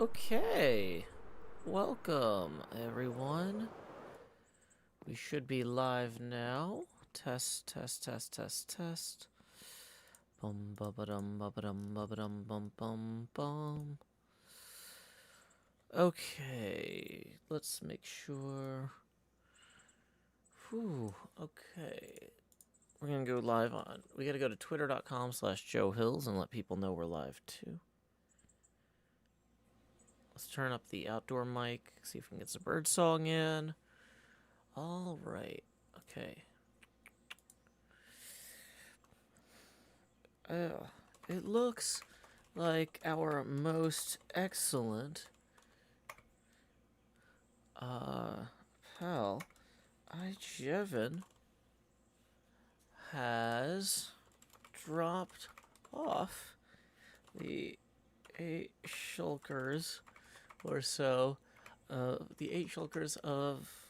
Okay, welcome everyone. We should be live now. Test, test, test, test, test. Bum ba ba dum ba ba dum ba ba dum bum bum bum. Okay, let's make sure. Whew, okay. We're gonna go live on. We gotta go to twitter.com/JoeHills and let people know we're live too. Let's turn up the outdoor mic, see if we can get some bird song in. All right. Okay. It looks like our most excellent pal, Jevin, has dropped off the 8 shulkers or so. The 8 shulkers of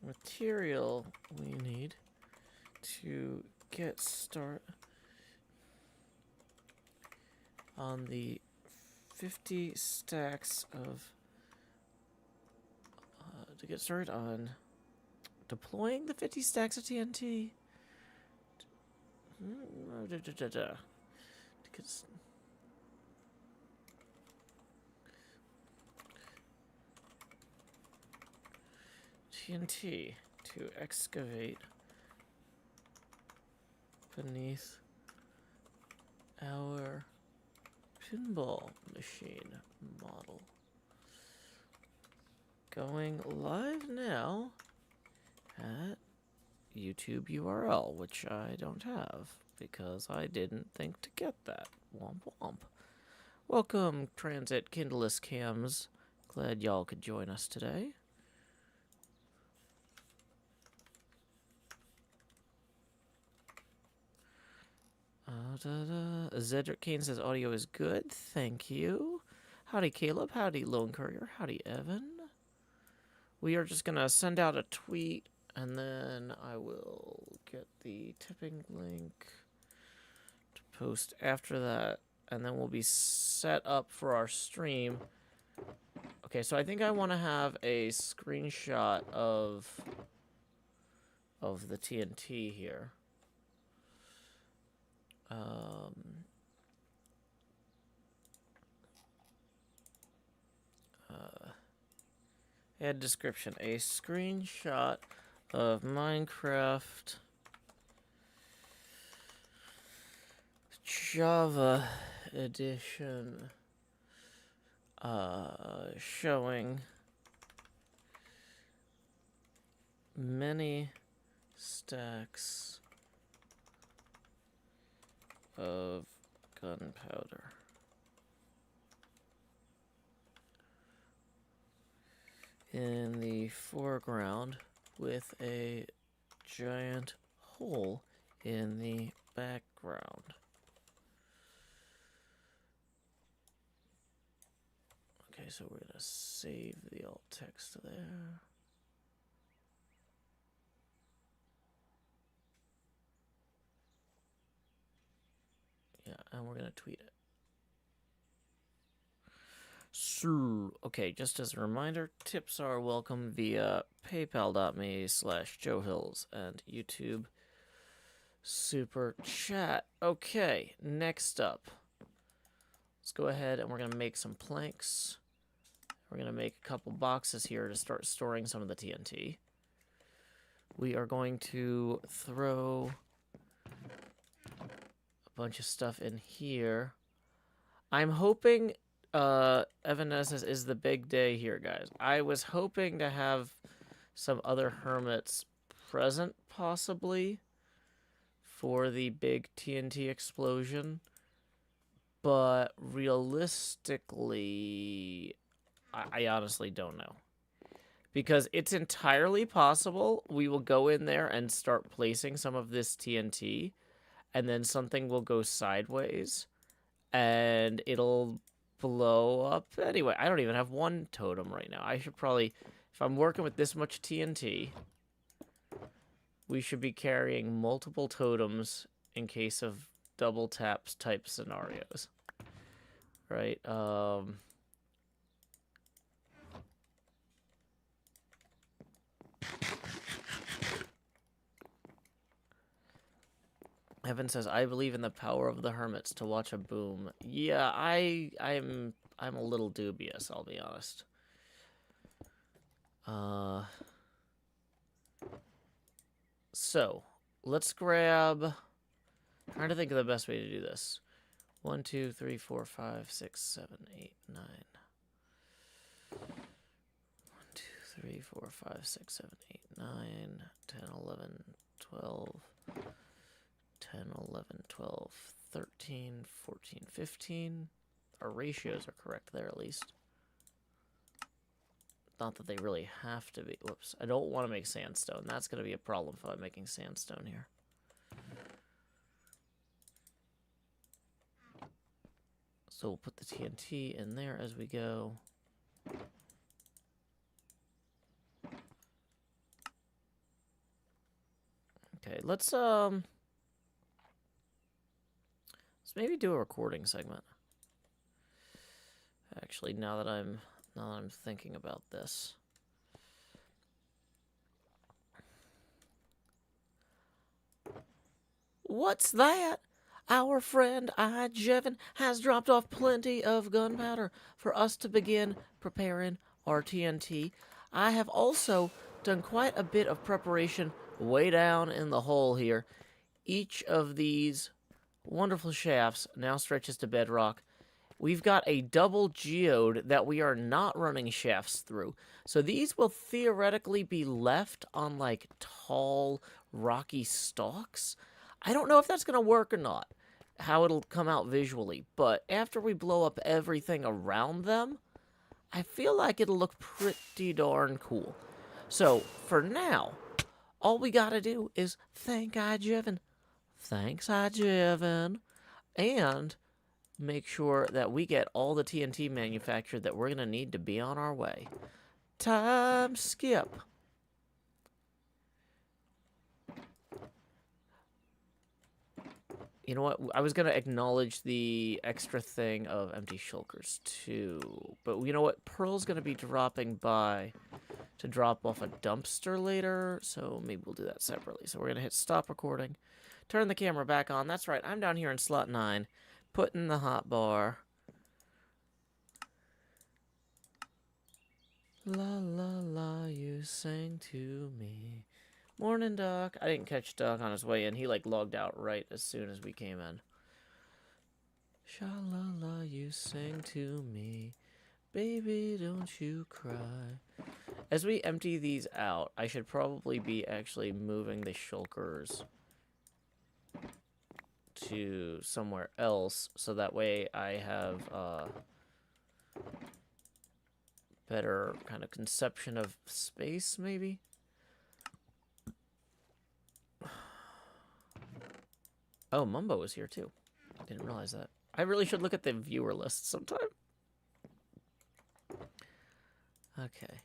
material we need to get started on the 50 stacks of to get started on deploying the 50 stacks of TNT. TNT to excavate beneath our pinball machine model. Going live now at YouTube URL, which I don't have because I didn't think to get that. Womp womp. Welcome, Transit Kindleless Cams. Glad y'all could join us today. Zedric Kane says audio is good. Thank you. Howdy, Caleb. Howdy, Lone Courier. Howdy, Evan. We are just going to send out a tweet, and then I will get the tipping link to post after that, and then we'll be set up for our stream. Okay, so I think I want to have a screenshot of the TNT here. Add description. A screenshot of Minecraft Java edition showing many stacks of gunpowder. In the foreground with a giant hole in the background. Okay, so we're gonna save the alt text there. Yeah, and we're gonna tweet it. So, okay, just as a reminder, tips are welcome via paypal.me/JoeHills and YouTube Super Chat. Okay, next up, let's go ahead and we're going to make some planks. We're going to make a couple boxes here to start storing some of the TNT. We are going to throw a bunch of stuff in here. I'm hoping... Evanescence is the big day here, guys. I was hoping to have some other hermits present, possibly, for the big TNT explosion. But realistically, I honestly don't know. Because it's entirely possible we will go in there and start placing some of this TNT, and then something will go sideways, and it'll... blow up. Anyway, I don't even have one totem right now. I should probably, if I'm working with this much TNT, we should be carrying multiple totems in case of double taps type scenarios. right? Evan says, "I believe in the power of the hermits to watch a boom." Yeah, I'm a little dubious, I'll be honest. So let's grab. Trying to think of the best way to do this. 1, 2, 3, 4, 5, 6, 7, 8, 9. 1, 2, 3, 4, 5, 6, 7, 8, 9, 10, 11, 12, 10, 11, 12, 13, 14, 15. Our ratios are correct there at least. Not that they really have to be. Whoops. I don't want to make sandstone. That's going to be a problem if I'm making sandstone here. So we'll put the TNT in there as we go. Okay, let's maybe do a recording segment. Actually, now that I'm thinking about this. What's that? Our friend Jevin has dropped off plenty of gunpowder for us to begin preparing our TNT. I have also done quite a bit of preparation way down in the hole here. Each of these wonderful shafts now stretches to bedrock. We've got a double geode that we are not running shafts through. So these will theoretically be left on like tall, rocky stalks. I don't know if that's going to work or not, how it'll come out visually. But after we blow up everything around them, I feel like it'll look pretty darn cool. So for now, all we got to do is thank Jevin. Thanks, Jevin. And make sure that we get all the TNT manufactured that we're going to need to be on our way. Time skip. You know what? I was going to acknowledge the extra thing of empty shulkers too. But you know what? Pearl's going to be dropping by to drop off a dumpster later. So maybe we'll do that separately. So we're going to hit stop recording. Turn the camera back on. That's right. I'm down here in slot 9. Putting the hot bar. La la la, you sang to me. Morning, Doc. I didn't catch Doc on his way in. He, like, logged out right as soon as we came in. Sha-la-la, you sang to me. Baby, don't you cry. As we empty these out, I should probably be actually moving the shulkers to somewhere else, so that way I have better kind of conception of space, maybe. Oh, Mumbo is here too. I didn't realize that. I really should look at the viewer list sometime. Okay.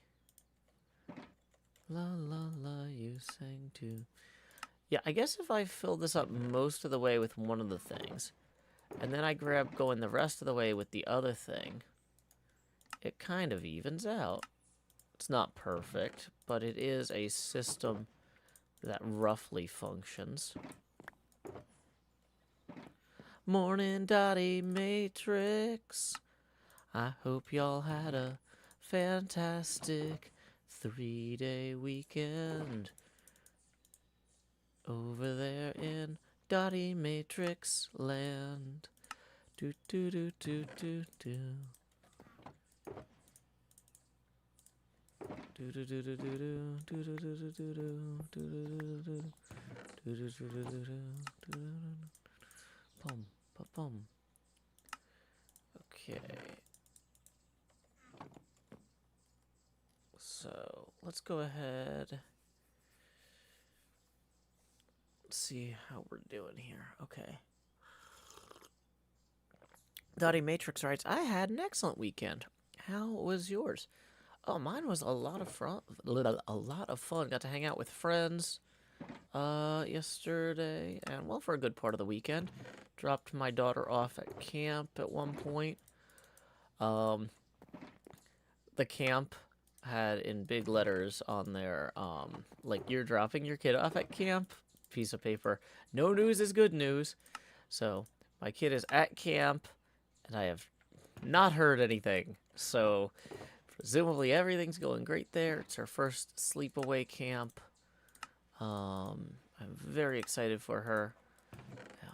La la la, you sang too. Yeah, I guess if I fill this up most of the way with one of the things, and then I grab going the rest of the way with the other thing, it kind of evens out. It's not perfect, but it is a system that roughly functions. Morning, Dottie Matrix. I hope y'all had a fantastic 3-day weekend over there in Dottie Matrix land. Do do do do do do. Do do do do do do do do do do do do do do do do. Pum pum pum. Okay. So let's go ahead. Let's see how we're doing here. Okay. Dottie Matrix writes, I had an excellent weekend. How was yours? Oh, mine was a lot of fun. Got to hang out with friends yesterday, and well, for a good part of the weekend. Dropped my daughter off at camp at one point. The camp had in big letters on there, like, you're dropping your kid off at camp, piece of paper. No news is good news. So my kid is at camp, and I have not heard anything. So presumably everything's going great there. It's her first sleepaway camp. I'm very excited for her,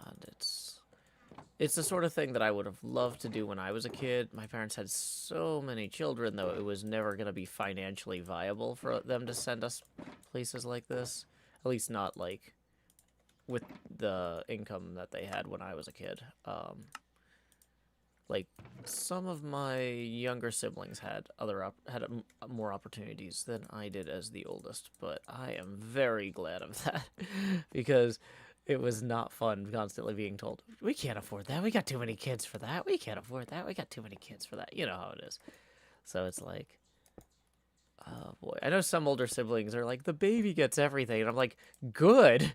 and it's the sort of thing that I would have loved to do when I was a kid. My parents had so many children, though it was never going to be financially viable for them to send us places like this. At least not, like, with the income that they had when I was a kid. Like, some of my younger siblings had more opportunities than I did as the oldest, but I am very glad of that because it was not fun constantly being told, we can't afford that, we got too many kids for that, we can't afford that, we got too many kids for that. You know how it is. So it's like, oh boy. I know some older siblings are like, the baby gets everything, and I'm like, good.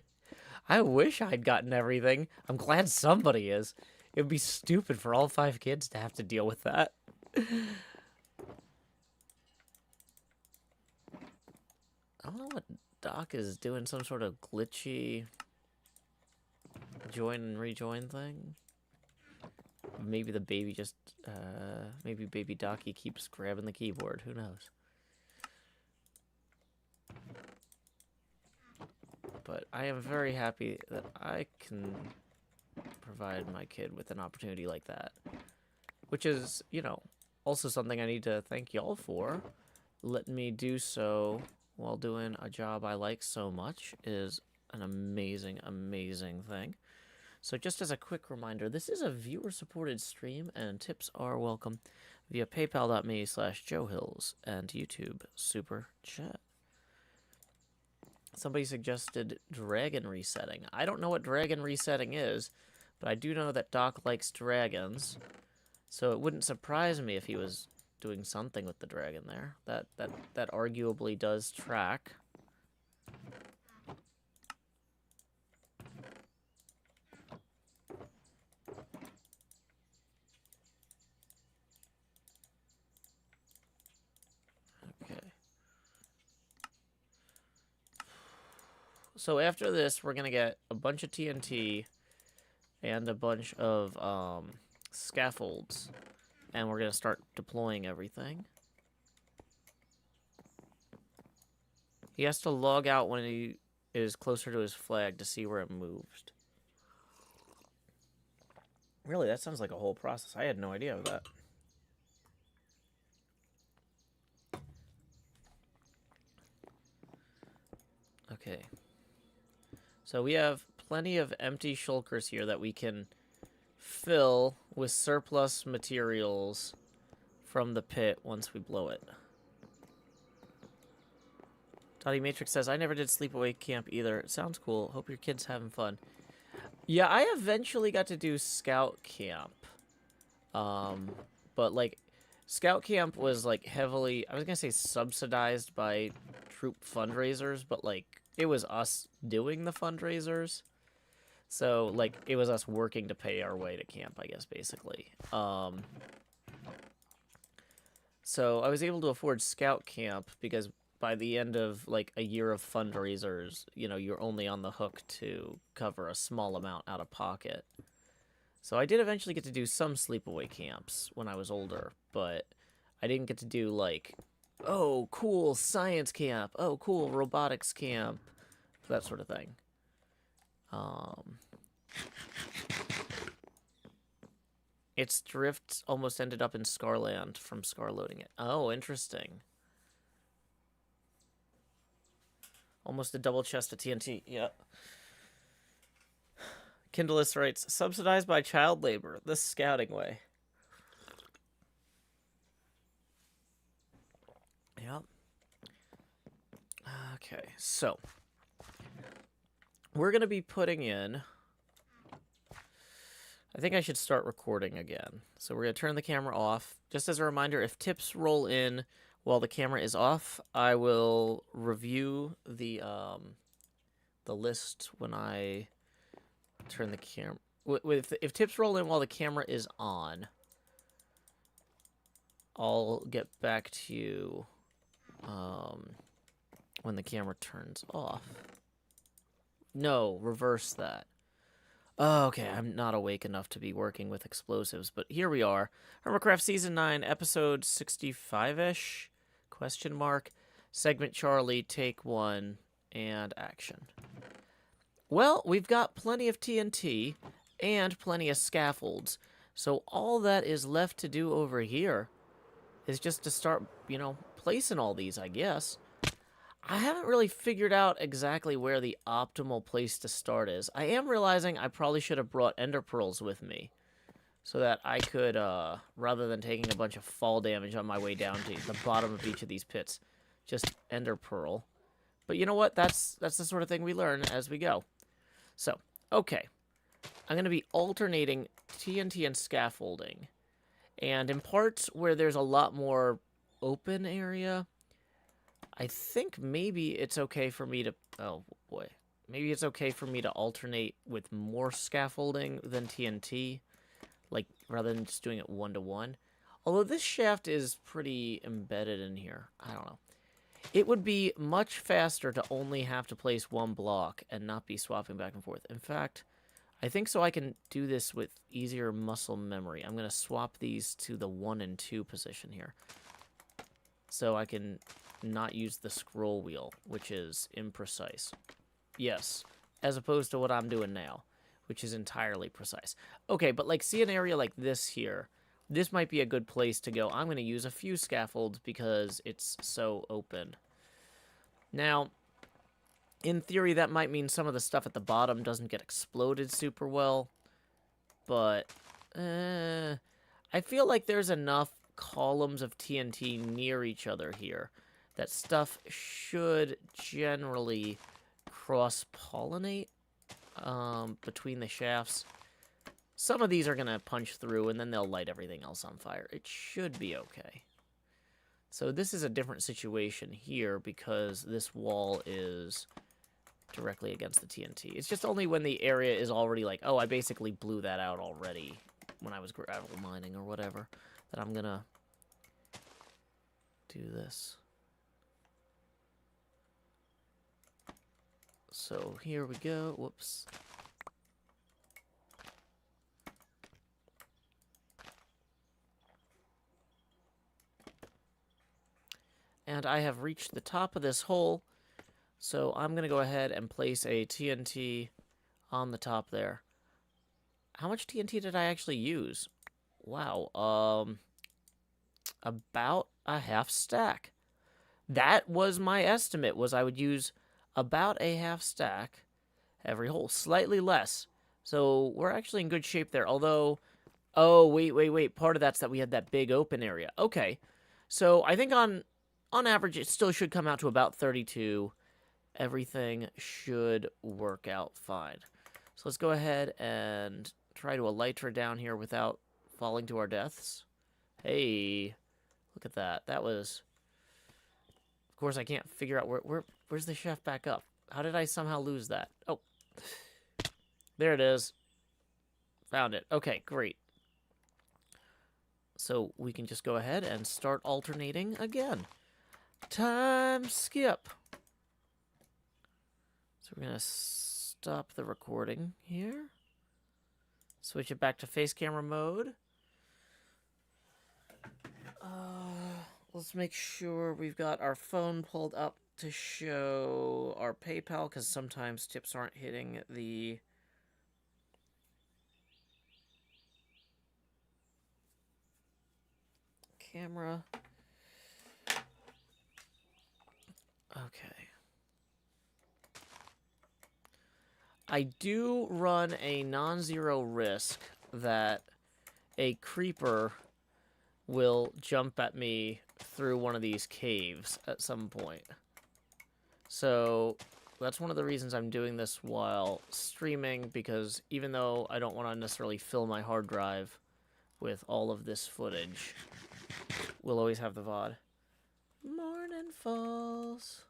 I wish I'd gotten everything. I'm glad somebody is. It would be stupid for all 5 kids to have to deal with that. I don't know what Doc is doing, some sort of glitchy join and rejoin thing. Maybe the baby just, maybe baby Docky keeps grabbing the keyboard. Who knows? But I am very happy that I can provide my kid with an opportunity like that. Which is, you know, also something I need to thank y'all for. Letting me do so while doing a job I like so much is an amazing, amazing thing. So just as a quick reminder, this is a viewer-supported stream, and tips are welcome via paypal.me/JoeHills and YouTube Super Chat. Somebody suggested dragon resetting. I don't know what dragon resetting is, but I do know that Doc likes dragons, so it wouldn't surprise me if he was doing something with the dragon there. That arguably does track. So after this, we're going to get a bunch of TNT and a bunch of scaffolds. And we're going to start deploying everything. He has to log out when he is closer to his flag to see where it moved. Really, that sounds like a whole process. I had no idea of that. Okay. So we have plenty of empty shulkers here that we can fill with surplus materials from the pit once we blow it. Dottie Matrix says, I never did sleepaway camp either. It sounds cool. Hope your kid's having fun. Yeah, I eventually got to do scout camp. But, like, scout camp was, like, heavily, I was gonna say subsidized by troop fundraisers, but, like, it was us doing the fundraisers. So, like, it was us working to pay our way to camp, I guess, basically. So I was able to afford scout camp because by the end of, like, a year of fundraisers, you know, you're only on the hook to cover a small amount out of pocket. So I did eventually get to do some sleepaway camps when I was older, but I didn't get to do, like, oh, cool science camp, oh, cool robotics camp, that sort of thing. Its drift almost ended up in Scarland from Scar loading it. Oh, interesting. Almost a double chest of TNT, yeah. Kindleist writes, subsidized by child labor, the scouting way. Yep. Okay, so we're going to be putting in, I think I should start recording again. So we're going to turn the camera off. Just as a reminder, if tips roll in while the camera is off, I will review the list when I turn the camera. If tips roll in while the camera is on, I'll get back to you when the camera turns off. No, reverse that. Oh, okay, I'm not awake enough to be working with explosives, but here we are. HermitCraft Season 9, Episode 65-ish? Question mark. Segment Charlie, Take 1, and action. Well, we've got plenty of TNT and plenty of scaffolds, so all that is left to do over here is just to start, placing all these, I guess. I haven't really figured out exactly where the optimal place to start is. I am realizing I probably should have brought ender pearls with me so that I could, rather than taking a bunch of fall damage on my way down to the bottom of each of these pits, just ender pearl. But you know what? That's the sort of thing we learn as we go. So, okay. I'm going to be alternating TNT and scaffolding. And in parts where there's a lot more open area, I think maybe it's okay for me to... Oh, boy. Maybe it's okay for me to alternate with more scaffolding than TNT. Like, rather than just doing it one-to-one. Although this shaft is pretty embedded in here. I don't know. It would be much faster to only have to place one block and not be swapping back and forth. In fact, I think so I can do this with easier muscle memory. I'm going to swap these to the 1 and 2 position here. So I can not use the scroll wheel, which is imprecise. Yes, as opposed to what I'm doing now, which is entirely precise. Okay, but like, see an area like this here. This might be a good place to go. I'm going to use a few scaffolds because it's so open. Now, in theory, that might mean some of the stuff at the bottom doesn't get exploded super well. But, I feel like there's enough columns of TNT near each other here that stuff should generally cross-pollinate between the shafts. Some of these are going to punch through, and then they'll light everything else on fire. It should be okay. So this is a different situation here because this wall is directly against the TNT. It's just only when the area is already like, oh, I basically blew that out already when I was gravel mining or whatever, that I'm going to do this. So here we go. Whoops. And I have reached the top of this hole, so I'm going to go ahead and place a TNT on the top there. How much TNT did I actually use? Wow, about a half stack. That was my estimate, was I would use about a half stack every hole. Slightly less. So we're actually in good shape there, although... Oh, wait. Part of that's that we had that big open area. Okay. So I think on average, it still should come out to about 32. Everything should work out fine. So let's go ahead and try to elytra down here without falling to our deaths. Hey, look at that. That was... Of course, I can't figure out where's the shaft back up. How did I somehow lose that? Oh, there it is. Found it. Okay, great. So we can just go ahead and start alternating again. Time skip. So we're going to stop the recording here. Switch it back to face camera mode. Let's make sure we've got our phone pulled up to show our PayPal, because sometimes tips aren't hitting the... camera. Okay. I do run a non-zero risk that a creeper will jump at me through one of these caves at some point. So that's one of the reasons I'm doing this while streaming, because even though I don't want to necessarily fill my hard drive with all of this footage, we'll always have the VOD. Morning falls.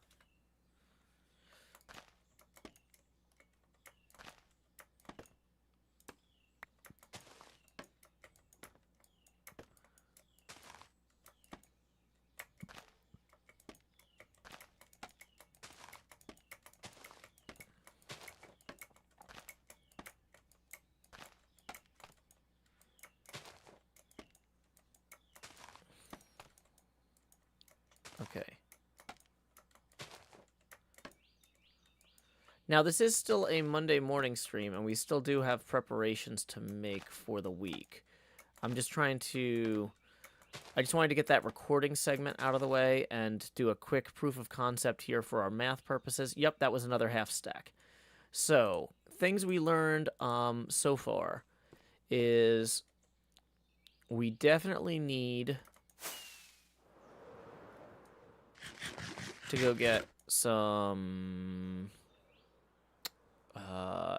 Now, this is still a Monday morning stream, and we still do have preparations to make for the week. I'm just trying to... I just wanted to get that recording segment out of the way and do a quick proof of concept here for our math purposes. Yep, that was another half stack. So, things we learned so far is we definitely need to go get some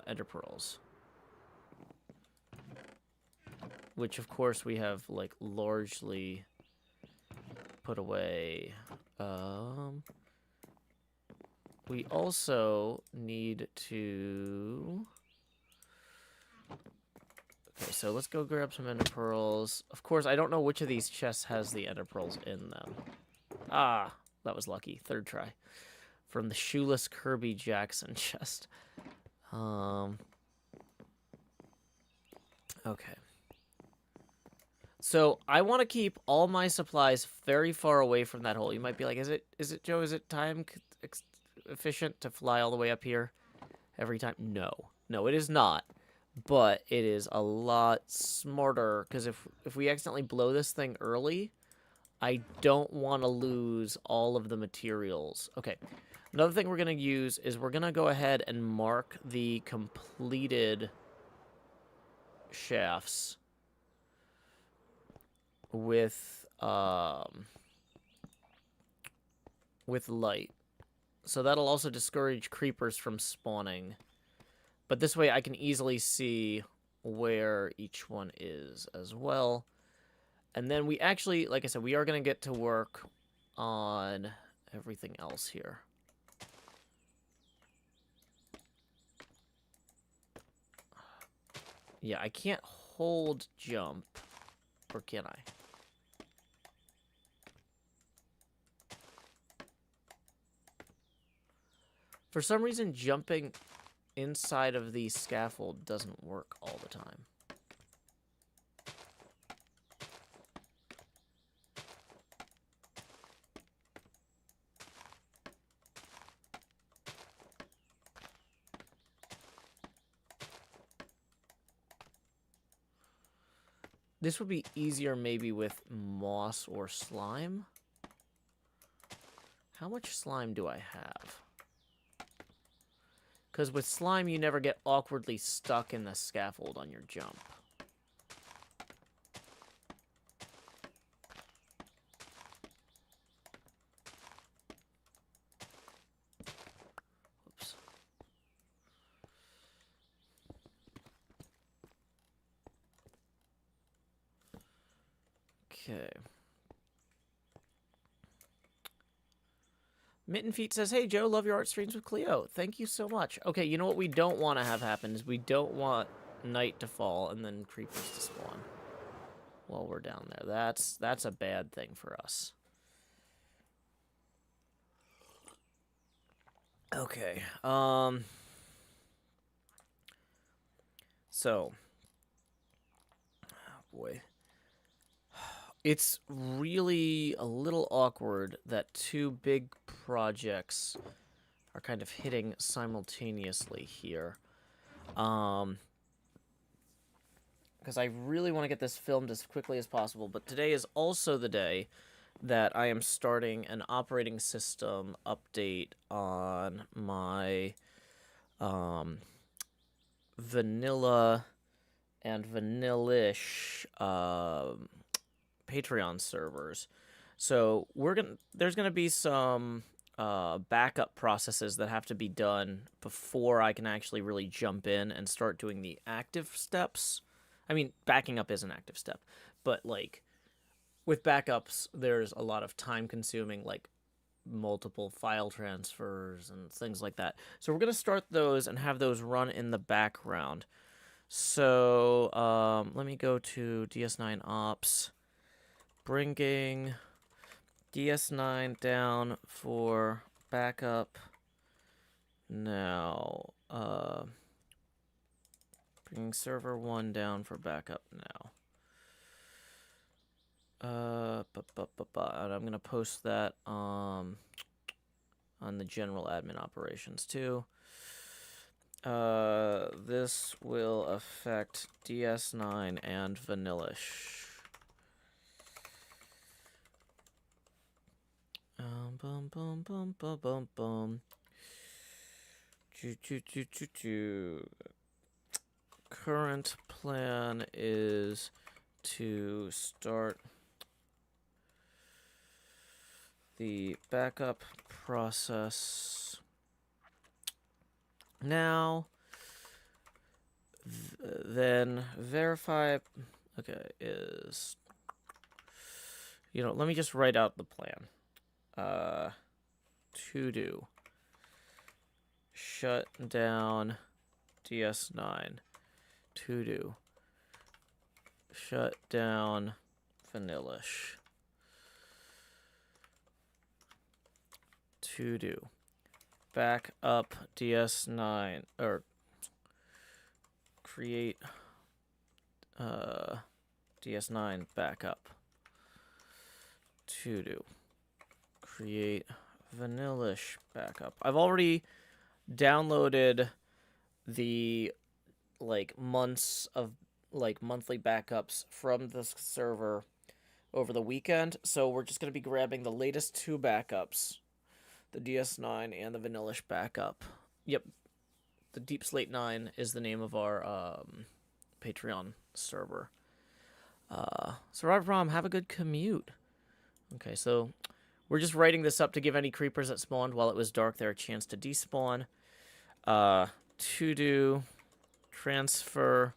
ender pearls. Which, of course, we have, like, largely put away. We also need to... Okay, so let's go grab some ender pearls. Of course, I don't know which of these chests has the ender pearls in them. Ah, that was lucky. Third try. From the Shoeless Kirby Jackson chest. Okay. So I want to keep all my supplies very far away from that hole. You might be like, is it Joe? Is it time efficient to fly all the way up here every time? No, it is not. But it is a lot smarter because if we accidentally blow this thing early, I don't want to lose all of the materials. Okay. Another thing we're gonna use is we're gonna go ahead and mark the completed shafts with light. So that'll also discourage creepers from spawning. But this way I can easily see where each one is as well. And then we actually, like I said, we are going to get to work on everything else here. Yeah, I can't hold jump. Or can I? For some reason, jumping inside of the scaffold doesn't work all the time. This would be easier maybe with moss or slime. How much slime do I have? Because with slime, you never get awkwardly stuck in the scaffold on your jump. Oops. Okay. Mitten Feet says, hey, Joe, love your art streams with Cleo. Thank you so much. Okay, you know what we don't want to have happen is we don't want night to fall and then creepers to spawn while we're down there. That's a bad thing for us. Okay. So. Oh, boy. It's really a little awkward that two big projects are kind of hitting simultaneously here. Because I really want to get this filmed as quickly as possible, but today is also the day that I am starting an operating system update on my vanilla and vanillish Patreon servers. So there's gonna be some backup processes that have to be done before I can actually really jump in and start doing the active steps. I mean, backing up is an active step, but like with backups, there's a lot of time consuming, like multiple file transfers and things like that. So we're gonna start those and have those run in the background. So let me go to DS9 ops. Bringing DS9 down for backup now. Bringing server 1 down for backup now. And I'm going to post that on the general admin operations too. This will affect DS9 and Vanillish. Boom, boom, boom, boom, boom, boom. Current plan is to start the backup process now. Then verify. Okay, is. Let me just write out the plan. To do. Shut down DS9. To do. Shut down Vanillish. To do. Back up DS9 or create DS9 backup. To do. Create Vanillish backup. I've already downloaded the months of monthly backups from this server over the weekend, so we're just going to be grabbing the latest 2 backups, the DS9 and the Vanillish backup. Yep, the Deep Slate 9 is the name of our Patreon server. Survivor Prom, have a good commute. Okay, so we're just writing this up to give any creepers that spawned while it was dark there a chance to despawn. To do transfer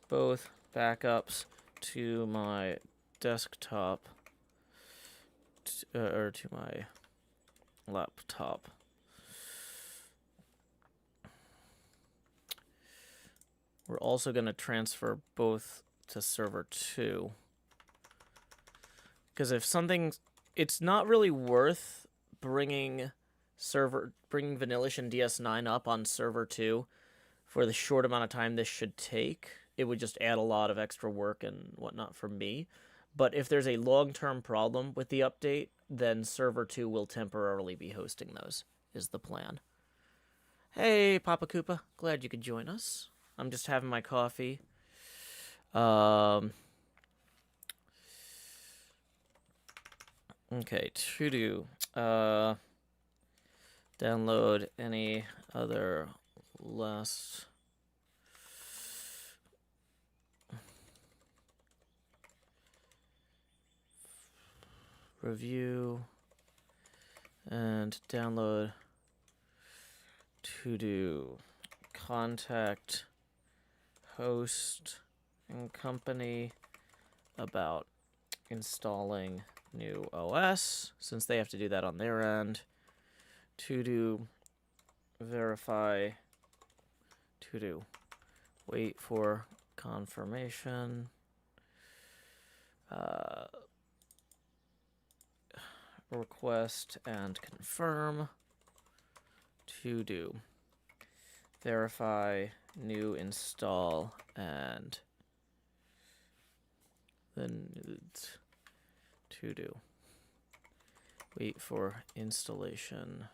both backups to my desktop or to my laptop. We're also going to transfer both to server 2. Because if something, it's not really worth bringing Vanillish and DS9 up on server 2 for the short amount of time this should take. It would just add a lot of extra work and whatnot for me. But if there's a long-term problem with the update, then server 2 will temporarily be hosting those, is the plan. Hey, Papa Koopa. Glad you could join us. I'm just having my coffee. Okay, to do. Download any other last review and download to do contact host and company about installing new OS, since they have to do that on their end. To do verify. To do wait for confirmation. Request and confirm. To do verify new install and then to do wait for installation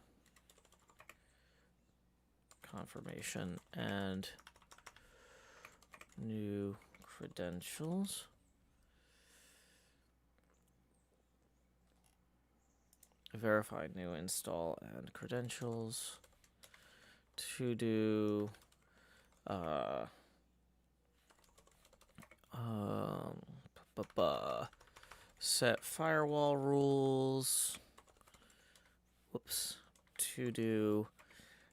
confirmation and new credentials. Verify new install and credentials. To do set firewall rules. Whoops. To do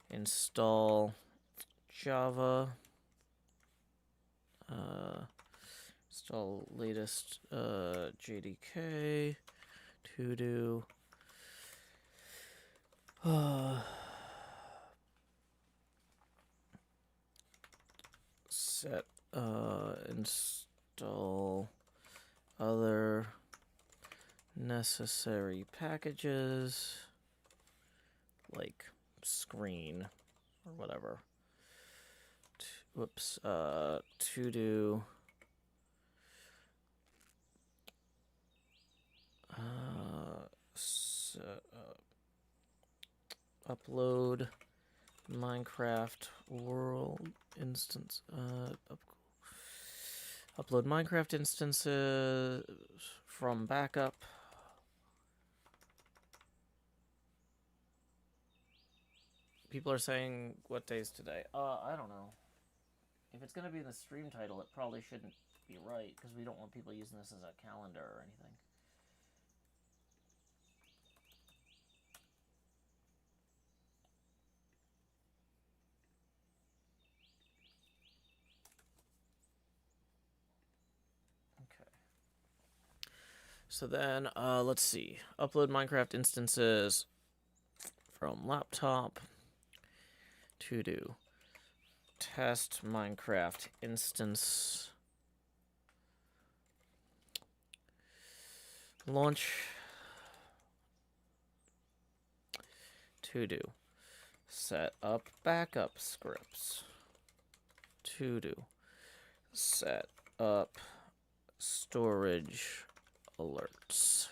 install Java. Install latest JDK. To do set install other necessary packages like screen or whatever. Whoops. To do upload Minecraft world instance. Upload Minecraft instances from backup. People are saying, what day's today? I don't know. If it's going to be in the stream title, it probably shouldn't be right, because we don't want people using this as a calendar or anything. Okay. So then, let's see. Upload Minecraft instances from laptop. To do. Test Minecraft instance. Launch. To do. Set up backup scripts. To do. Set up storage alerts.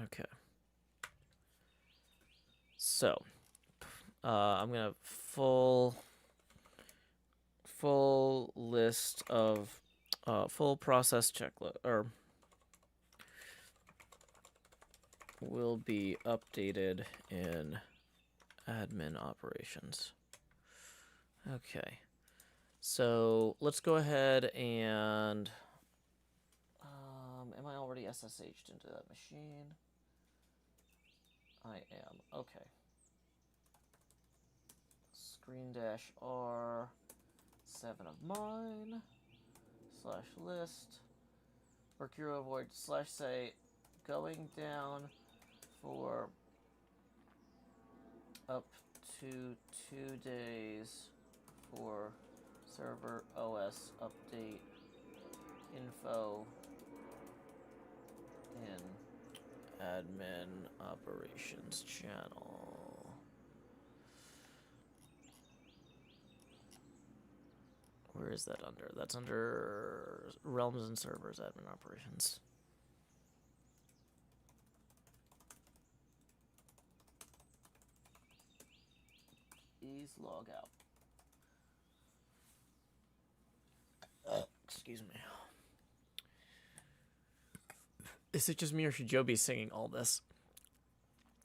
Okay. So, I'm gonna full list of full process checklist or will be updated in admin operations. Okay. So let's go ahead and am I already SSH'd into that machine? I am. Okay. Screen dash R 7 of mine / list Mercurial void / say going down for up to 2 days for server OS update info in admin operations channel. Where is that under? That's under Realms and Servers admin operations. Please log out. Excuse me. Is it just me or should Joe be singing all this?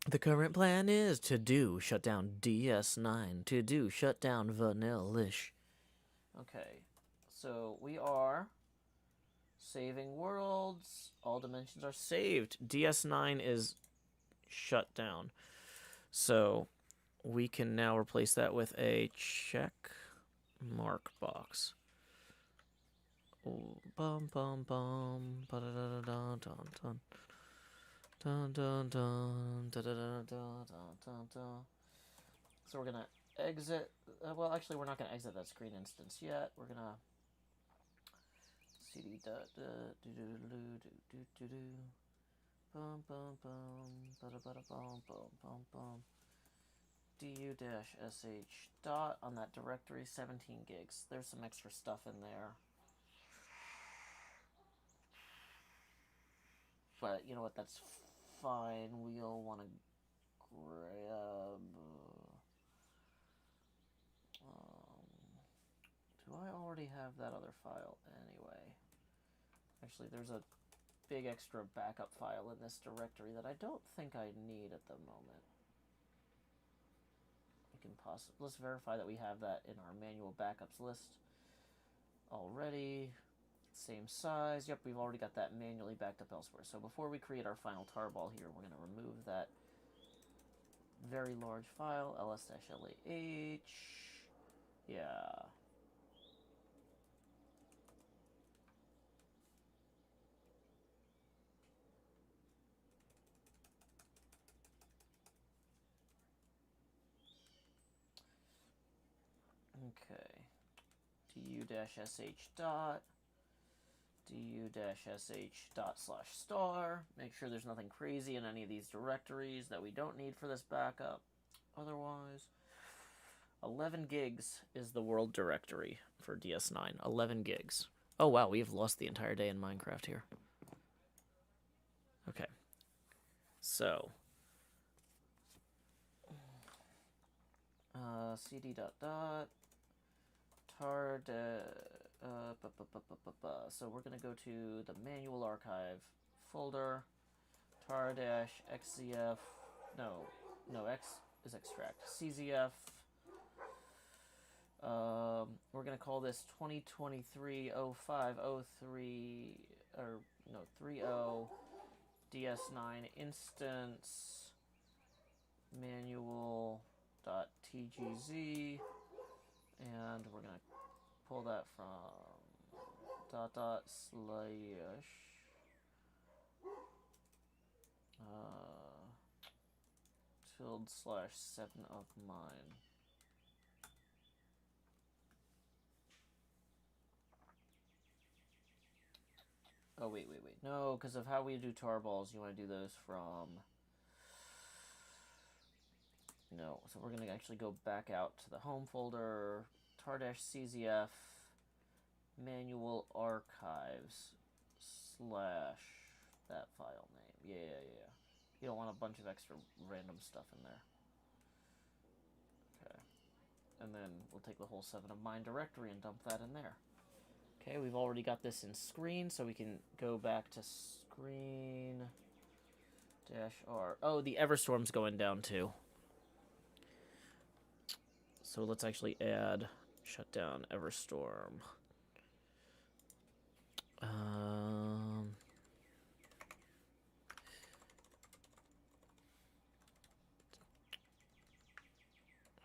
The current plan is to do shut down DS9, to do shut down Vanillish. Okay, so we are saving worlds. All dimensions are saved. DS9 is shut down. So we can now replace that with a check mark box. Bum bum bum ba da da da da dun dun dun dun da da da da dun dun. So we're gonna exit. Well, actually, we're not gonna exit that screen instance yet. We're gonna cd da da do do do do do do bum bum bum ba da ba da bum bum bum bum du-sh dot on that directory 17 gigs. There's some extra stuff in there. But you know what, that's fine. We'll want to grab... do I already have that other file anyway? Actually, there's a big extra backup file in this directory that I don't think I need at the moment. We can let's verify that we have that in our manual backups list already. Same size. Yep, we've already got that manually backed up elsewhere. So before we create our final tarball here, we're going to remove that very large file, ls-lah. Yeah. Okay. du-sh dot du-sh dot / star. Make sure there's nothing crazy in any of these directories that we don't need for this backup. Otherwise, 11 gigs is the world directory for DS9. 11 gigs. Oh wow, we've lost the entire day in Minecraft here. Okay. So, cd dot dot tar so we're gonna go to the manual archive folder, tar dash xzf, no x is extract, czf. We're gonna call this 2023-05-03 or no 30 ds9 instance manual.tgz, and we're gonna pull that from // /7 of mine. Oh, wait. No, because of how we do tarballs, you want to do those from... No, so we're going to actually go back out to the home folder, tar-czf, manual archives, / that file name. Yeah. You don't want a bunch of extra random stuff in there. Okay. And then we'll take the whole 7 of mine directory and dump that in there. Okay, we've already got this in screen, so we can go back to screen -r. Oh, the Everstorm's going down too. So let's actually add shutdown Everstorm. I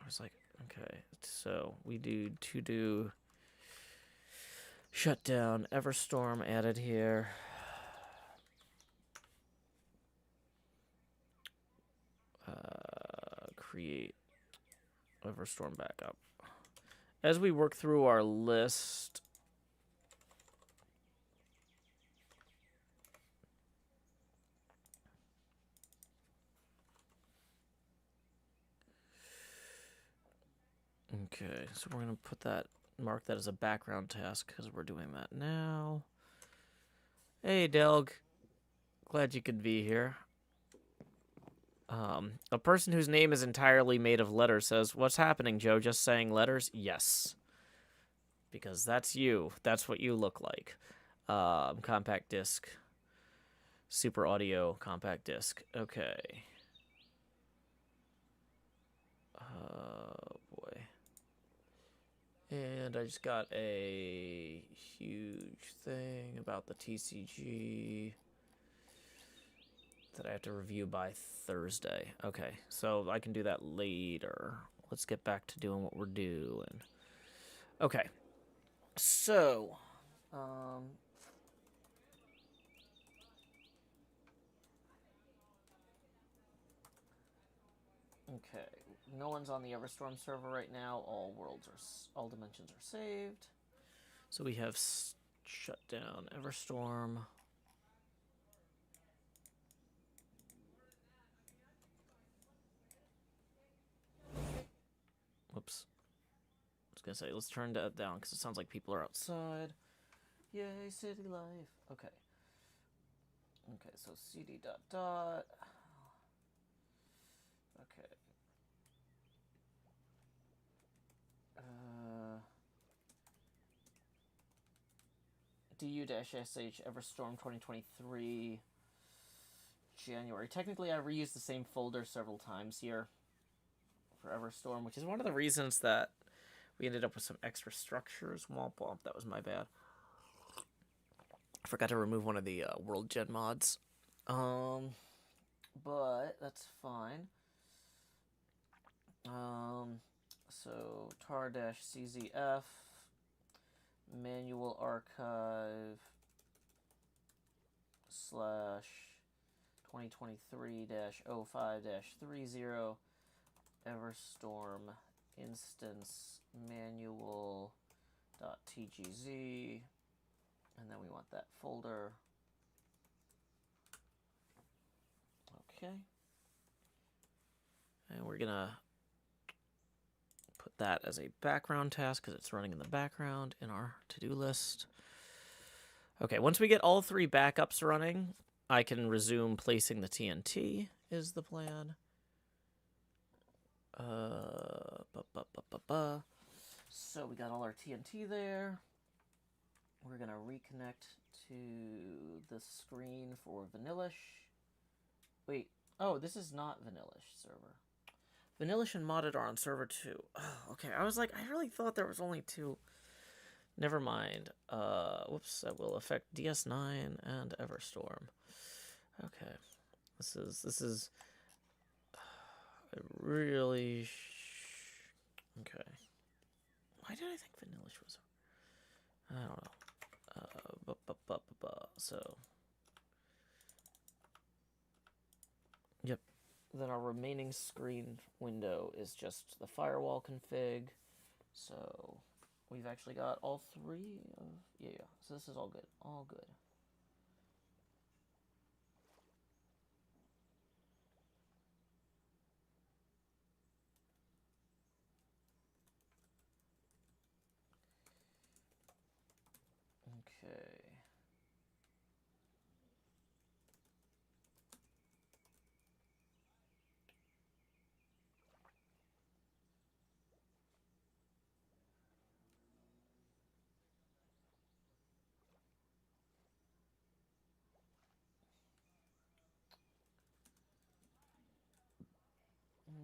was like, okay, so we do to do shutdown Everstorm added here. Create Everstorm backup. As we work through our list, okay, so we're going to put that, mark that as a background task because we're doing that now. Hey, Delg. Glad you could be here. A person whose name is entirely made of letters says, "What's happening, Joe? Just saying letters?" Yes. Because that's you. That's what you look like. Compact disc. Super audio compact disc. Okay. Boy. And I just got a huge thing about the TCG that I have to review by Thursday. Okay, so I can do that later. Let's get back to doing what we're doing. Okay, so okay, no one's on the Everstorm server right now. All dimensions are saved. So we have shut down Everstorm. Whoops. I was gonna say, let's turn that down because it sounds like people are outside. Yay, city life. Okay. Okay, so cd dot dot. Okay. du-sh Everstorm 2023 January. Technically, I reused the same folder several times here for Everstorm, which is one of the reasons that we ended up with some extra structures. Womp womp, that was my bad. I forgot to remove one of the World Gen mods. But that's fine. So tar-czf manual archive / 2023-05-30 Everstorm instance manual.tgz, and then we want that folder. Okay. And we're gonna put that as a background task because it's running in the background in our to-do list. Okay, once we get all 3 backups running, I can resume placing the TNT is the plan. So we got all our TNT there. We're gonna reconnect to the screen for Vanillish. Wait, oh, this is not Vanillish server. Vanillish and Modded are on server 2. Oh, okay, I was like, I really thought there was only 2. Never mind. Whoops, that will affect DS9 and Everstorm. Okay. This is really okay. Why did I think Vanillish was? I don't know. So, yep. Then our remaining screen window is just the firewall config. So we've actually got all 3 of yeah. So this is all good. All good. Okay. Okay.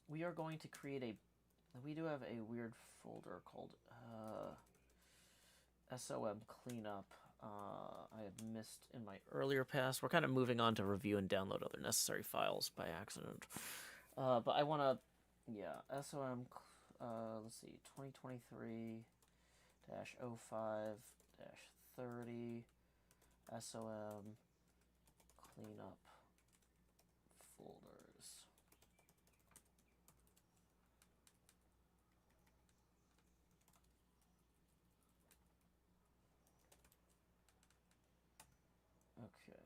We are going to create a. We do have a weird folder called SOM cleanup. I had missed in my earlier past. We're kind of moving on to review and download other necessary files by accident. But I want to, yeah, SOM. Let's see, 2023-05-30 SOM cleanup folders. Okay.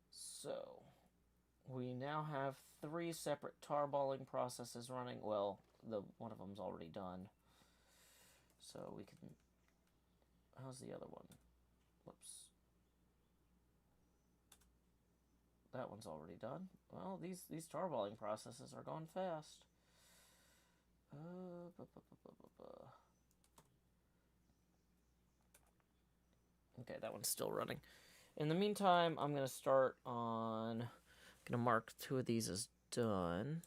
So, we now have 3 separate tarballing processes running. Well, one of them's already done. So we can... How's the other one? Whoops. That one's already done. Well, these tarballing processes are going fast. Okay, that one's still running. In the meantime, I'm going to start on... I'm going to mark 2 of these as done.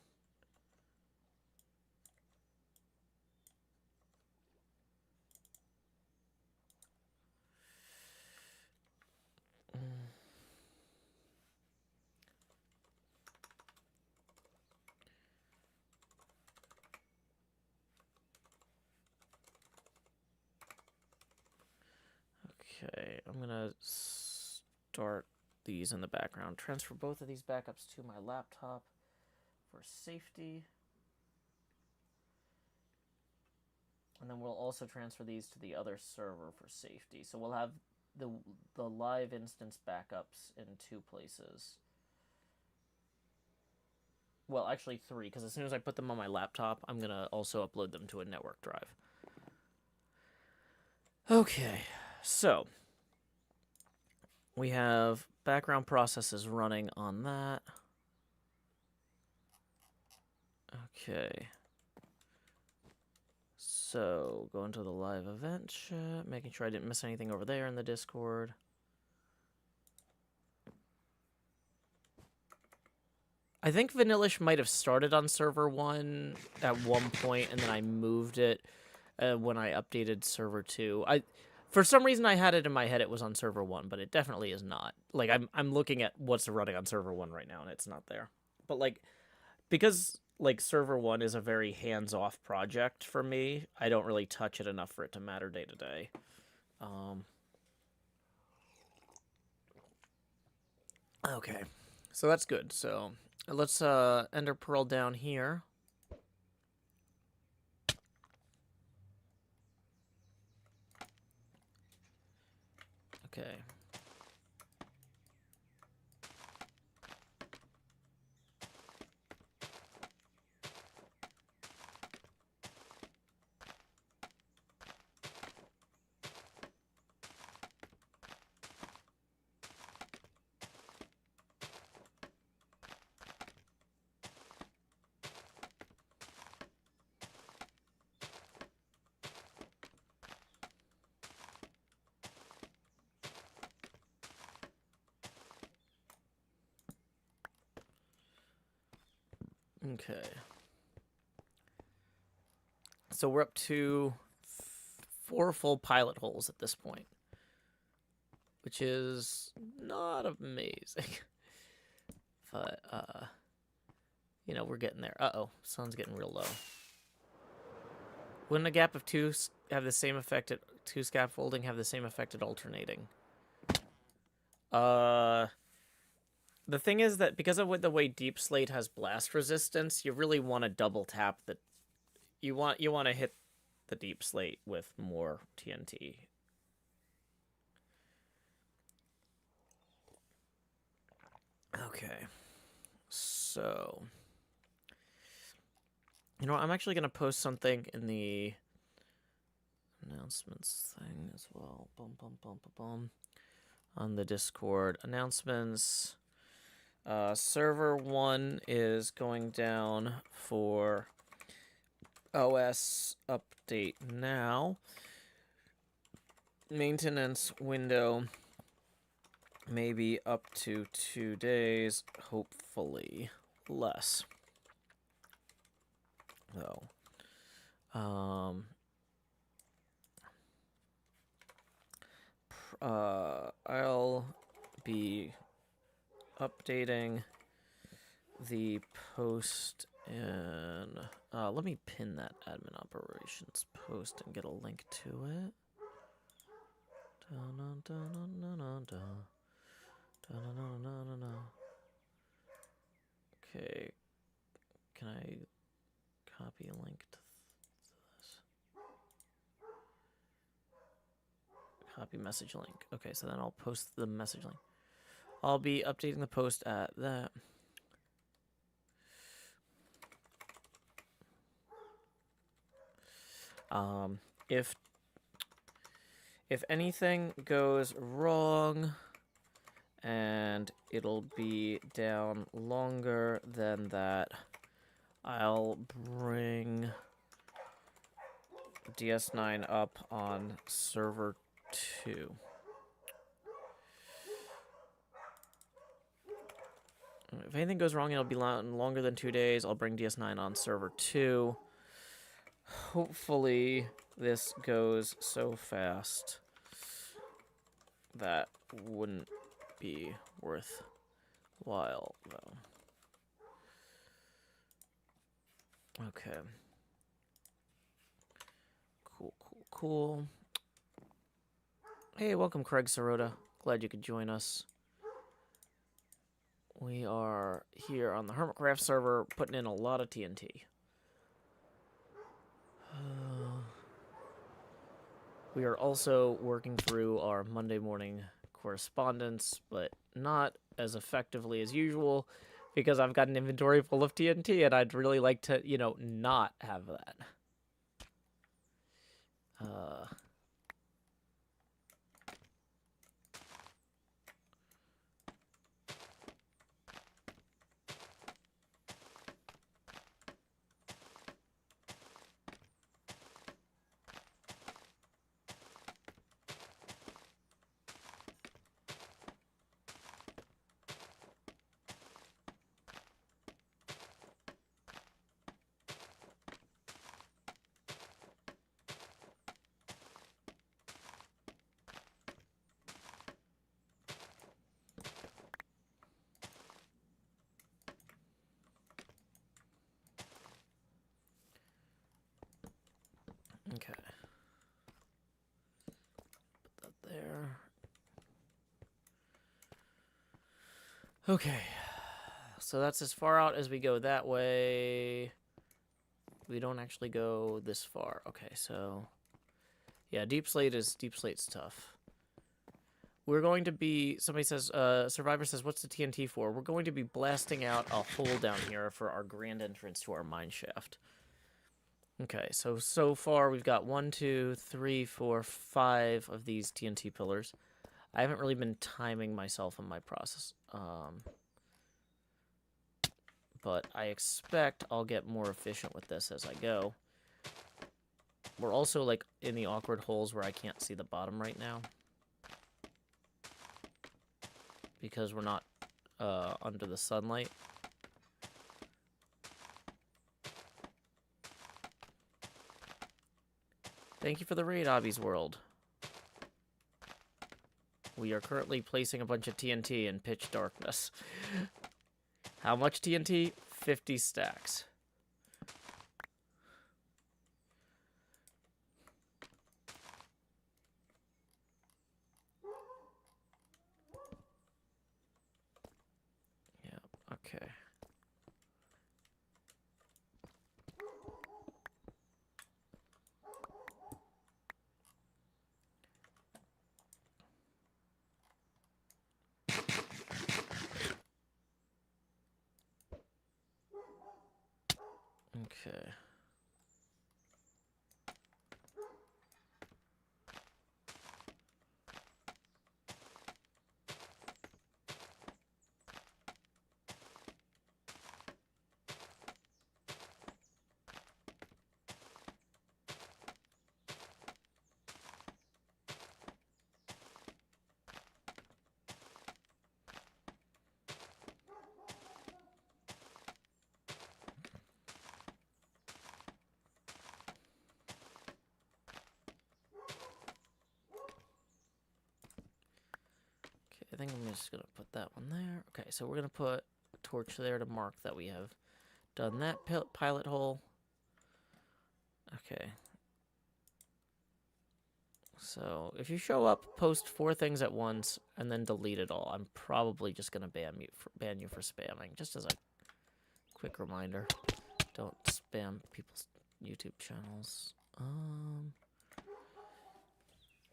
Okay, I'm going to start these in the background. Transfer both of these backups to my laptop for safety. And then we'll also transfer these to the other server for safety. So we'll have the live instance backups in 2 places. Well, actually 3, because as soon as I put them on my laptop, I'm going to also upload them to a network drive. Okay, so we have background processes running on that. Okay. So, go into the live event chat, making sure I didn't miss anything over there in the Discord. I think Vanillish might have started on server 1 at one point, and then I moved it when I updated server 2. For some reason, I had it in my head it was on server 1, but it definitely is not. Like, I'm looking at what's running on server 1 right now, and it's not there. But, like, because, like, server 1 is a very hands-off project for me, I don't really touch it enough for it to matter day to day. Okay. So that's good. So let's ender pearl down here. Okay. Okay. So we're up to 4 full pilot holes at this point, which is not amazing. But, you know, we're getting there. Uh-oh, sun's getting real low. Wouldn't a gap of 2 have the same effect at 2 scaffolding have the same effect at alternating? The thing is that because of the way Deep Slate has blast resistance, you really want to double tap the. You want to hit the Deep Slate with more TNT. Okay, so you know what, I'm actually gonna post something in the announcements thing as well. Boom, boom, boom, boom, boom. On the Discord announcements. Server 1 is going down for OS update now. Maintenance window maybe up to 2 days, hopefully less. Though. I'll be updating the post and let me pin that admin operations post and get a link to it. Okay, can I copy a link to this? Copy message link. Okay, so then I'll post the message link. I'll be updating the post at that. If anything goes wrong and it'll be down longer than that, I'll bring DS9 up on server 2. If anything goes wrong, it'll be longer than 2 days. I'll bring DS9 on server 2. Hopefully, this goes so fast that wouldn't be worthwhile, though. Okay. Cool. Hey, welcome, Craig Sirota. Glad you could join us. We are here on the HermitCraft server, putting in a lot of TNT. We are also working through our Monday morning correspondence, but not as effectively as usual, because I've got an inventory full of TNT, and I'd really like to, you know, not have that. Okay. Put that there. Okay. So that's as far out as we go that way. We don't actually go this far. Okay, so yeah, Deep Slate's tough. We're going to be, somebody says, Survivor says, what's the TNT for? We're going to be blasting out a hole down here for our grand entrance to our mine shaft. Okay, so far we've got 1, 2, 3, 4, 5 of these TNT pillars. I haven't really been timing myself in my process. But I expect I'll get more efficient with this as I go. We're also, like, in the awkward holes where I can't see the bottom right now. Because we're not under the sunlight. Thank you for the raid, Obby's World. We are currently placing a bunch of TNT in pitch darkness. How much TNT? 50 stacks. Yeah, okay. Okay. I think I'm just going to put that one there. Okay, so we're going to put a torch there to mark that we have done that pilot hole. Okay. So if you show up, post 4 things at once, and then delete it all, I'm probably just going to ban you for spamming, just as a quick reminder. Don't spam people's YouTube channels.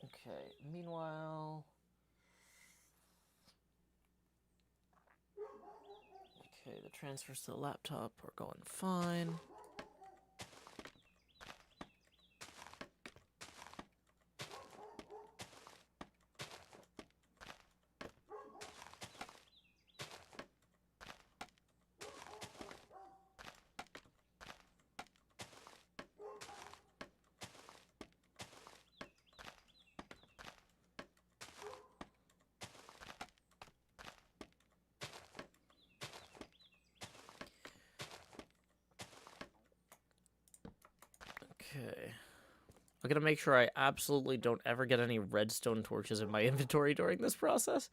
Okay, meanwhile... Okay, the transfers to the laptop are going fine. Okay. I'm gonna make sure I absolutely don't ever get any redstone torches in my inventory during this process,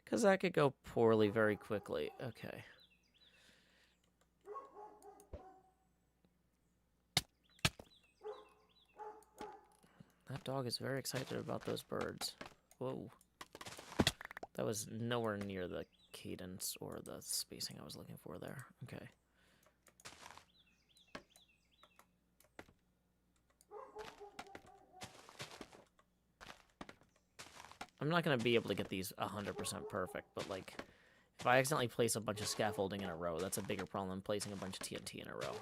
because that could go poorly very quickly. Okay. That dog is very excited about those birds. Whoa. That was nowhere near the cadence or the spacing I was looking for there. Okay. I'm not going to be able to get these 100% perfect, but, like, if I accidentally place a bunch of scaffolding in a row, that's a bigger problem than placing a bunch of TNT in a row.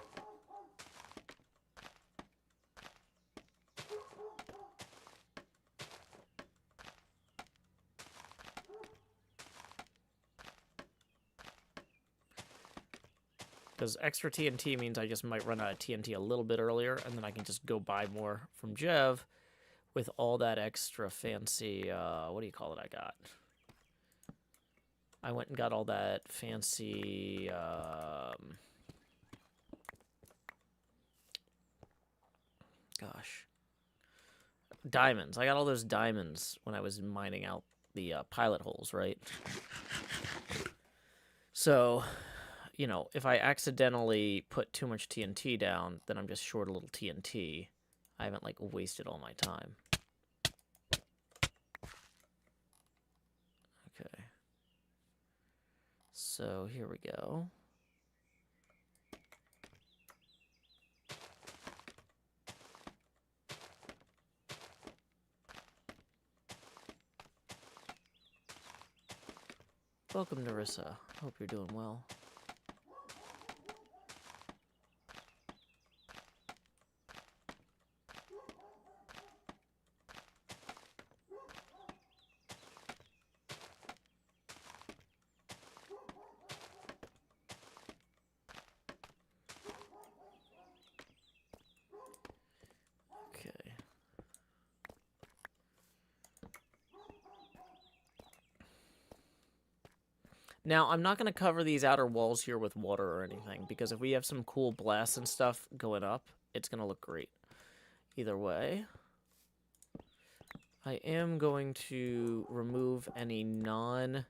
Because extra TNT means I just might run out of TNT a little bit earlier, and then I can just go buy more from Jev with all that extra fancy, what do you call it I got? I went and got all that fancy, gosh. Diamonds. I got all those diamonds when I was mining out the pilot holes, right? So, you know, if I accidentally put too much TNT down, then I'm just short a little TNT. I haven't, like, wasted all my time. Okay. So, here we go. Welcome, Narissa. Hope you're doing well. Now, I'm not going to cover these outer walls here with water or anything, because if we have some cool blasts and stuff going up, it's going to look great. Either way. I am going to remove any non...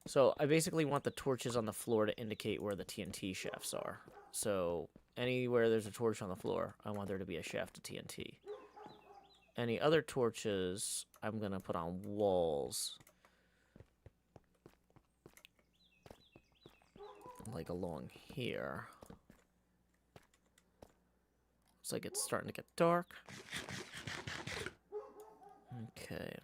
So I basically want the torches on the floor to indicate where the TNT shafts are. So anywhere there's a torch on the floor, I want there to be a shaft of TNT. Any other torches, I'm going to put on walls. Like along here. Looks like it's starting to get dark. Okay.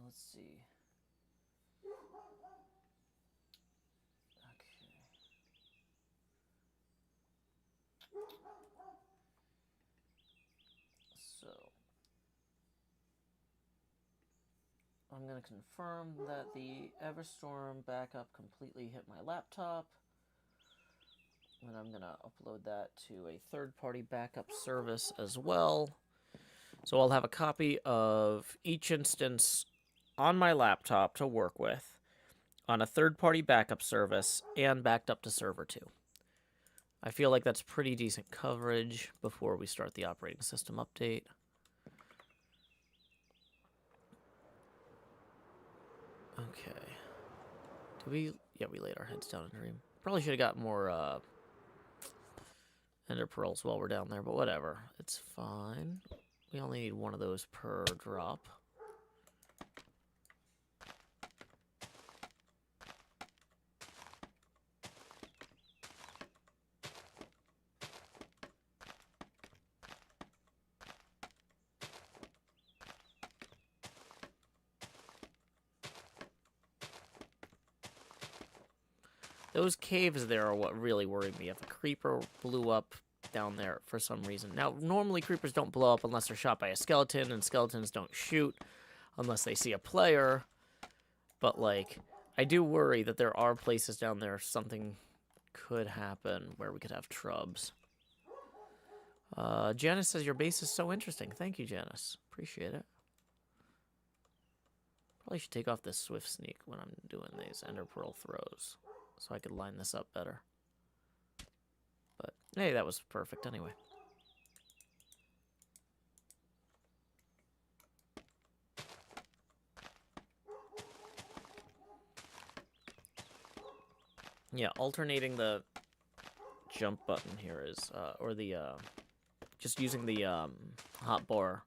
Let's see. Okay. So I'm going to confirm that the Everstorm backup completely hit my laptop. And I'm going to upload that to a third-party backup service as well. So I'll have a copy of each instance on my laptop to work with on a third-party backup service and backed up to server 2. I feel like that's pretty decent coverage before we start the operating system update. Okay. Did we... Yeah, we laid our heads down in Dream. Probably should have got more, Ender Pearls while we're down there, but whatever. It's fine. We only need one of those per drop. Those caves there are what really worried me. If a creeper blew up down there for some reason. Now, normally creepers don't blow up unless they're shot by a skeleton, and skeletons don't shoot unless they see a player. But, like, I do worry that there are places down there something could happen where we could have trubs. Janice says your base is so interesting. Thank you, Janice. Appreciate it. Probably should take off this swift sneak when I'm doing these ender pearl throws, so I could line this up better. But, hey, that was perfect anyway. Yeah, alternating the jump button here is, or the, just using the, hotbar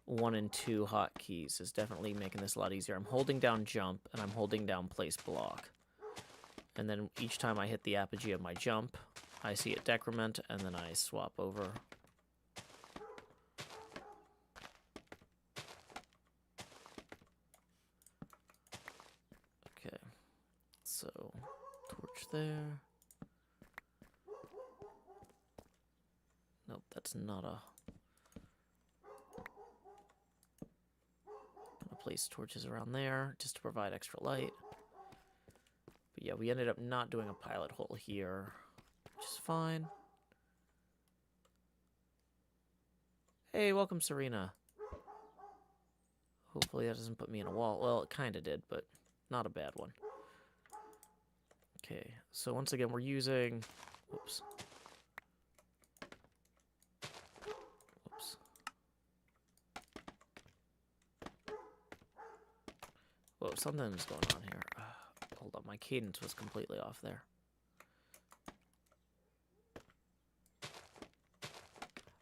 1 and 2 hotkeys is definitely making this a lot easier. I'm holding down jump, and I'm holding down place block. And then each time I hit the apogee of my jump, I see it decrement, and then I swap over. Okay, so torch there. Nope, that's not a... Gonna place torches around there just to provide extra light. But yeah, we ended up not doing a pilot hole here, which is fine. Hey, welcome, Serena. Hopefully that doesn't put me in a wall. Well, it kind of did, but not a bad one. Okay, so once again, we're using... Whoops. Whoops. Whoa, something's going on here. Hold on, my cadence was completely off there.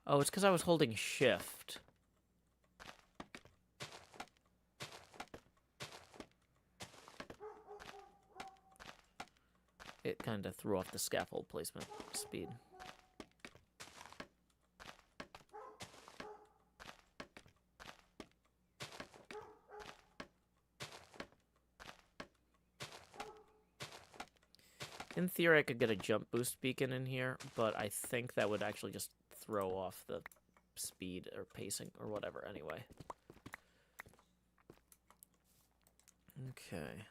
Oh, it's because I was holding shift. It kind of threw off the scaffold placement speed. In theory, I could get a jump boost beacon in here, but I think that would actually just throw off the speed or pacing or whatever anyway. Okay.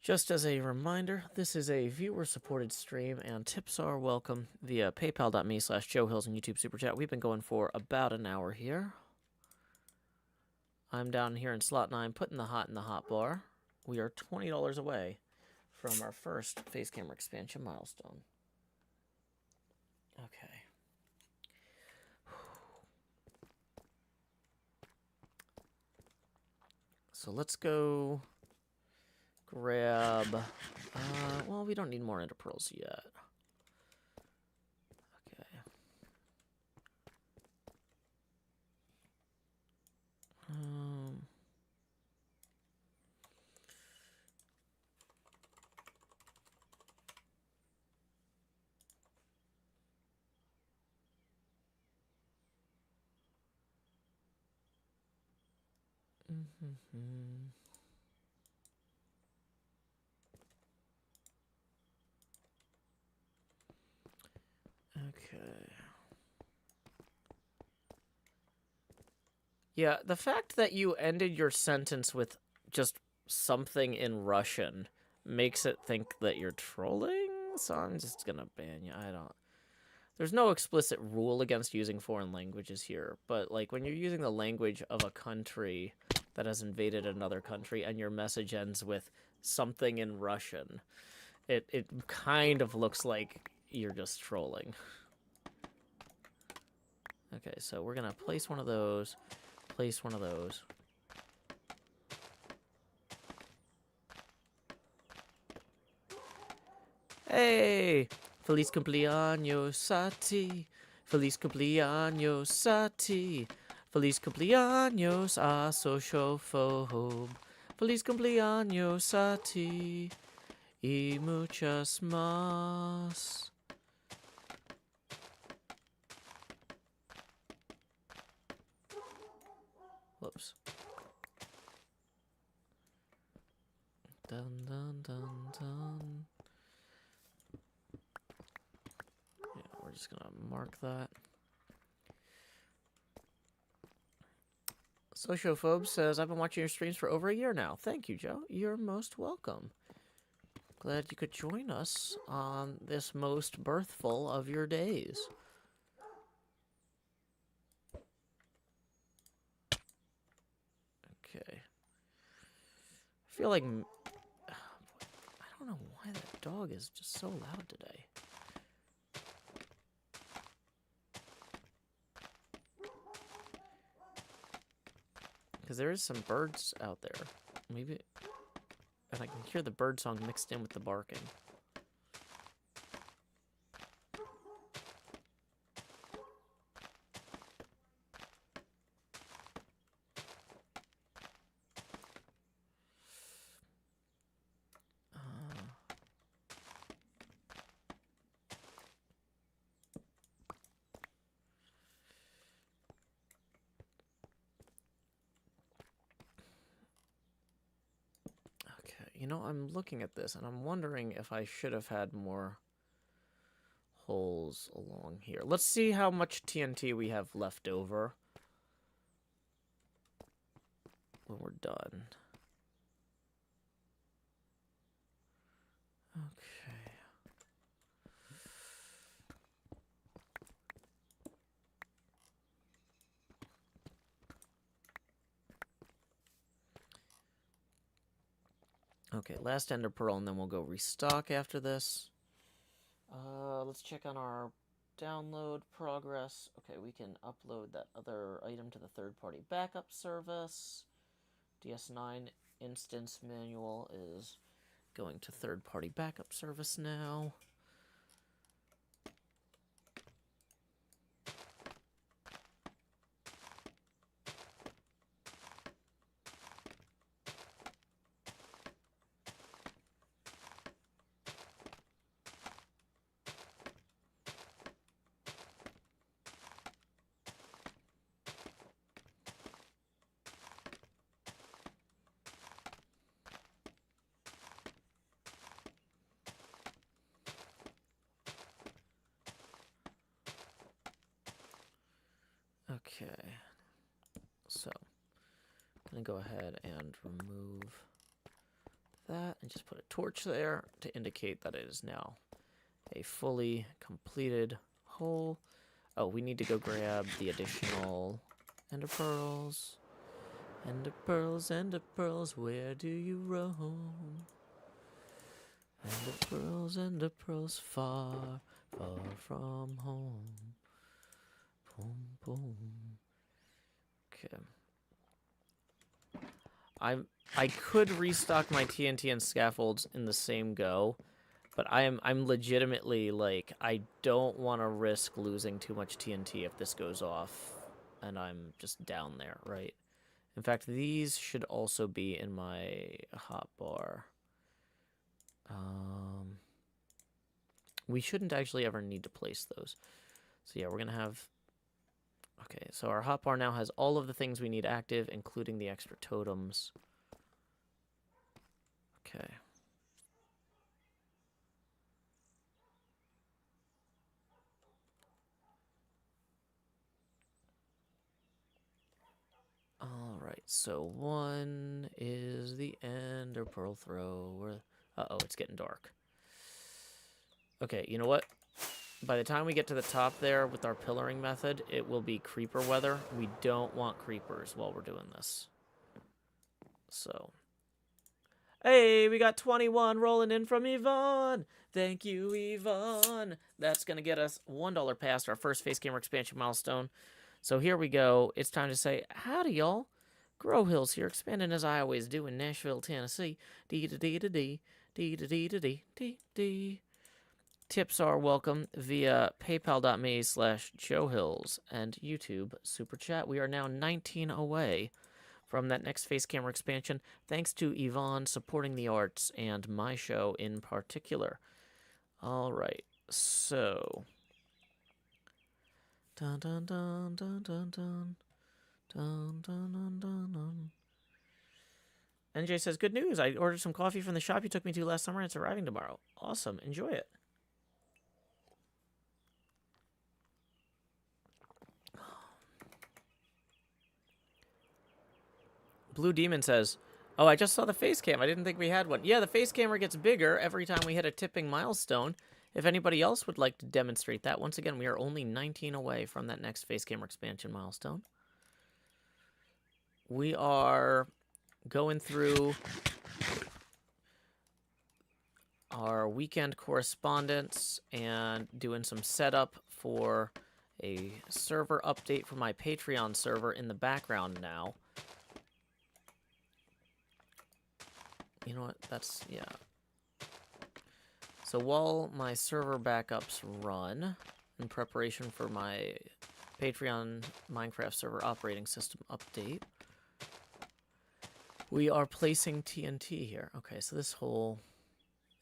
Just as a reminder, this is a viewer-supported stream, and tips are welcome via paypal.me/JoeHills and YouTube Super Chat. We've been going for about an hour here. I'm down here in slot 9, putting the hot in the hot bar. We are $20 away from our first face camera expansion milestone. Okay. So let's go grab... well, we don't need more ender pearls yet. Okay. Okay. Yeah, the fact that you ended your sentence with just something in Russian makes it think that you're trolling, so I'm just gonna ban you. There's no explicit rule against using foreign languages here, but like when you're using the language of a country that has invaded another country and your message ends with something in Russian, it kind of looks like you're just trolling. Okay, so we're gonna place one of those, place one of those. Hey! Feliz cumpleaños a ti. Feliz cumpleaños a ti. Feliz cumpleaños a Sociophobe. Feliz cumpleaños a ti. Y muchas más. Whoops. Dun dun dun dun. Yeah, we're just gonna mark that. Sociophobe says, I've been watching your streams for over a year now. Thank you, Joe. You're most welcome. Glad you could join us on this most birthful of your days. Okay. I feel like... I don't know why that dog is just so loud today. Because there is some birds out there. Maybe... And I can hear the bird song mixed in with the barking. You know, I'm looking at this, and I'm wondering if I should have had more holes along here. Let's see how much TNT we have left over when we're done. Okay. Okay, last ender pearl, and then we'll go restock after this. Let's check on our download progress. Okay, we can upload that other item to the third-party backup service. DS9 instance manual is going to third-party backup service now. Okay, so I'm gonna go ahead and remove that and just put a torch there to indicate that it is now a fully completed hole. Oh, we need to go grab the additional ender pearls. Ender pearls, where do you roam? Ender pearls, far, far from home. Boom, boom. Okay. I could restock my TNT and scaffolds in the same go, but I'm legitimately like I don't want to risk losing too much TNT if this goes off and I'm just down there, right? In fact, these should also be in my hotbar. We shouldn't actually ever need to place those. So yeah, we're gonna have. Okay, so our hotbar now has all of the things we need active, including the extra totems. Okay. Alright, so one is the ender pearl throw. Uh-oh, it's getting dark. Okay, you know what? By the time we get to the top there with our pillaring method, it will be creeper weather. We don't want creepers while we're doing this. So. Hey, we got 21 rolling in from Yvonne. Thank you, Yvonne. That's going to get us $1 past our first face camera expansion milestone. So here we go. It's time to say, howdy, y'all. Grow Hills here, expanding as I always do in Nashville, Tennessee. Dee-da-dee-da-dee, dee-da-dee-da-dee, Tips are welcome via paypal.me/JoeHills and YouTube Super Chat. We are now 19 away from that next face camera expansion, thanks to Yvonne supporting the arts and my show in particular. All right, so. Dun dun dun dun dun dun. Dun dun dun dun dun. NJ says, good news. I ordered some coffee from the shop you took me to last summer, and it's arriving tomorrow. Awesome. Enjoy it. Blue Demon says, oh, I just saw the face cam. I didn't think we had one. Yeah, the face camera gets bigger every time we hit a tipping milestone. If anybody else would like to demonstrate that, once again, we are only 19 away from that next face camera expansion milestone. We are going through our weekend correspondence and doing some setup for a server update for my Patreon server in the background now. You know what? That's, yeah. So while my server backups run in preparation for my Patreon Minecraft server operating system update, we are placing TNT here. Okay, so this whole...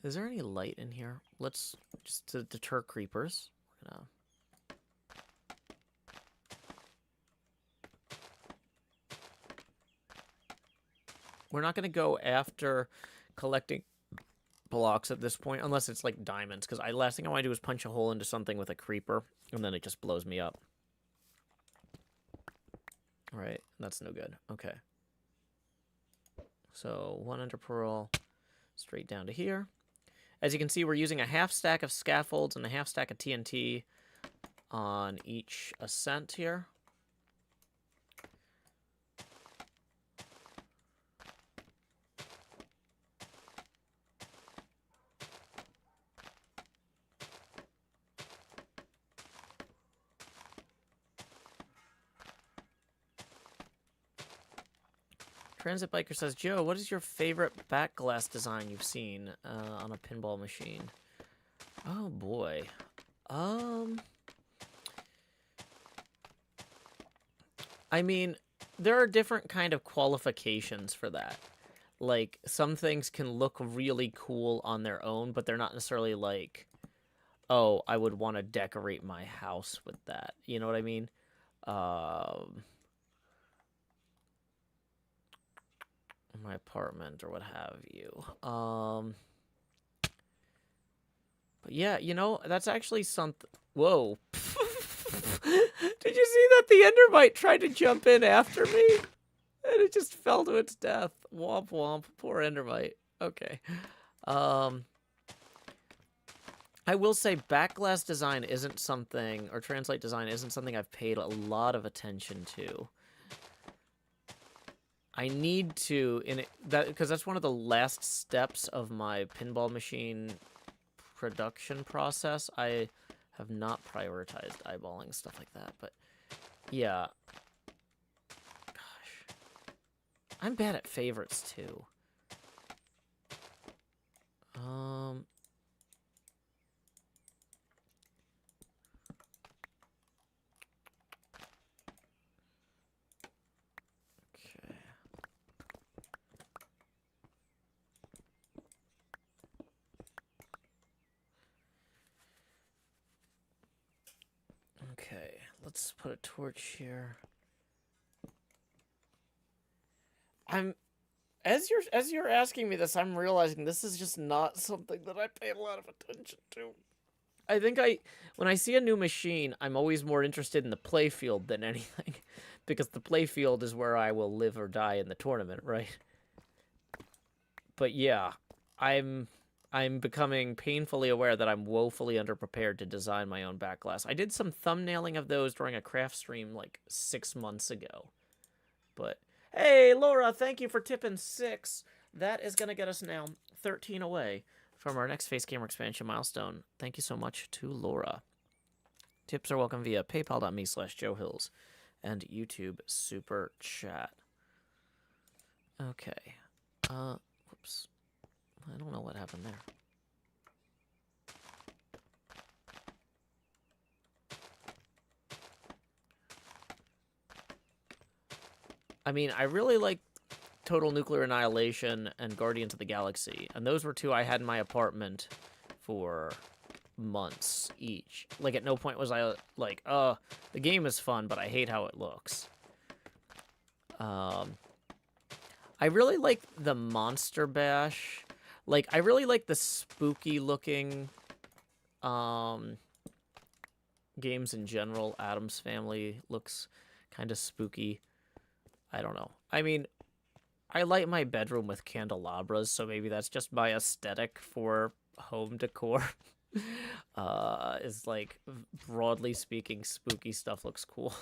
Is there any light in here? Let's, just to deter creepers, we're not gonna go after collecting blocks at this point, unless it's like diamonds, because last thing I want to do is punch a hole into something with a creeper, and then it just blows me up. Alright, that's no good. Okay. So, one ender pearl straight down to here. As you can see, we're using a half stack of scaffolds and a half stack of TNT on each ascent here. Transit Biker says, Joe, what is your favorite back glass design you've seen on a pinball machine? Oh, boy. I mean, there are different kind of qualifications for that. Like, some things can look really cool on their own, but they're not necessarily like, oh, I would want to decorate my house with that. You know what I mean? My apartment or what have you. But yeah, you know, that's actually something. Whoa. Did you see that the endermite tried to jump in after me? And it just fell to its death. Womp womp. Poor endermite. Okay. I will say backglass design isn't something, or translate design isn't something I've paid a lot of attention to. I need to, because that's one of the last steps of my pinball machine production process. I have not prioritized eyeballing stuff like that, but yeah. Gosh. I'm bad at favorites too. Okay. Okay, let's put a torch here. As you're asking me this, I'm realizing this is just not something that I pay a lot of attention to. I think when I see a new machine, I'm always more interested in the playfield than anything, because the playfield is where I will live or die in the tournament, right? But yeah, I'm becoming painfully aware that I'm woefully underprepared to design my own backglass. I did some thumbnailing of those during a craft stream like 6 months ago. But hey, Laura, thank you for tipping 6. That is going to get us now 13 away from our next Face Gamer expansion milestone. Thank you so much to Laura. Tips are welcome via paypal.me/JoeHills and YouTube Super Chat. Okay. Whoops. I don't know what happened there. I mean, I really like Total Nuclear Annihilation and Guardians of the Galaxy, and those were 2 I had in my apartment for months each. Like, at no point was I like, the game is fun, but I hate how it looks. I really like the Monster Bash. Like, I really like the spooky-looking games in general. Addams Family looks kind of spooky. I don't know. I mean, I light my bedroom with candelabras, so maybe that's just my aesthetic for home decor. Is like, broadly speaking, spooky stuff looks cool.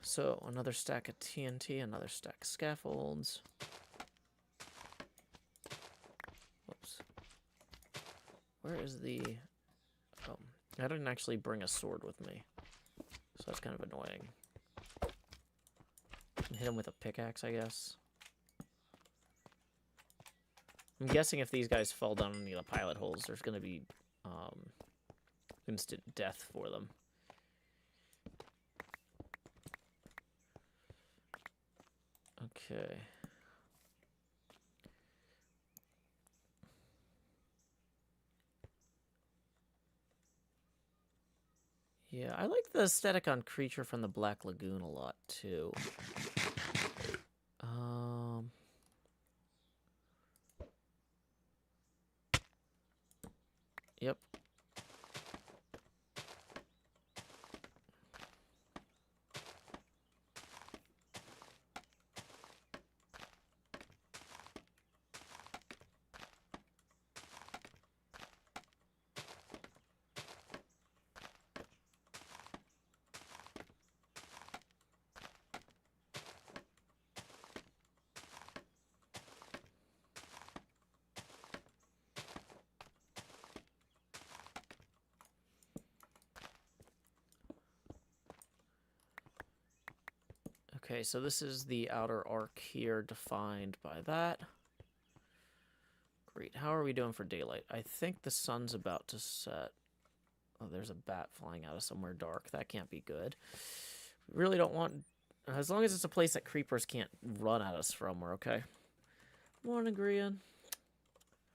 So, another stack of TNT, another stack of scaffolds. Whoops. Where is the... Oh, I didn't actually bring a sword with me. So that's kind of annoying. Hit him with a pickaxe, I guess. I'm guessing if these guys fall down any of the pilot holes, there's going to be instant death for them. Okay. Yeah, I like the aesthetic on Creature from the Black Lagoon a lot, too. Yep. Okay, so this is the outer arc here, defined by that. Great. How are we doing for daylight? I think the sun's about to set. Oh, there's a bat flying out of somewhere dark. That can't be good. Really don't want... As long as it's a place that creepers can't run at us from, we're okay. Morning, Grian.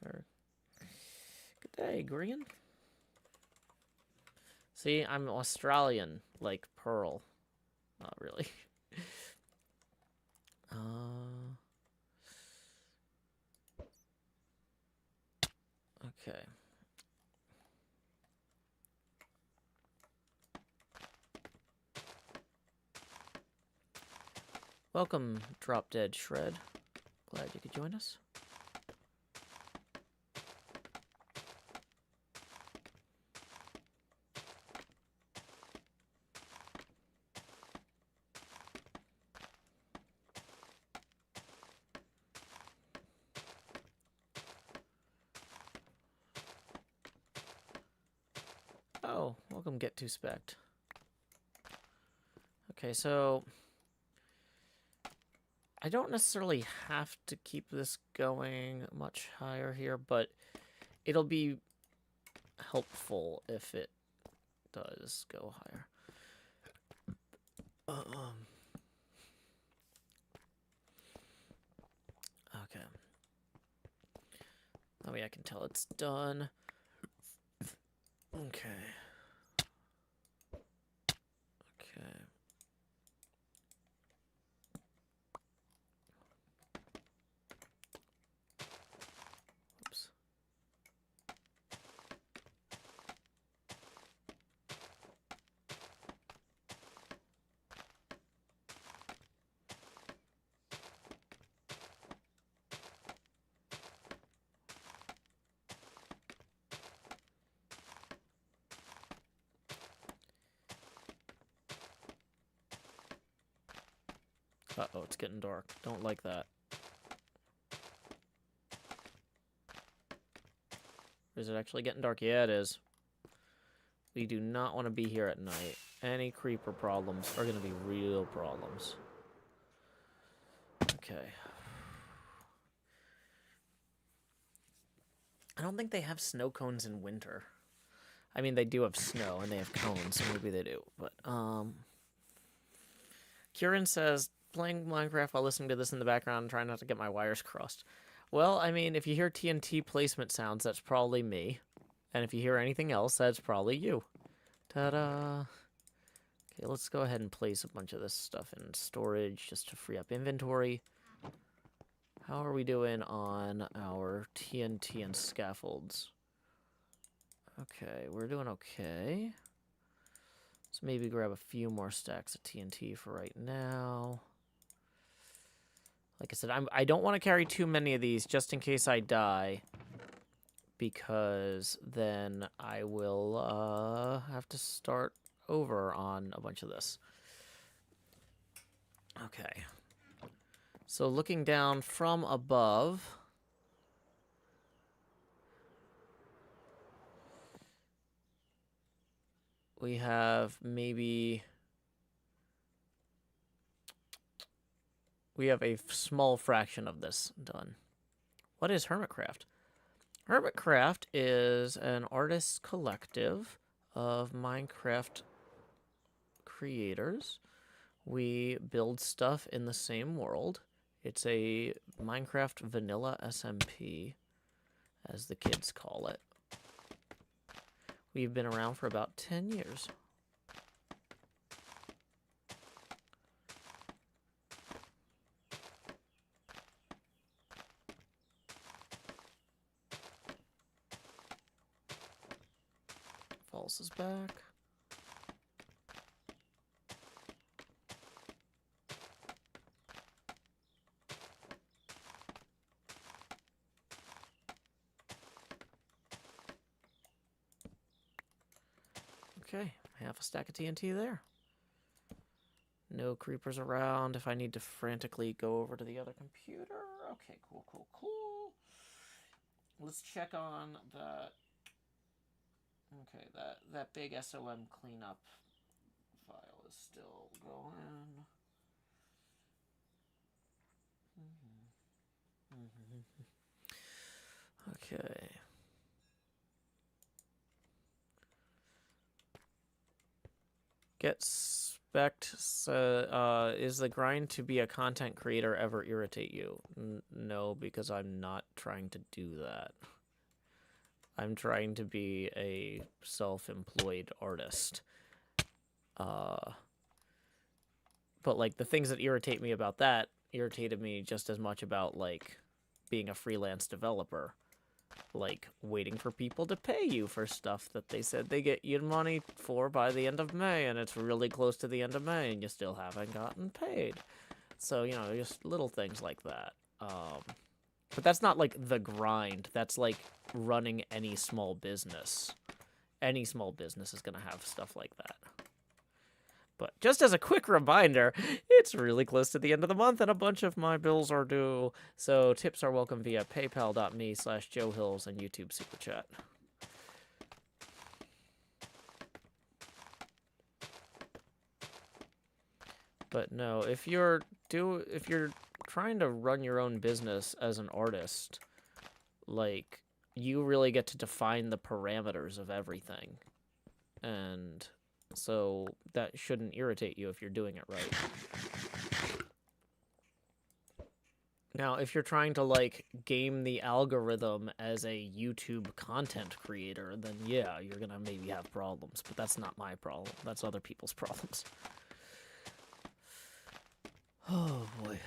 Or... Good day, Grian. See, I'm Australian, like Pearl. Not really. Okay. Welcome, Drop Dead Shred. Glad you could join us. Oh, welcome, Get to Spect. Okay, so I don't necessarily have to keep this going much higher here, but it'll be helpful if it does go higher. Okay. That way I can tell it's done. Okay. Okay. Oops. Uh-oh, it's getting dark. Don't like that. Is it actually getting dark? Yeah, it is. We do not want to be here at night. Any creeper problems are going to be real problems. Okay. I don't think they have snow cones in winter. I mean, they do have snow, and they have cones, so maybe they do. But, Kieran says, playing Minecraft while listening to this in the background, trying not to get my wires crossed. Well, I mean, if you hear TNT placement sounds, that's probably me. And if you hear anything else, that's probably you. Ta-da! Okay, let's go ahead and place a bunch of this stuff in storage just to free up inventory. How are we doing on our TNT and scaffolds? Okay, we're doing okay. Let's maybe grab a few more stacks of TNT for right now. Like I said, I don't want to carry too many of these just in case I die, because then I will have to start over on a bunch of this. Okay. So looking down from above, we have maybe... We have a small fraction of this done. What is HermitCraft? HermitCraft is an artist collective of Minecraft creators. We build stuff in the same world. It's a Minecraft vanilla SMP, as the kids call it. We've been around for about 10 years. False is back. Okay, half a stack of TNT there. No creepers around if I need to frantically go over to the other computer. Okay, cool, cool, cool. Let's check on that. Okay, that big SOM cleanup file is still going. Okay. Get Respect is the grind to be a content creator ever irritate you? No, because I'm not trying to do that. I'm trying to be a self-employed artist. But like the things that irritate me about that irritated me just as much about like being a freelance developer. Like waiting for people to pay you for stuff that they said they get you money for by the end of May, and it's really close to the end of May and you still haven't gotten paid. So, you know, just little things like that. But that's not like the grind. That's like running any small business. Any small business is going to have stuff like that. But just as a quick reminder, it's really close to the end of the month and a bunch of my bills are due. So tips are welcome via paypal.me/JoeHills and YouTube Super Chat. But no, if you're trying to run your own business as an artist, like you really get to define the parameters of everything. And so that shouldn't irritate you if you're doing it right. Now, if you're trying to, like, game the algorithm as a YouTube content creator, then yeah, you're gonna maybe have problems. But that's not my problem. That's other people's problems. Oh, boy.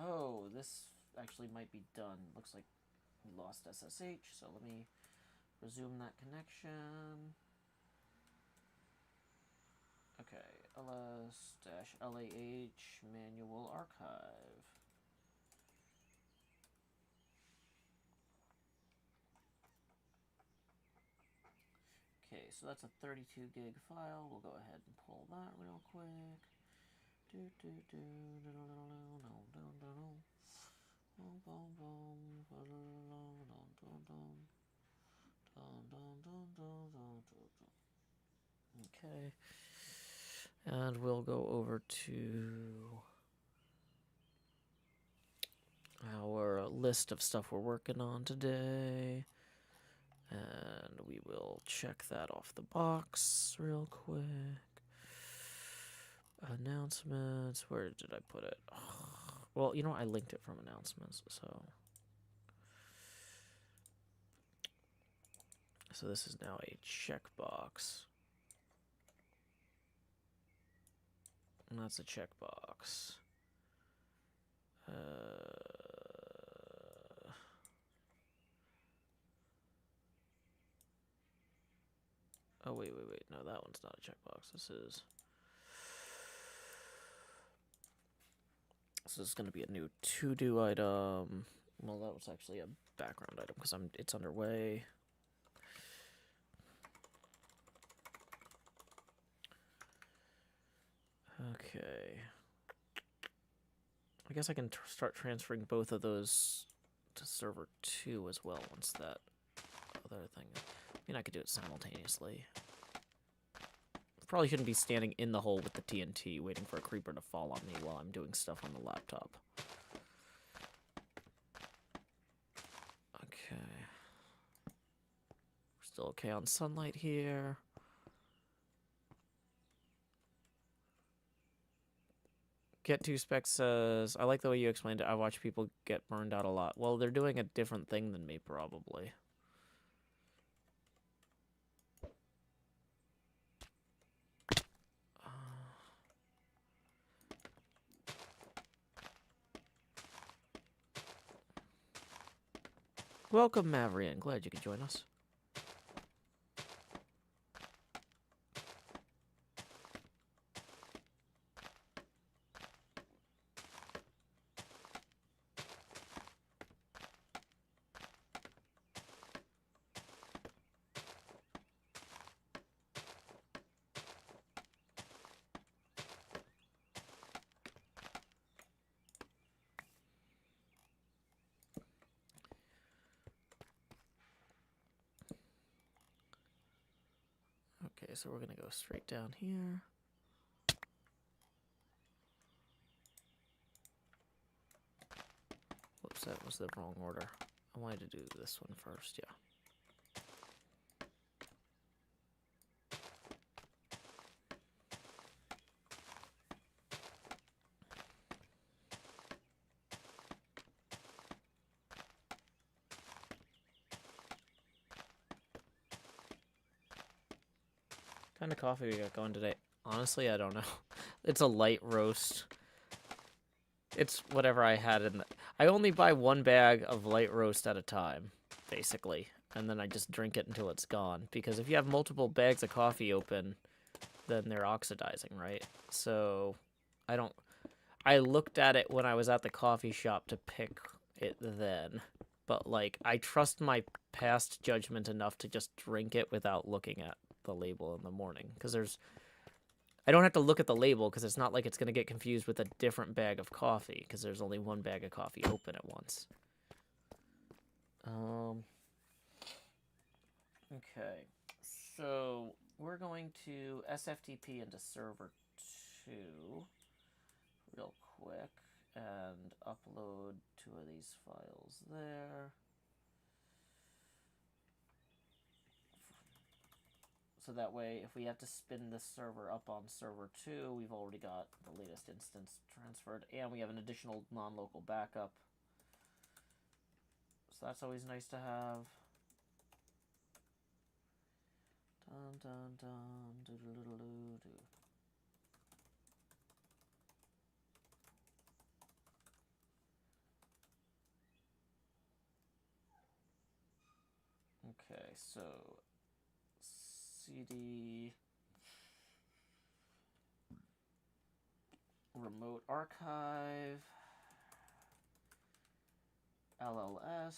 Oh, this actually might be done. Looks like we lost SSH, so let me resume that connection. Okay, ls-lah manual archive. Okay, so that's a 32 gig file. We'll go ahead and pull that real quick. Okay. And we'll go over to our list of stuff we're working on today. And we will check that off the box real quick. Announcements. Where did I put it? Well, you know, I linked it from announcements, so. So this is now a checkbox. And that's a checkbox. Oh, wait. No, that one's not a checkbox. This is going to be a new to-do item. Well, that was actually a background item because it's underway. Okay. I guess I can start transferring both of those to server 2 as well once that other thing. I mean, I could do it simultaneously. Probably shouldn't be standing in the hole with the TNT waiting for a creeper to fall on me while I'm doing stuff on the laptop. Okay. We're still okay on sunlight here. Get 2 Specs says, I like the way you explained it. I watch people get burned out a lot. Well, they're doing a different thing than me, probably. Welcome, Maverian. Glad you could join us. Okay, so we're going to go straight down here. Whoops. Oops, that was the wrong order. I wanted to do this one first, yeah. What kind of coffee we got going today? Honestly, I don't know. It's a light roast. It's whatever I had in the... I only buy one bag of light roast at a time, basically. And then I just drink it until it's gone. Because if you have multiple bags of coffee open, then they're oxidizing, right? So, I looked at it when I was at the coffee shop to pick it then. But, like, I trust my past judgment enough to just drink it without looking at the label in the morning. Because I don't have to look at the label because it's not like it's going to get confused with a different bag of coffee because there's only one bag of coffee open at once. Okay, so we're going to SFTP into server 2 real quick and upload 2 of these files there. So that way, if we have to spin this server up on server 2, we've already got the latest instance transferred, and we have an additional non-local backup. So that's always nice to have. Dun, dun, dun, doo, doo, doo, doo, doo. Okay, so CD remote archive LLS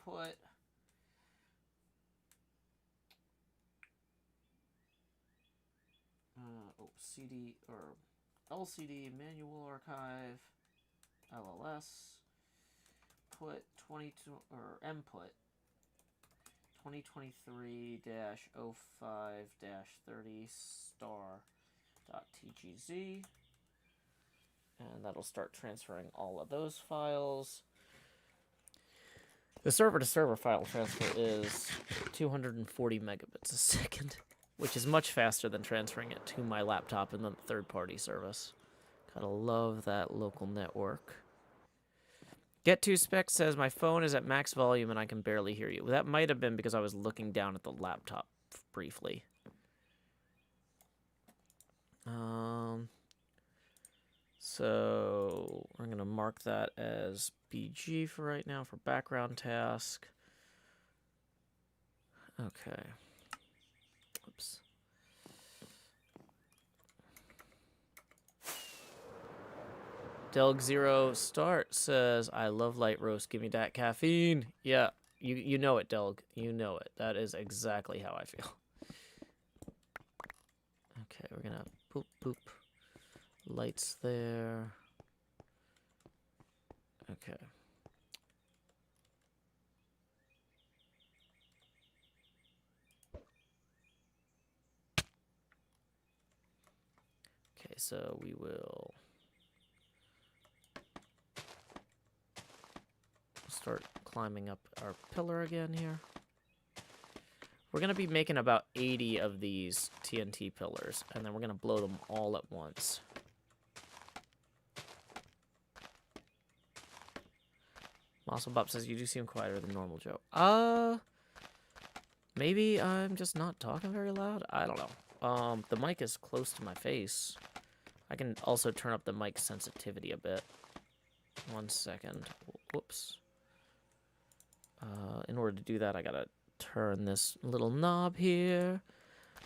put CD or LCD manual archive LLS put 22 or input 2023-05-30 star.tgz, and that'll start transferring all of those files. The server-to-server file transfer is 240 megabits a second, which is much faster than transferring it to my laptop in the third-party service. Gotta love that local network. Get2Spec says, my phone is at max volume and I can barely hear you. That might have been because I was looking down at the laptop briefly. So we're going to mark that as BG for right now for background task. Okay. Oops. Delg0 Start says, I love light roast. Give me that caffeine. Yeah, you know it, Delg. You know it. That is exactly how I feel. Okay, we're going to boop, boop. Lights there. Okay. Okay, so we will start climbing up our pillar again here. We're going to be making about 80 of these TNT pillars, and then we're going to blow them all at once. Muscle Bop says, you do seem quieter than normal, Joe. Maybe I'm just not talking very loud? I don't know. The mic is close to my face. I can also turn up the mic sensitivity a bit. 1 second. Whoops. In order to do that, I gotta turn this little knob here.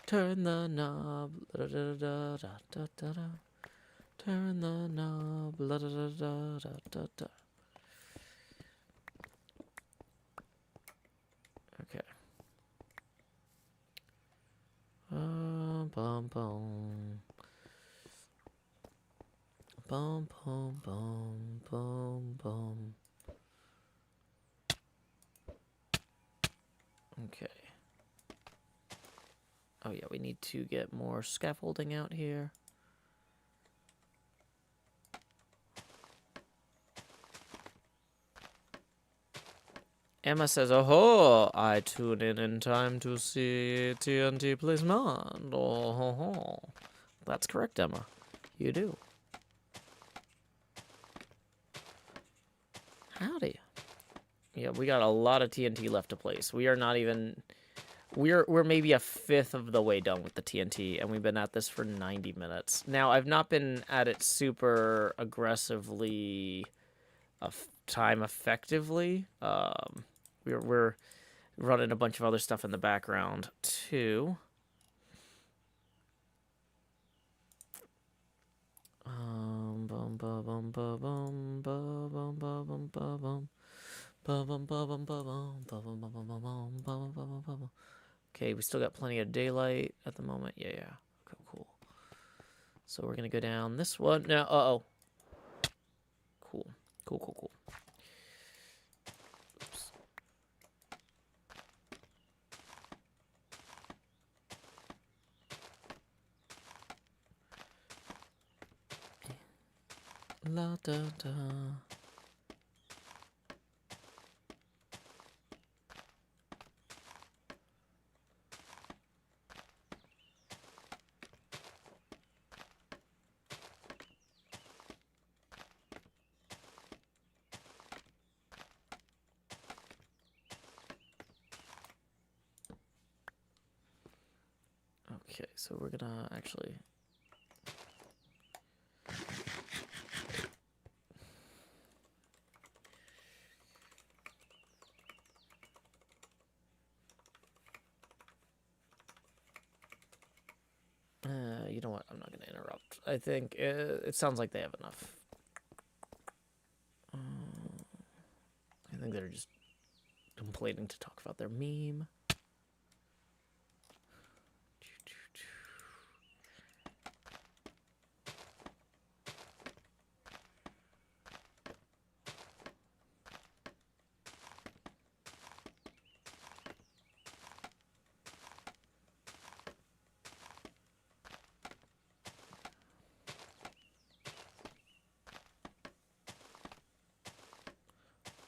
Turn the knob. Da, da, da, da, da, da, da. Turn the knob. Da, da, da, da, da, da. Okay. Bum, bum. Bum, bum, bum, bum, bum. Okay. Oh yeah, we need to get more scaffolding out here. Emma says, "Oh, I tune in time to see TNT placement." Oh, that's correct, Emma. You do. Howdy. Yeah, we got a lot of TNT left to place. We are not even... We're maybe a fifth of the way done with the TNT, and we've been at this for 90 minutes. Now, I've not been at it super aggressively, time effectively. We're running a bunch of other stuff in the background, too. Okay, we still got plenty of daylight at the moment. Yeah. Okay, cool. So we're gonna go down this one now. Uh-oh. Cool. Oops. La da da. Okay, so we're gonna actually... you know what? I'm not gonna interrupt. I think it sounds like they have enough. I think they're just complaining to talk about their meme.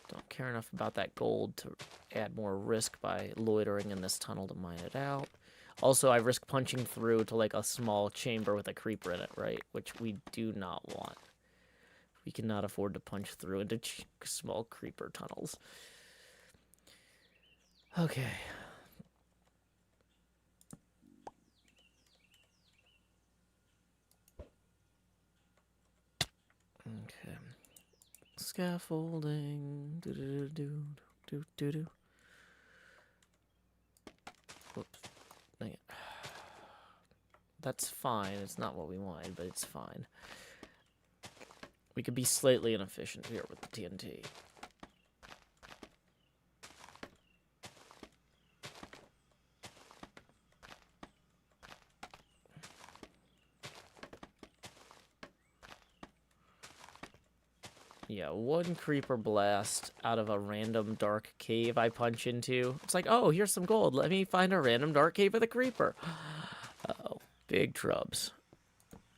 Don't care enough about that gold to add more risk by loitering in this tunnel to mine it out. Also, I risk punching through to like a small chamber with a creeper in it, right? Which we do not want. We cannot afford to punch through into small creeper tunnels. Okay. Okay. Scaffolding. Do. Whoops. Dang it. That's fine. It's not what we wanted, but it's fine. We could be slightly inefficient here with the TNT. Yeah, one creeper blast out of a random dark cave I punch into. It's like, oh, here's some gold. Let me find a random dark cave with a creeper. Uh-oh. Big trubs.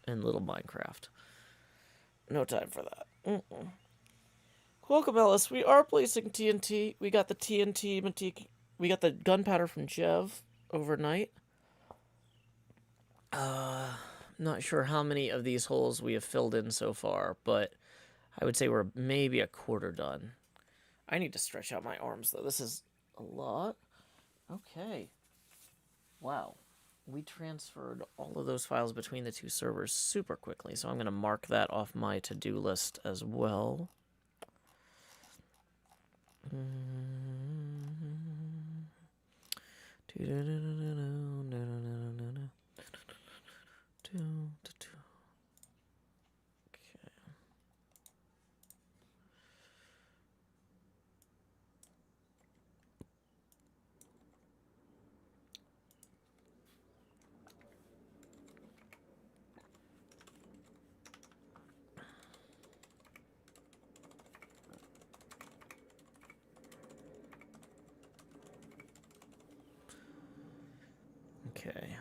And little Minecraft. No time for that. Welcome, Ellis. We are placing TNT. We got the TNT. We got the gunpowder from Jev overnight. Not sure how many of these holes we have filled in so far, but I would say we're maybe a quarter done. I need to stretch out my arms, though. This is a lot. Okay. Wow. We transferred all of those files between the two servers super quickly, so I'm going to mark that off my to-do list as well. Okay.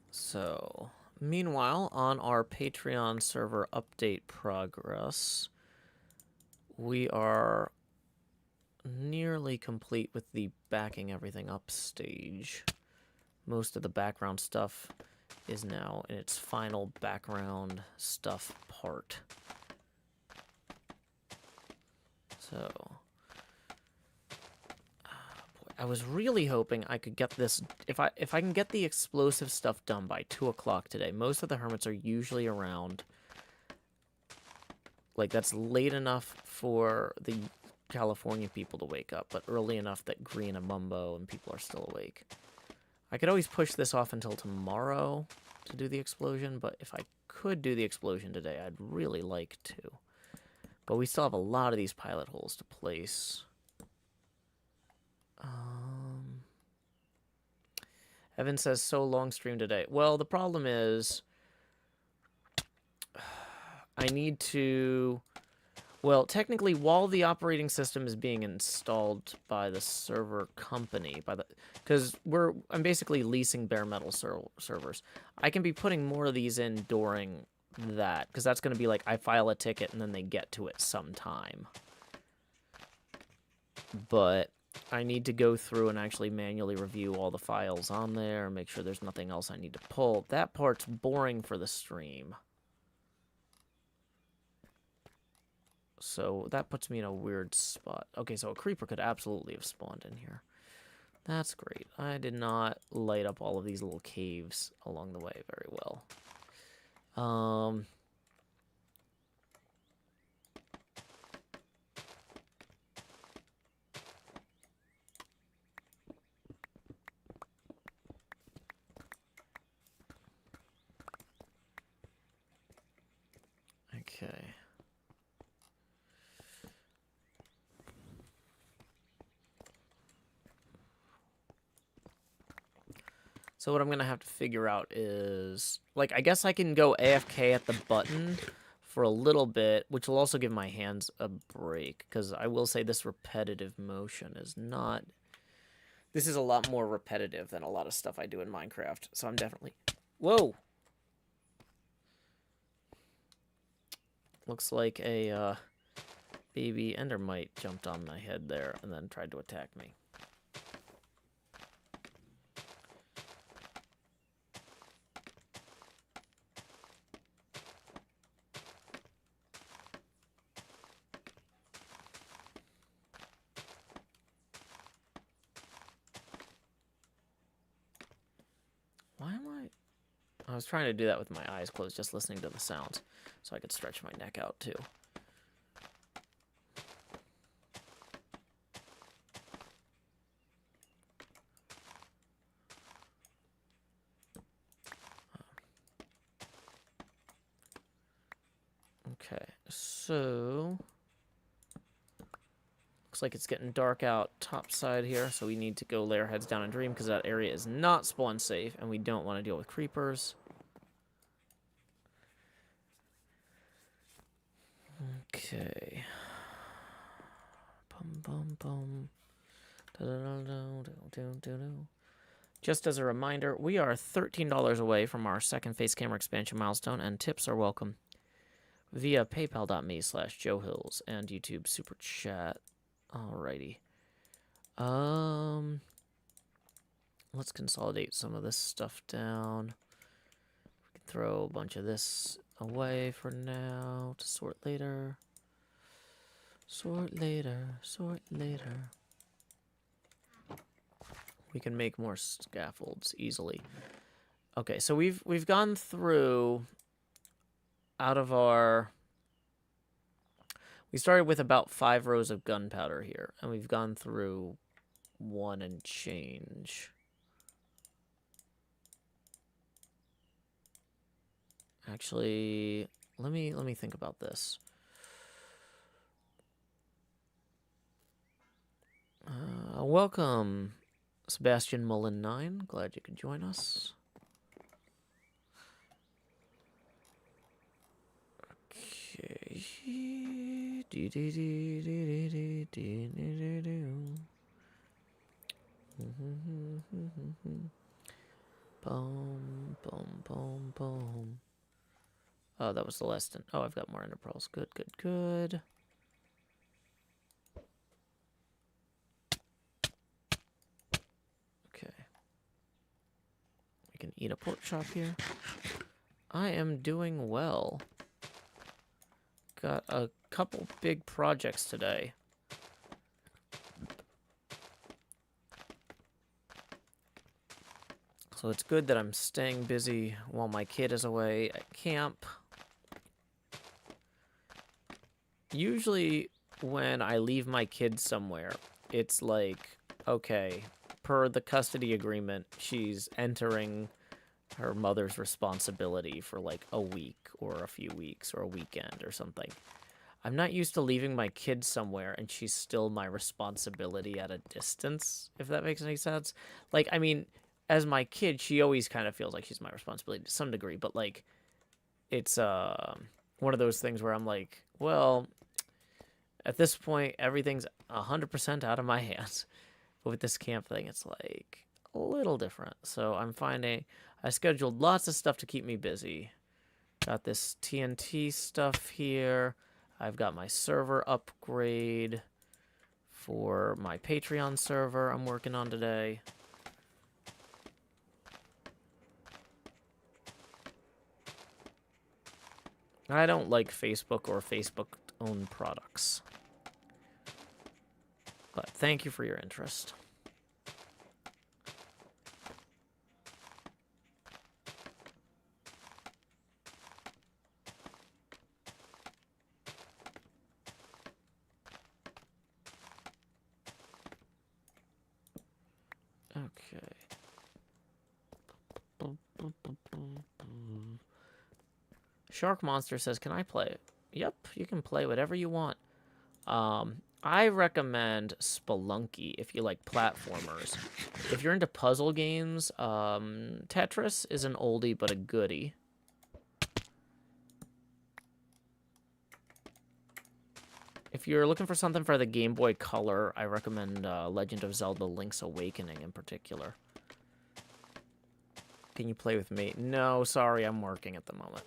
So, Meanwhile, on our Patreon server update progress, we are nearly complete with the backing everything up stage. Most of the background stuff is now in its final background stuff part. So, boy, I was really hoping I could get this. If I can get the explosive stuff done by 2 o'clock today. Most of the hermits are usually around. Like, that's late enough for the California people to wake up, but early enough that Green and Mumbo and people are still awake. I could always push this off until tomorrow to do the explosion, but if I could do the explosion today, I'd really like to. But we still have a lot of these pilot holes to place. Evan says, so long stream today. Well, the problem is I need to... Well, technically, while the operating system is being installed by the server company, because I'm basically leasing bare metal servers, I can be putting more of these in during that, because that's going to be like I file a ticket and then they get to it sometime. But I need to go through and actually manually review all the files on there, make sure there's nothing else I need to pull. That part's boring for the stream. So that puts me in a weird spot. Okay, so a creeper could absolutely have spawned in here. That's great. I did not light up all of these little caves along the way very well. Okay. So what I'm going to have to figure out is, like, I guess I can go AFK at the button for a little bit, which will also give my hands a break, because I will say this repetitive motion is not... This is a lot more repetitive than a lot of stuff I do in Minecraft, so I'm definitely... Whoa! Looks like a baby endermite jumped on my head there and then tried to attack me. Why am I was trying to do that with my eyes closed, just listening to the sounds, so I could stretch my neck out too. Okay, so looks like it's getting dark out top side here, so we need to go lay our heads down and dream, because that area is not spawn safe, and we don't want to deal with creepers. Okay. Bum bum bum. Just as a reminder, we are $13 away from our second face camera expansion milestone, and tips are welcome via paypal.me/JoeHills and YouTube Super Chat. Alrighty. Let's consolidate some of this stuff down. We can throw a bunch of this away for now to sort later. Sort later, sort later. We can make more scaffolds easily. Okay, so we've gone through out of our... We started with about 5 rows of gunpowder here, and we've gone through 1 and change. Actually, let me think about this. Welcome, Sebastian Mullen 9. Glad you could join us. Okay. Boom, boom, boom, boom. Oh, that was the last. Oh, I've got more ender pearls. Good, good, good. Okay. We can eat a pork chop here. I am doing well. Got a couple big projects today. So it's good that I'm staying busy while my kid is away at camp. Usually when I leave my kid somewhere, it's like, okay, per the custody agreement, she's entering her mother's responsibility for like a week or a few weeks or a weekend or something. I'm not used to leaving my kid somewhere and she's still my responsibility at a distance, if that makes any sense. Like, I mean, as my kid, she always kind of feels like she's my responsibility to some degree, but like, it's one of those things where I'm like, well, at this point, everything's 100% out of my hands. But with this camp thing, it's like a little different. So I'm finding I scheduled lots of stuff to keep me busy. Got this TNT stuff here. I've got my server upgrade for my Patreon server I'm working on today. I don't like Facebook or Facebook-owned products. But thank you for your interest. Okay. Shark Monster says, can I play it? Yep, you can play whatever you want. I recommend Spelunky if you like platformers. If you're into puzzle games, Tetris is an oldie but a goodie. If you're looking for something for the Game Boy Color, I recommend Legend of Zelda Link's Awakening in particular. Can you play with me? No, sorry, I'm working at the moment.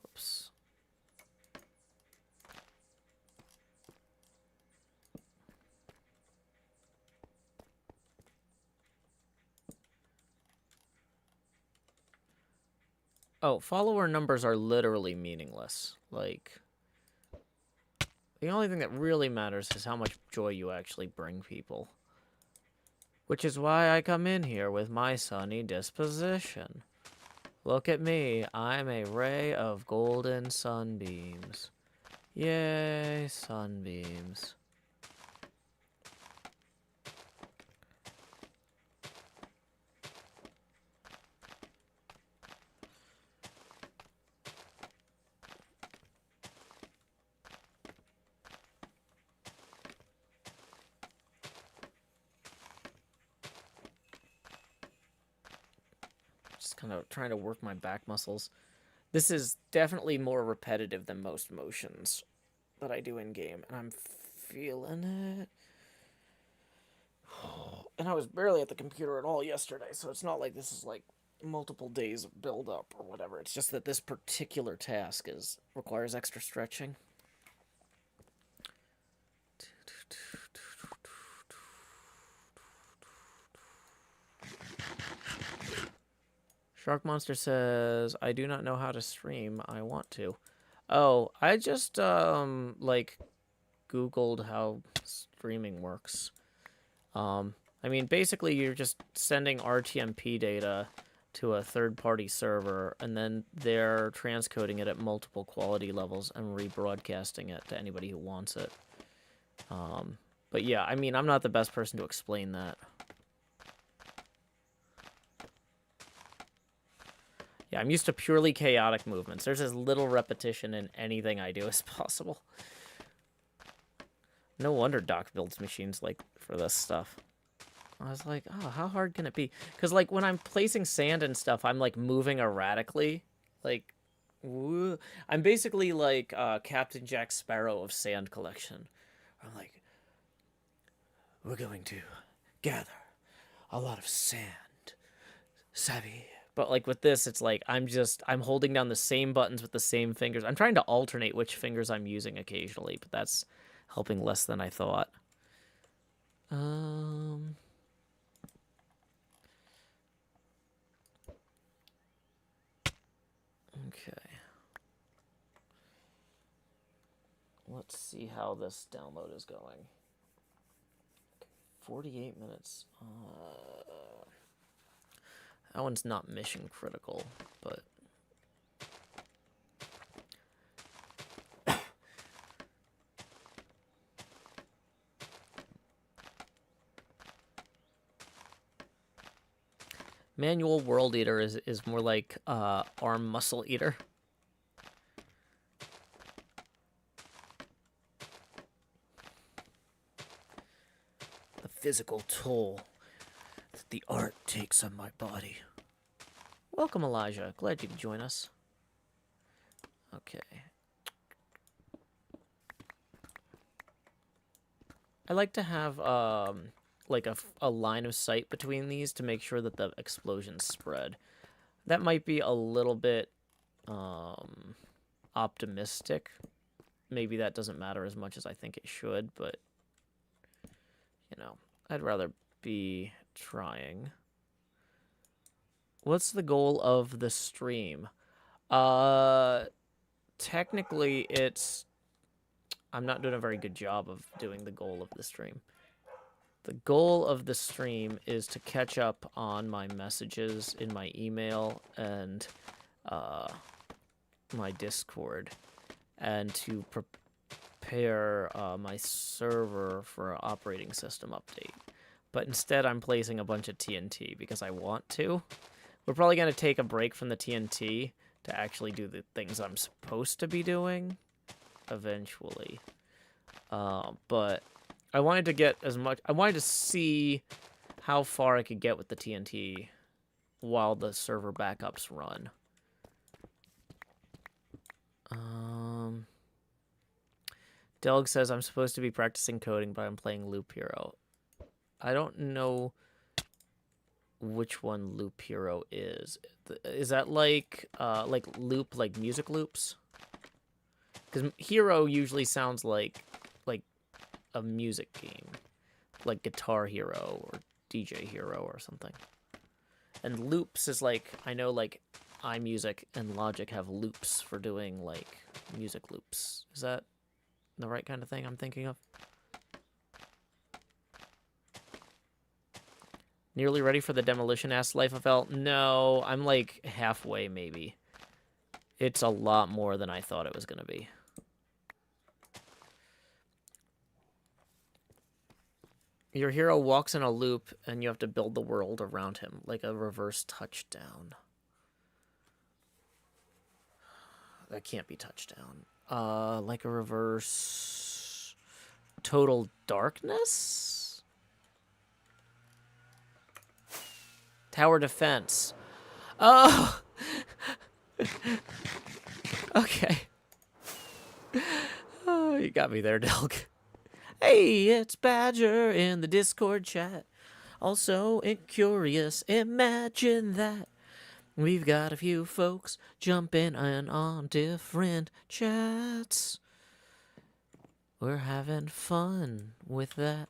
Oops. Oh, follower numbers are literally meaningless. Like, the only thing that really matters is how much joy you actually bring people. Which is why I come in here with my sunny disposition. Look at me, I'm a ray of golden sunbeams. Yay, sunbeams. Just kind of trying to work my back muscles. This is definitely more repetitive than most motions that I do in game, and I'm feeling it. And I was barely at the computer at all yesterday, so it's not like this is like multiple days of build up or whatever. It's just that this particular task requires extra stretching. Shark Monster says, I do not know how to stream. I want to. Oh, I just, like, Googled how streaming works. I mean, basically, you're just sending RTMP data to a third-party server, and then they're transcoding it at multiple quality levels and rebroadcasting it to anybody who wants it. But yeah, I mean, I'm not the best person to explain that. Yeah, I'm used to purely chaotic movements. There's as little repetition in anything I do as possible. No wonder Doc builds machines like for this stuff. I was like, oh, how hard can it be? Because, like, when I'm placing sand and stuff, I'm, like, moving erratically. Like, woo. I'm basically like Captain Jack Sparrow of sand collection. I'm like, we're going to gather a lot of sand. Savvy. But, like, with this, it's like, I'm holding down the same buttons with the same fingers. I'm trying to alternate which fingers I'm using occasionally, but that's helping less than I thought. Okay. Let's see how this download is going. 48 minutes. That one's not mission critical, but... Manual World Eater is more like Arm Muscle Eater. The physical toll that the art takes on my body. Welcome, Elijah. Glad you could join us. Okay. I like to have like a line of sight between these to make sure that the explosions spread. That might be a little bit optimistic. Maybe that doesn't matter as much as I think it should, but you know, I'd rather be trying. What's the goal of the stream? Technically it's... I'm not doing a very good job of doing the goal of the stream. The goal of the stream is to catch up on my messages in my email and my Discord, and to prepare my server for an operating system update. But instead, I'm placing a bunch of TNT because I want to. We're probably going to take a break from the TNT to actually do the things I'm supposed to be doing eventually. But I wanted to get as much... I wanted to see how far I could get with the TNT while the server backups run. Delg says I'm supposed to be practicing coding, but I'm playing Loop Hero. I don't know which one Loop Hero is. Is that like loop, like music loops? Because Hero usually sounds like a music game, like Guitar Hero or DJ Hero or something. And loops is like, I know like iMusic and Logic have loops for doing like music loops. Is that the right kind of thing I'm thinking of? Nearly ready for the demolition, asks Life of L. No, I'm like halfway maybe. It's a lot more than I thought it was going to be. Your hero walks in a loop, and you have to build the world around him, like a reverse touchdown. That can't be touchdown. Like a reverse... Total Darkness? Tower Defense. Oh! Okay. Oh, you got me there, Delg. Hey, it's Badger in the Discord chat. Also, curious, imagine that. We've got a few folks jumping in on different chats. We're having fun with that.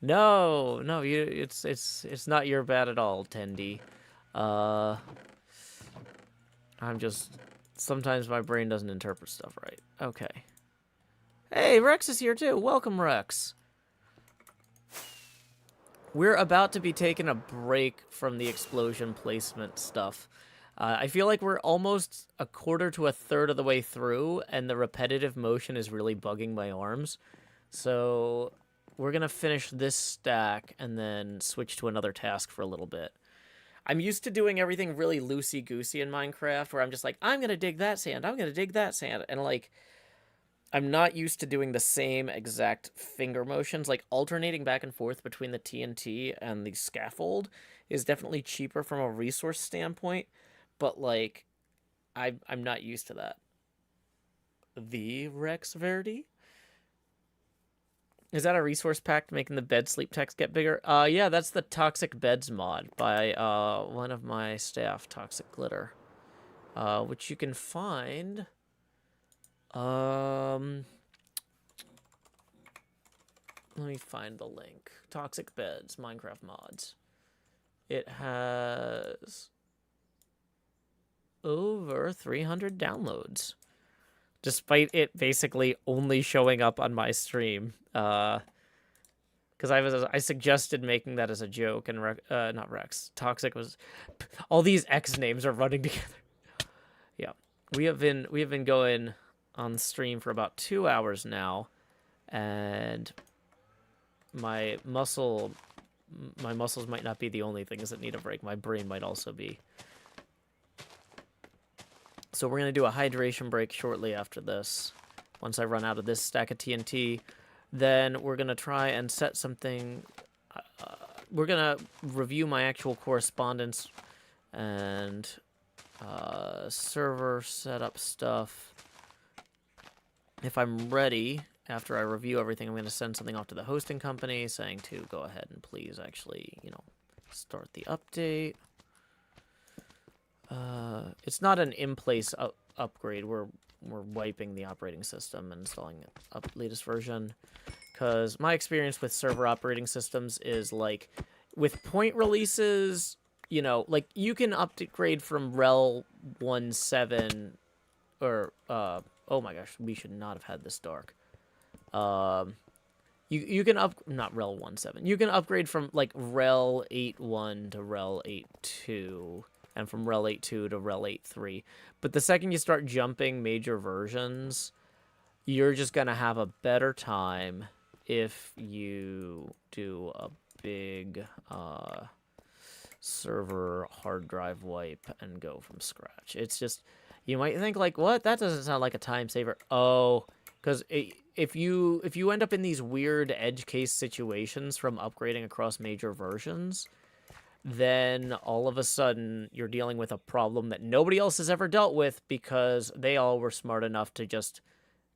No, it's not your bad at all, Tendy. I'm just... Sometimes my brain doesn't interpret stuff right. Okay. Hey, Rex is here too. Welcome, Rex. We're about to be taking a break from the explosion placement stuff. I feel like we're almost a quarter to a third of the way through, and the repetitive motion is really bugging my arms. So we're going to finish this stack and then switch to another task for a little bit. I'm used to doing everything really loosey-goosey in Minecraft, where I'm just like, I'm going to dig that sand, I'm going to dig that sand, and like... I'm not used to doing the same exact finger motions. Like, alternating back and forth between the TNT and the scaffold is definitely cheaper from a resource standpoint, but, like, I'm not used to that. The Rex Verdi? Is that a resource pack making the bed sleep text get bigger? Yeah, that's the Toxic Beds mod by one of my staff, Toxic Glitter, which you can find. Let me find the link. Toxic Beds, Minecraft mods. It has over 300 downloads, despite it basically only showing up on my stream. Because I suggested making that as a joke, and not Rex. Toxic was. All these X names are running together. Yeah, we have been going on stream for about 2 hours now, and my muscles might not be the only things that need a break. My brain might also be. So we're gonna do a hydration break shortly after this. Once I run out of this stack of TNT, then we're gonna try and set something. We're gonna review my actual correspondence and server setup stuff. If I'm ready, after I review everything, I'm going to send something off to the hosting company saying to go ahead and please actually, start the update. It's not an in-place upgrade. We're wiping the operating system and installing the latest version. Because my experience with server operating systems is, like, with point releases, like, you can upgrade from rel 1.7 or, oh my gosh, we should not have had this dark. You can not rel 1.7. You can upgrade from, like, rel 8.1 to rel 8.2, and from rel 8.2 to rel 8.3. But the second you start jumping major versions, you're just gonna have a better time if you do a big server hard drive wipe and go from scratch. It's just, you might think, like, what? That doesn't sound like a time saver. Oh, because if you end up in these weird edge case situations from upgrading across major versions, then all of a sudden you're dealing with a problem that nobody else has ever dealt with because they all were smart enough to just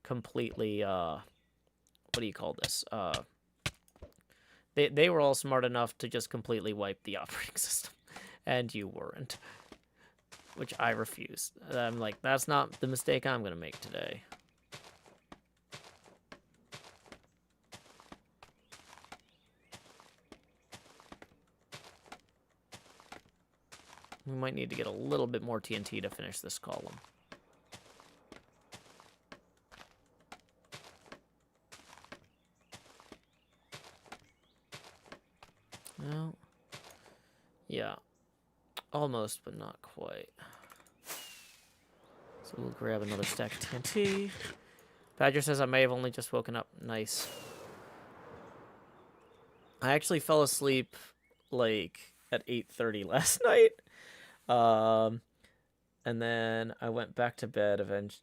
completely what do you call this? They were all smart enough to just completely wipe the operating system, and you weren't, which I refuse. I'm like, that's not the mistake I'm gonna make today. We might need to get a little bit more TNT to finish this column. Well, yeah, almost, but not quite. So we'll grab another stack of TNT. Badger says I may have only just woken up. Nice. I actually fell asleep, like, at 8:30 last night. And then I went back to bed eventually.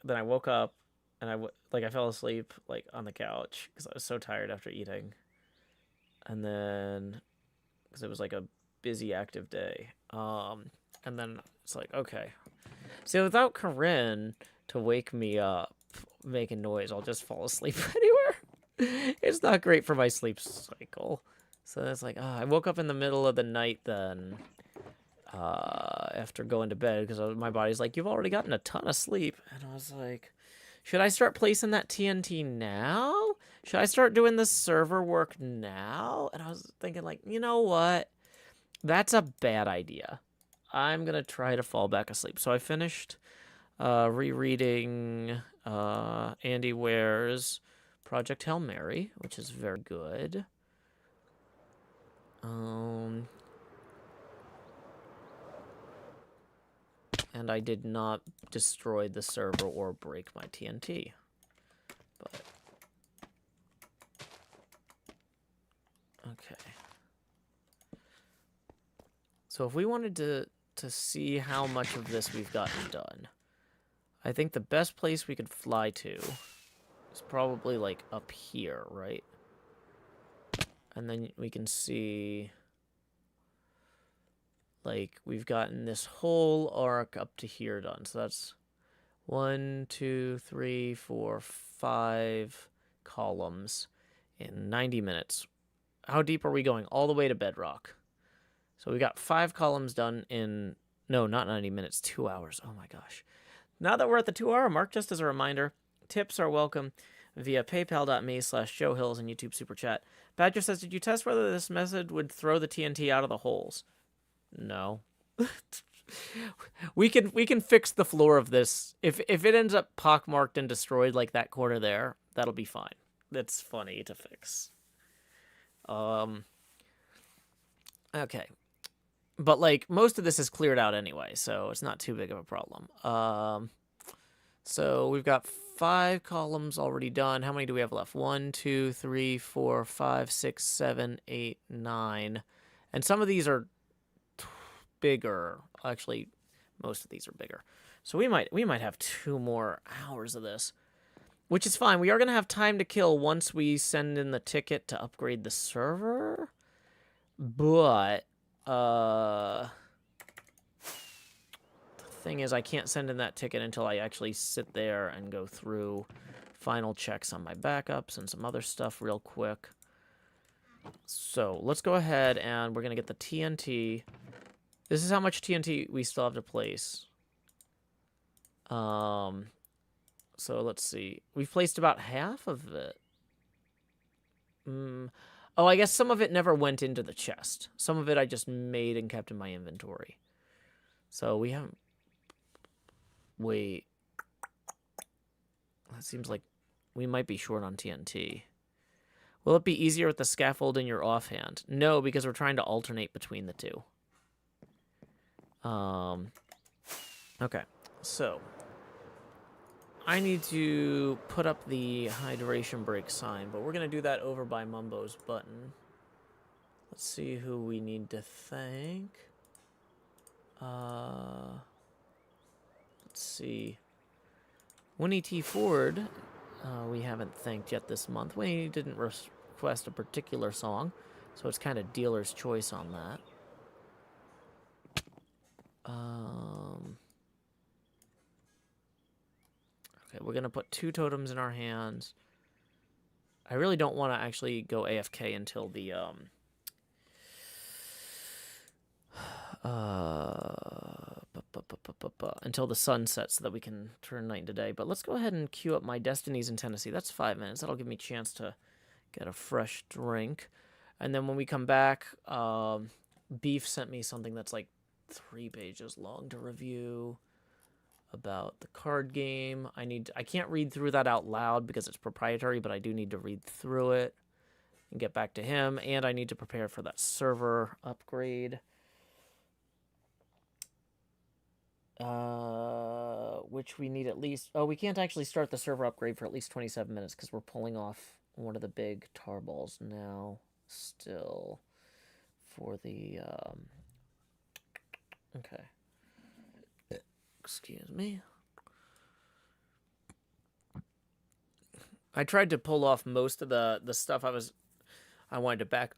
Then I woke up, and I fell asleep, like, on the couch because I was so tired after eating. And then, because it was, like, a busy, active day. And then it's like, okay. So without Corinne to wake me up making noise, I'll just fall asleep anywhere. It's not great for my sleep cycle. So it's like, I woke up in the middle of the night then, after going to bed, because my body's like, you've already gotten a ton of sleep. And I was like, should I start placing that TNT now? Should I start doing the server work now? And I was thinking, like, you know what? That's a bad idea. I'm going to try to fall back asleep. So I finished rereading Andy Ware's Project Hail Mary, which is very good. And I did not destroy the server or break my TNT. But okay. So if we wanted to see how much of this we've gotten done, I think the best place we could fly to is probably like up here, right? And then we can see, like, we've gotten this whole arc up to here done. So that's 1, 2, 3, 4, 5 columns in 90 minutes. How deep are we going? All the way to bedrock. So we got 5 columns done in, no, not 90 minutes, 2 hours. Oh my gosh. Now that we're at the 2-hour mark, just as a reminder, tips are welcome via paypal.me/JoeHills and YouTube Super Chat. Badger says, did you test whether this method would throw the TNT out of the holes? No. we can fix the floor of this. If it ends up pockmarked and destroyed like that corner there, that'll be fine. That's funny to fix. Okay. But, like, most of this is cleared out anyway, so it's not too big of a problem. So we've got 5 columns already done. How many do we have left? 1, 2, 3, 4, 5, 6, 7, 8, 9. And some of these are bigger. Actually, most of these are bigger. So we might have 2 more hours of this, which is fine. We are going to have time to kill once we send in the ticket to upgrade the server. But the thing is, I can't send in that ticket until I actually sit there and go through final checks on my backups and some other stuff real quick. So let's go ahead and we're going to get the TNT. This is how much TNT we still have to place. So let's see. We've placed about half of it. Oh, I guess some of it never went into the chest. Some of it I just made and kept in my inventory. So we haven't... Wait. That seems like we might be short on TNT. Will it be easier with the scaffold in your offhand? No, because we're trying to alternate between the two. Okay, so I need to put up the hydration break sign, but we're going to do that over by Mumbo's button. Let's see who we need to thank. Let's see. Winnie T. Ford, we haven't thanked yet this month. Winnie didn't request a particular song, so it's kind of dealer's choice on that. Okay, we're going to put 2 totems in our hands. I really don't want to actually go AFK until the, until the sun sets so that we can turn night into day. But let's go ahead and queue up my Destinies in Tennessee. That's 5 minutes. That'll give me a chance to get a fresh drink. And then when we come back, Beef sent me something that's like 3 pages long to review about the card game. I can't read through that out loud because it's proprietary, but I do need to read through it and get back to him, and I need to prepare for that server upgrade. Which we need at least... Oh, we can't actually start the server upgrade for at least 27 minutes because we're pulling off one of the big tar balls now still for the... Okay. Excuse me. I tried to pull off most of the stuff I wanted to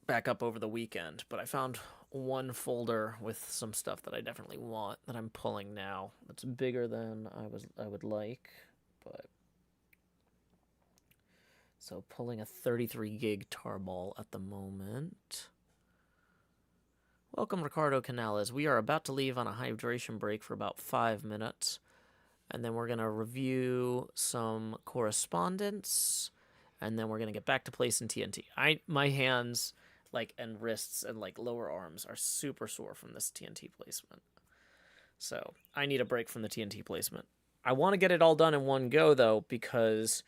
back up over the weekend, but I found one folder with some stuff that I definitely want that I'm pulling now. It's bigger than I would like, but so pulling a 33 gig tarball at the moment. Welcome, Ricardo Canales. We are about to leave on a hydration break for about 5 minutes, and then we're going to review some correspondence, and then we're going to get back to placing TNT. My hands, like, and wrists and, like, lower arms are super sore from this TNT placement. So I need a break from the TNT placement. I want to get it all done in one go, though, because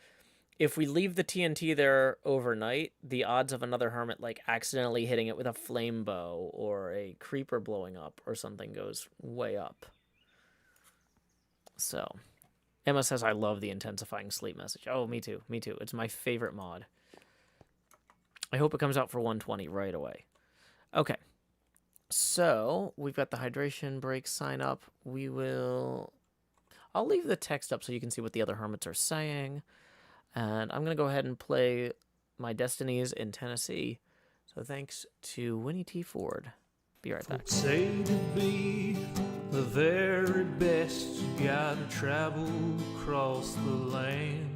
if we leave the TNT there overnight, the odds of another hermit, like, accidentally hitting it with a flame bow or a creeper blowing up or something goes way up. So, Emma says, I love the intensifying sleep message. Oh, me too. Me too. It's my favorite mod. I hope it comes out for 120 right away. Okay. So, we've got the hydration break sign up. I'll leave the text up so you can see what the other hermits are saying. And I'm going to go ahead and play my Destinies in Tennessee. So thanks to Winnie T. Ford. Be right back. Say to be the very best, you gotta travel across the land.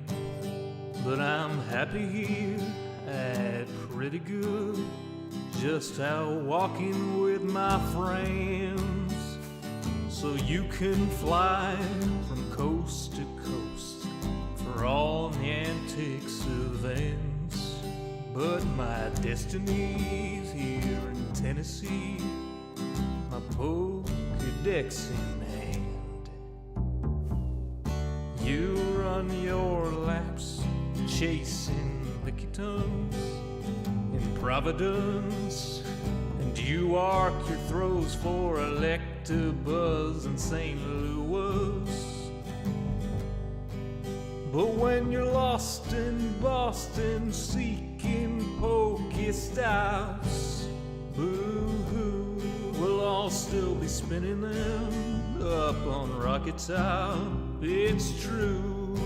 But I'm happy here at pretty good, just out walking with my friends. So you can fly from coast to coast for all the antics events. But my destiny's here in Tennessee, my Pokédex in hand. You run your laps chasing lickitung in Providence, and you arc your throws for Electabuzz in St. Louis. But when you're lost in Boston seeking Pokestops, boo-hoo, we'll all still be spinning them up on Rocket Top. It's true.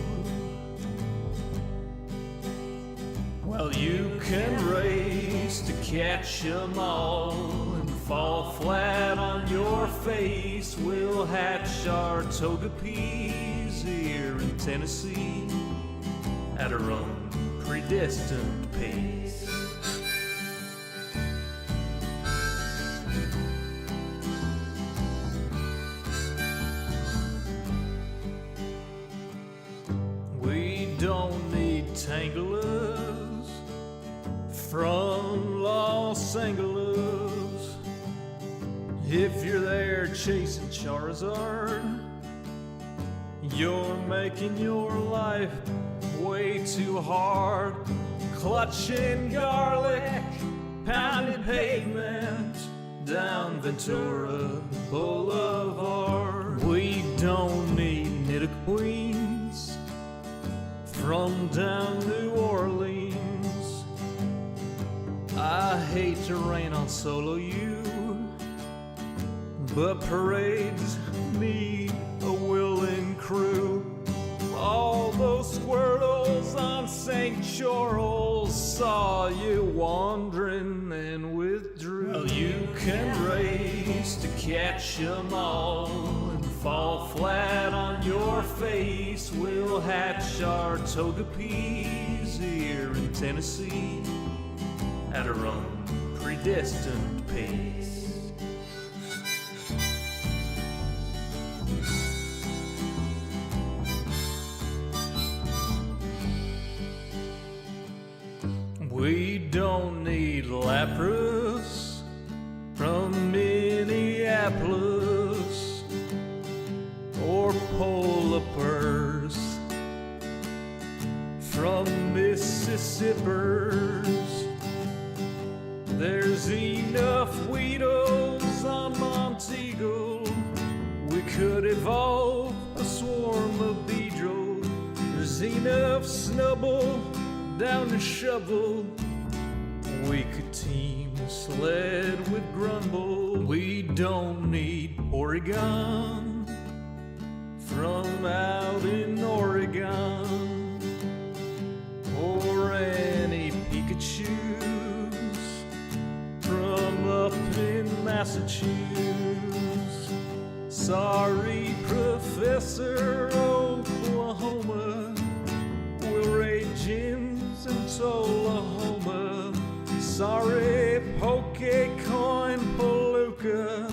Well, you can race to catch 'em all and fall flat on your face. We'll hatch our Togepi's here in Tennessee at our own predestined pace. We don't need Tanglers from Los Angeles. If you're there chasing Charizard, you're making your life way too hard. Clutching garlic, pounding pavement down Ventura Boulevard. We don't need Nidoqueens from down New Orleans. I hate to rain on solo you, but parades need a willing crew. All those Squirtles on St. Charles saw you wandering and withdrew. Well, you can race to catch 'em all and fall flat on your face. We'll hatch our Togepi's here in Tennessee at our own predestined pace. We don't need Lapras from Minneapolis or Polipers from Mississippers. There's enough Weedles on Monteagle. We could evolve a swarm of Beedrill. There's enough Snubbull down to Shovel. We could team Sled with Grumble. We don't need Oregon from out in Oregon or any Pikachus from up in Massachusetts. Sorry, Professor Oklahoma, we'll raid gyms in Tullahoma. Sorry, Pokecoin Palooka,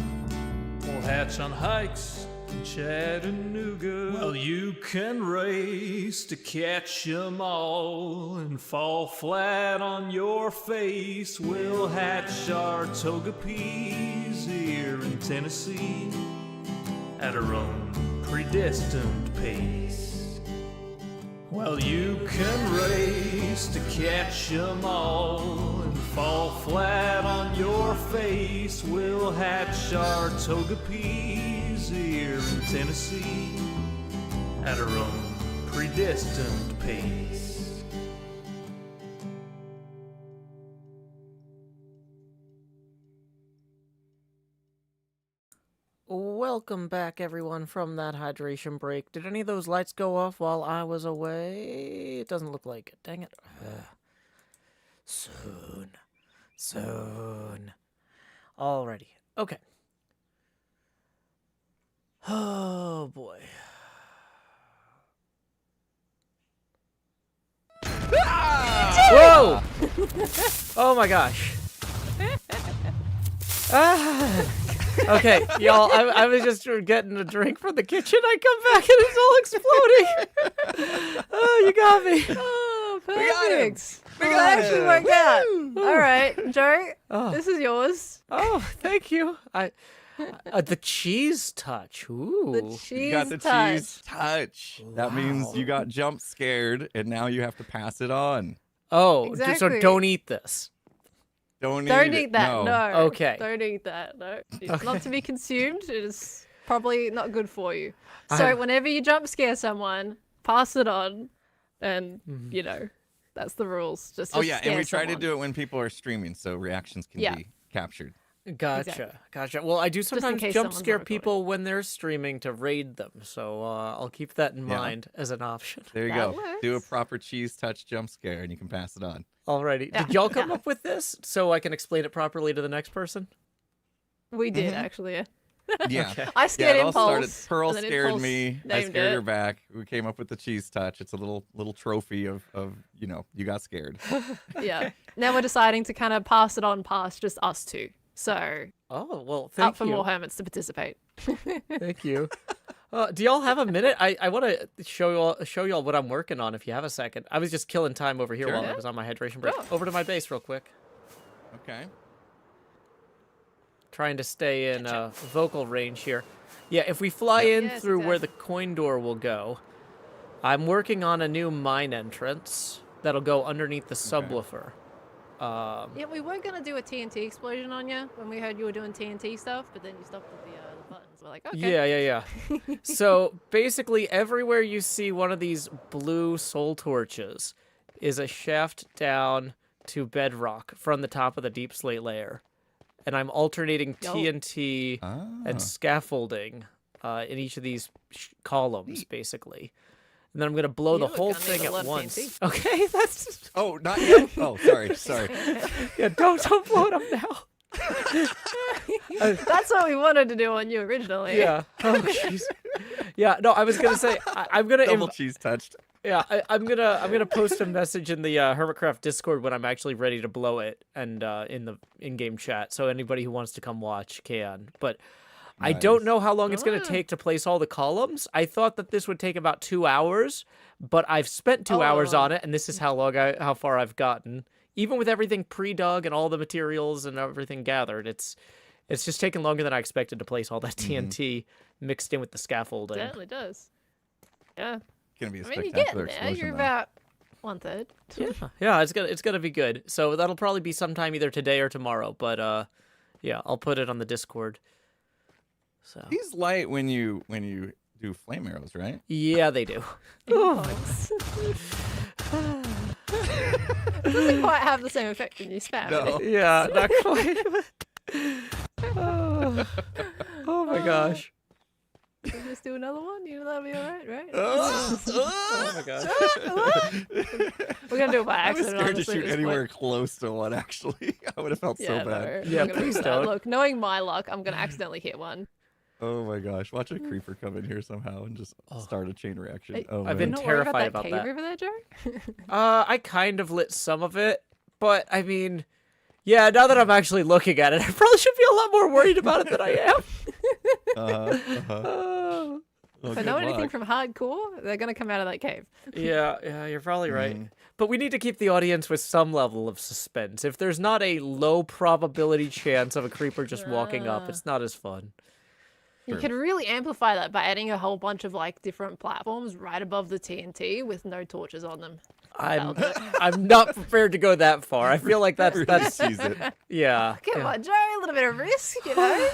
we'll hatch on hikes in Chattanooga. Well, you can race to catch 'em all and fall flat on your face. We'll hatch our Togepi's here in Tennessee at our own predestined pace. Well, you can race to catch 'em all and fall flat on your face. We'll hatch our Togepi's here in Tennessee at our own predestined pace. welcome back, everyone, from that hydration break. Did any of those lights go off while I was away? It doesn't look like it. Dang it. Soon. Soon. Alrighty. Okay. Oh, boy. Whoa! Oh, my gosh. Okay, y'all, I was just getting a drink from the kitchen. I come back and it's all exploding. Oh, you got me. Oh, We got him. perfect. We Well, got that actually him. worked out. Woo. All right, Joe, Oh. this is yours. Oh, thank you. The cheese touch. Ooh. The cheese You got the touch. cheese touch. That means you got jump scared, and now you have to pass it on. Oh, so Exactly. don't eat this. Don't Don't eat eat it. that. No. Okay. Don't eat that. No. It's Okay. not to be consumed. It is probably not good for you. I- So whenever you jump scare someone, pass it on, and Mm-hmm. you know, that's the rules. Just Oh yeah, and scare we try to someone. do it when people are streaming, so reactions can Yeah. be captured. Gotcha. Exactly. Gotcha. Well, I do in sometimes case jump someone's scare not recording. people when they're streaming to raid them. So I'll keep that in Yeah. mind as an option. There you That go. Do a works. proper cheese touch jump scare, and you can pass it on. Alrighty. Yeah. Did y'all come Yeah. up with this so I can explain it properly to the next person? We did Mhm. actually. Yeah. Yeah. Okay. I Yeah, scared it all started. Impulse. Pearl and then scared Impulse me. I named scared it. her back. We came up with the cheese touch. It's a little trophy of you got scared. Yeah. Now we're deciding to kind of pass it on past just us two. So Oh, well, up thank for you. more hermits to participate. Thank you. Do y'all have a minute? I want to show y'all what I'm working on if you have a second. I was just killing time over here Sure. while I Yeah. was on my hydration break. Sure. Over to my base real quick. Okay. Trying to stay in vocal range here. Yeah, if we fly in Yes, through where the exactly. coin door will go, I'm working on a new mine entrance that'll go underneath the subwoofer. Yeah, we were gonna do a TNT explosion on you when we heard you were doing TNT stuff, but then you stopped with the buttons. We're like, okay. Yeah. So basically, everywhere you see one of these blue soul torches is a shaft down to bedrock from the top of the deep slate layer. And I'm alternating Yo. TNT Ah. and scaffolding in each of these columns, basically. And then I'm going to blow You the are whole gonna thing need a at lot of once. TNT. Okay, that's... Oh, not yet. Oh, sorry. Yeah, don't blow it up now. That's what we wanted to do on you originally. Yeah. Oh, jeez. Yeah, no, I was going to say, I'm going to... Double cheese touched. Yeah, I'm gonna post a message in the HermitCraft Discord when I'm actually ready to blow it, and in the in-game chat, so anybody who wants to come watch can. But I don't Nice. know how long it's gonna Ah. take to place all the columns. I thought that this would take about 2 hours, but I've spent 2 hours Oh. on it, and this is how far I've gotten. Even with everything pre-dug and all the materials and everything gathered, it's just taken longer than I expected to place all that TNT mixed in with the scaffolding. Certainly does. Yeah. Gonna be a I mean, you're spectacular getting there. explosion. You're though. about 1/3. Yeah, it's gonna be good. So that'll probably be sometime either today or tomorrow. But yeah, I'll put it on the Discord. So These light when you do flame arrows, right? yeah, they do. Impulse. It doesn't quite have the same effect when you spam No. it. Yeah, not quite. Oh my gosh. We'll just do another one. You know that'll be alright, right? Oh my gosh. We're gonna do it by I was accident. scared to honestly, shoot at this anywhere point. close to one. Actually, I would have felt so bad. No, Yeah, I'm gonna please do that. don't. Look, knowing my luck, I'm gonna accidentally hit one. Oh my gosh! Watch a creeper come in here somehow and just start a chain reaction. Hey, Oh, I've man. been Not worried terrified about about that that. cave over there, Joe. I kind of lit some of it, but I mean, yeah. Now that I'm actually looking at it, I probably should be a lot more worried about it than I am. Oh. Well, If I good know anything luck. from hardcore, they're gonna come out of that cave. Yeah, you're probably right. But we need to keep the audience with some level of suspense. If there's not a low probability chance of a creeper just walking up, it's not as fun. You True. could really amplify that by adding a whole bunch of like different platforms right above the TNT with no torches on them. I'm That'll do it. I'm not prepared to go that far. I feel like that's Sees it. yeah. Come yeah. on, Joe, a little bit of risk, you know?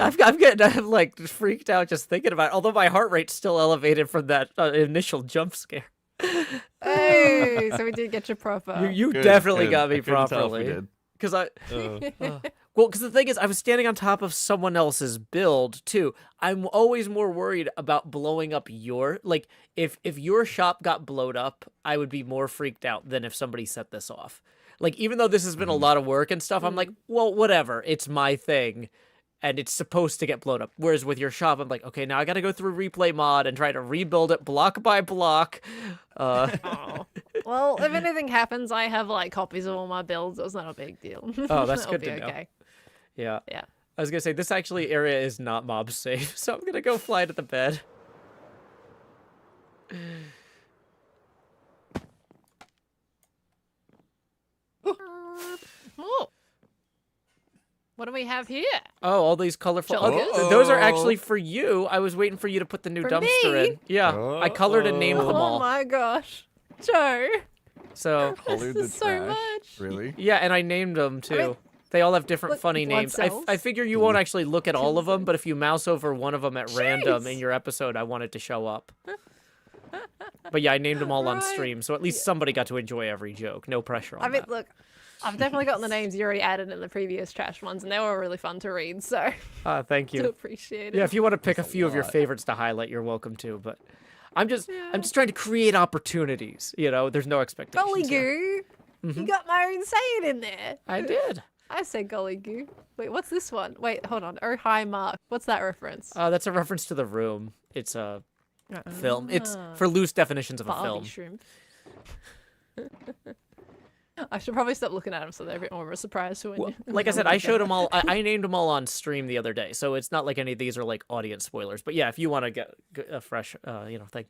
I'm like freaked out just thinking about it. Although my heart rate's still elevated from that initial jump scare. Hey, so we did get you proper. You Good, definitely good. got me I couldn't tell if we properly. did. Because I Oh. Well, because the thing is, I was standing on top of someone else's build too. I'm always more worried about blowing up your if your shop got blowed up, I would be more freaked out than if somebody set this off. Like, even though this has been a lot of work and stuff, I'm like, well, whatever. It's my thing, and it's supposed to get blown up. Whereas with your shop, I'm like, okay, now I got to go through replay mod and try to rebuild it block by block. Oh. Well, if anything happens, I have like copies of all my builds. It's not a big deal. Oh, that's It'll good be to know. okay. Yeah. Yeah. I was gonna say this actually area is not mob safe, so I'm gonna go fly to the bed. Oh. What do we have here? Oh, all these colorful. Shulkers? Oh, those are actually for you. I was waiting for you to put the new For dumpster me? in. Yeah, I colored and named them Oh all. my gosh, Joe. So Colored This is the so trash. much. Really? yeah, and I named them too. mean, they all have different look, funny blood names. cells. I figure you won't actually look at all of them, Kills but if you mouse over one of them at random Jeez. in your episode, I want it to show up. But yeah, I named them all on Right. stream, so at least somebody got to enjoy every joke. No pressure on I mean, that. look, I've definitely gotten the names you already added in the previous trash ones, and they were really fun to read. So Thank do you. appreciate it. Yeah, if you want to pick a few of your lot. favorites to highlight, you're welcome to. But I'm just trying to create opportunities. You know, there's no expectations. Golly here. goo, you got my own saying in there. I did. I said golly goo. Wait, what's this one? Wait, hold on. Oh hi Mark. What's that reference? That's a reference to The Room. It's a film. It's for loose definitions of a Barbie film. shrimp. I should probably stop looking at them so they're a bit more of a surprise to when Well, you. like I said, I showed them all. I named them all on stream the other day, so it's not like any of these are like audience spoilers. But yeah, if you want to get a fresh, thing.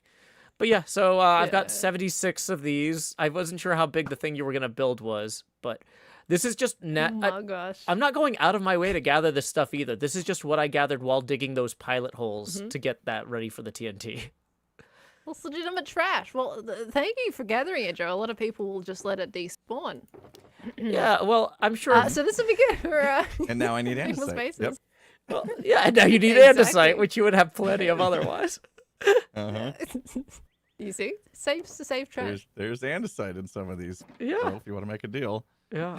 But yeah, so I've got 76 of these. I wasn't sure how big the thing you were gonna build was, but this is just Oh my gosh. I'm not going out of my way to gather this stuff either. This is just what I gathered while digging those pilot holes to get that ready for the TNT. Well, it's legitimate trash. Well, thank you for gathering it, Joe. A lot of people will just let it despawn. Yeah, well, I'm sure. So this would be good for And now I need nameless andesite. bases. Yep. Well, yeah, and now you need Exactly. andesite, which you would have plenty of otherwise. Uh-huh. You see, safe to save trash. There's andesite in some of these. Yeah. So if you want to make a deal. Yeah.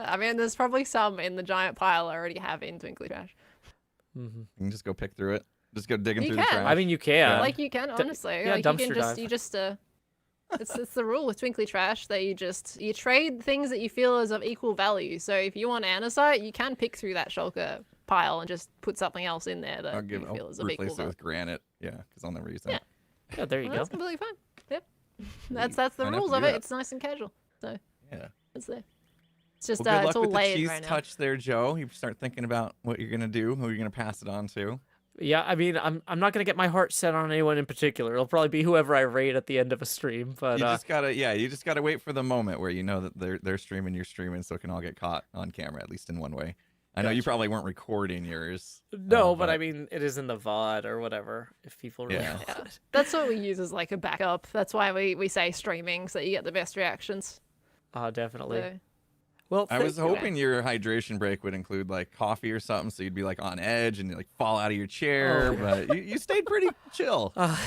I mean, there's probably some in the giant pile I already have in Twinkly Trash. Mm-hmm. You can just go pick through it. Just go digging You through the can. trash. I mean, you can. Like you can, honestly. yeah, like dumpster you dive. just it's the rule with Twinkly Trash that you trade things that you feel is of equal value. So if you want andesite, you can pick through that shulker pile and just put something else in there that I'll you feel is of replace equal it value. with granite. Yeah, because I'll never use that. Yeah. Yeah, there you Well, go. that's completely fine. Yep. That's the I know rules to of do it. that. It's nice and casual. So Yeah. it's there. It's just Well, good it's luck all with the layered cheese right now. touch there, Joe. You start thinking about what you're gonna do, who you're gonna pass it on to. Yeah, I mean, I'm not gonna get my heart set on anyone in particular. It'll probably be whoever I rate at the end of a stream. But You just gotta wait for the moment where you know that they're streaming, you're streaming, so it can all get caught on camera, at least in one way. I know you probably weren't recording yours. no, but I mean, it is in the VOD or whatever. If people really Yeah. want Yeah. it. That's what we use as like a backup. That's why we say streaming so that you get the best reactions. Definitely. So, Well, I was thank you. hoping your hydration break would include like coffee or something, so you'd be like on edge and like fall out of your chair. Oh. But you stayed pretty chill. at least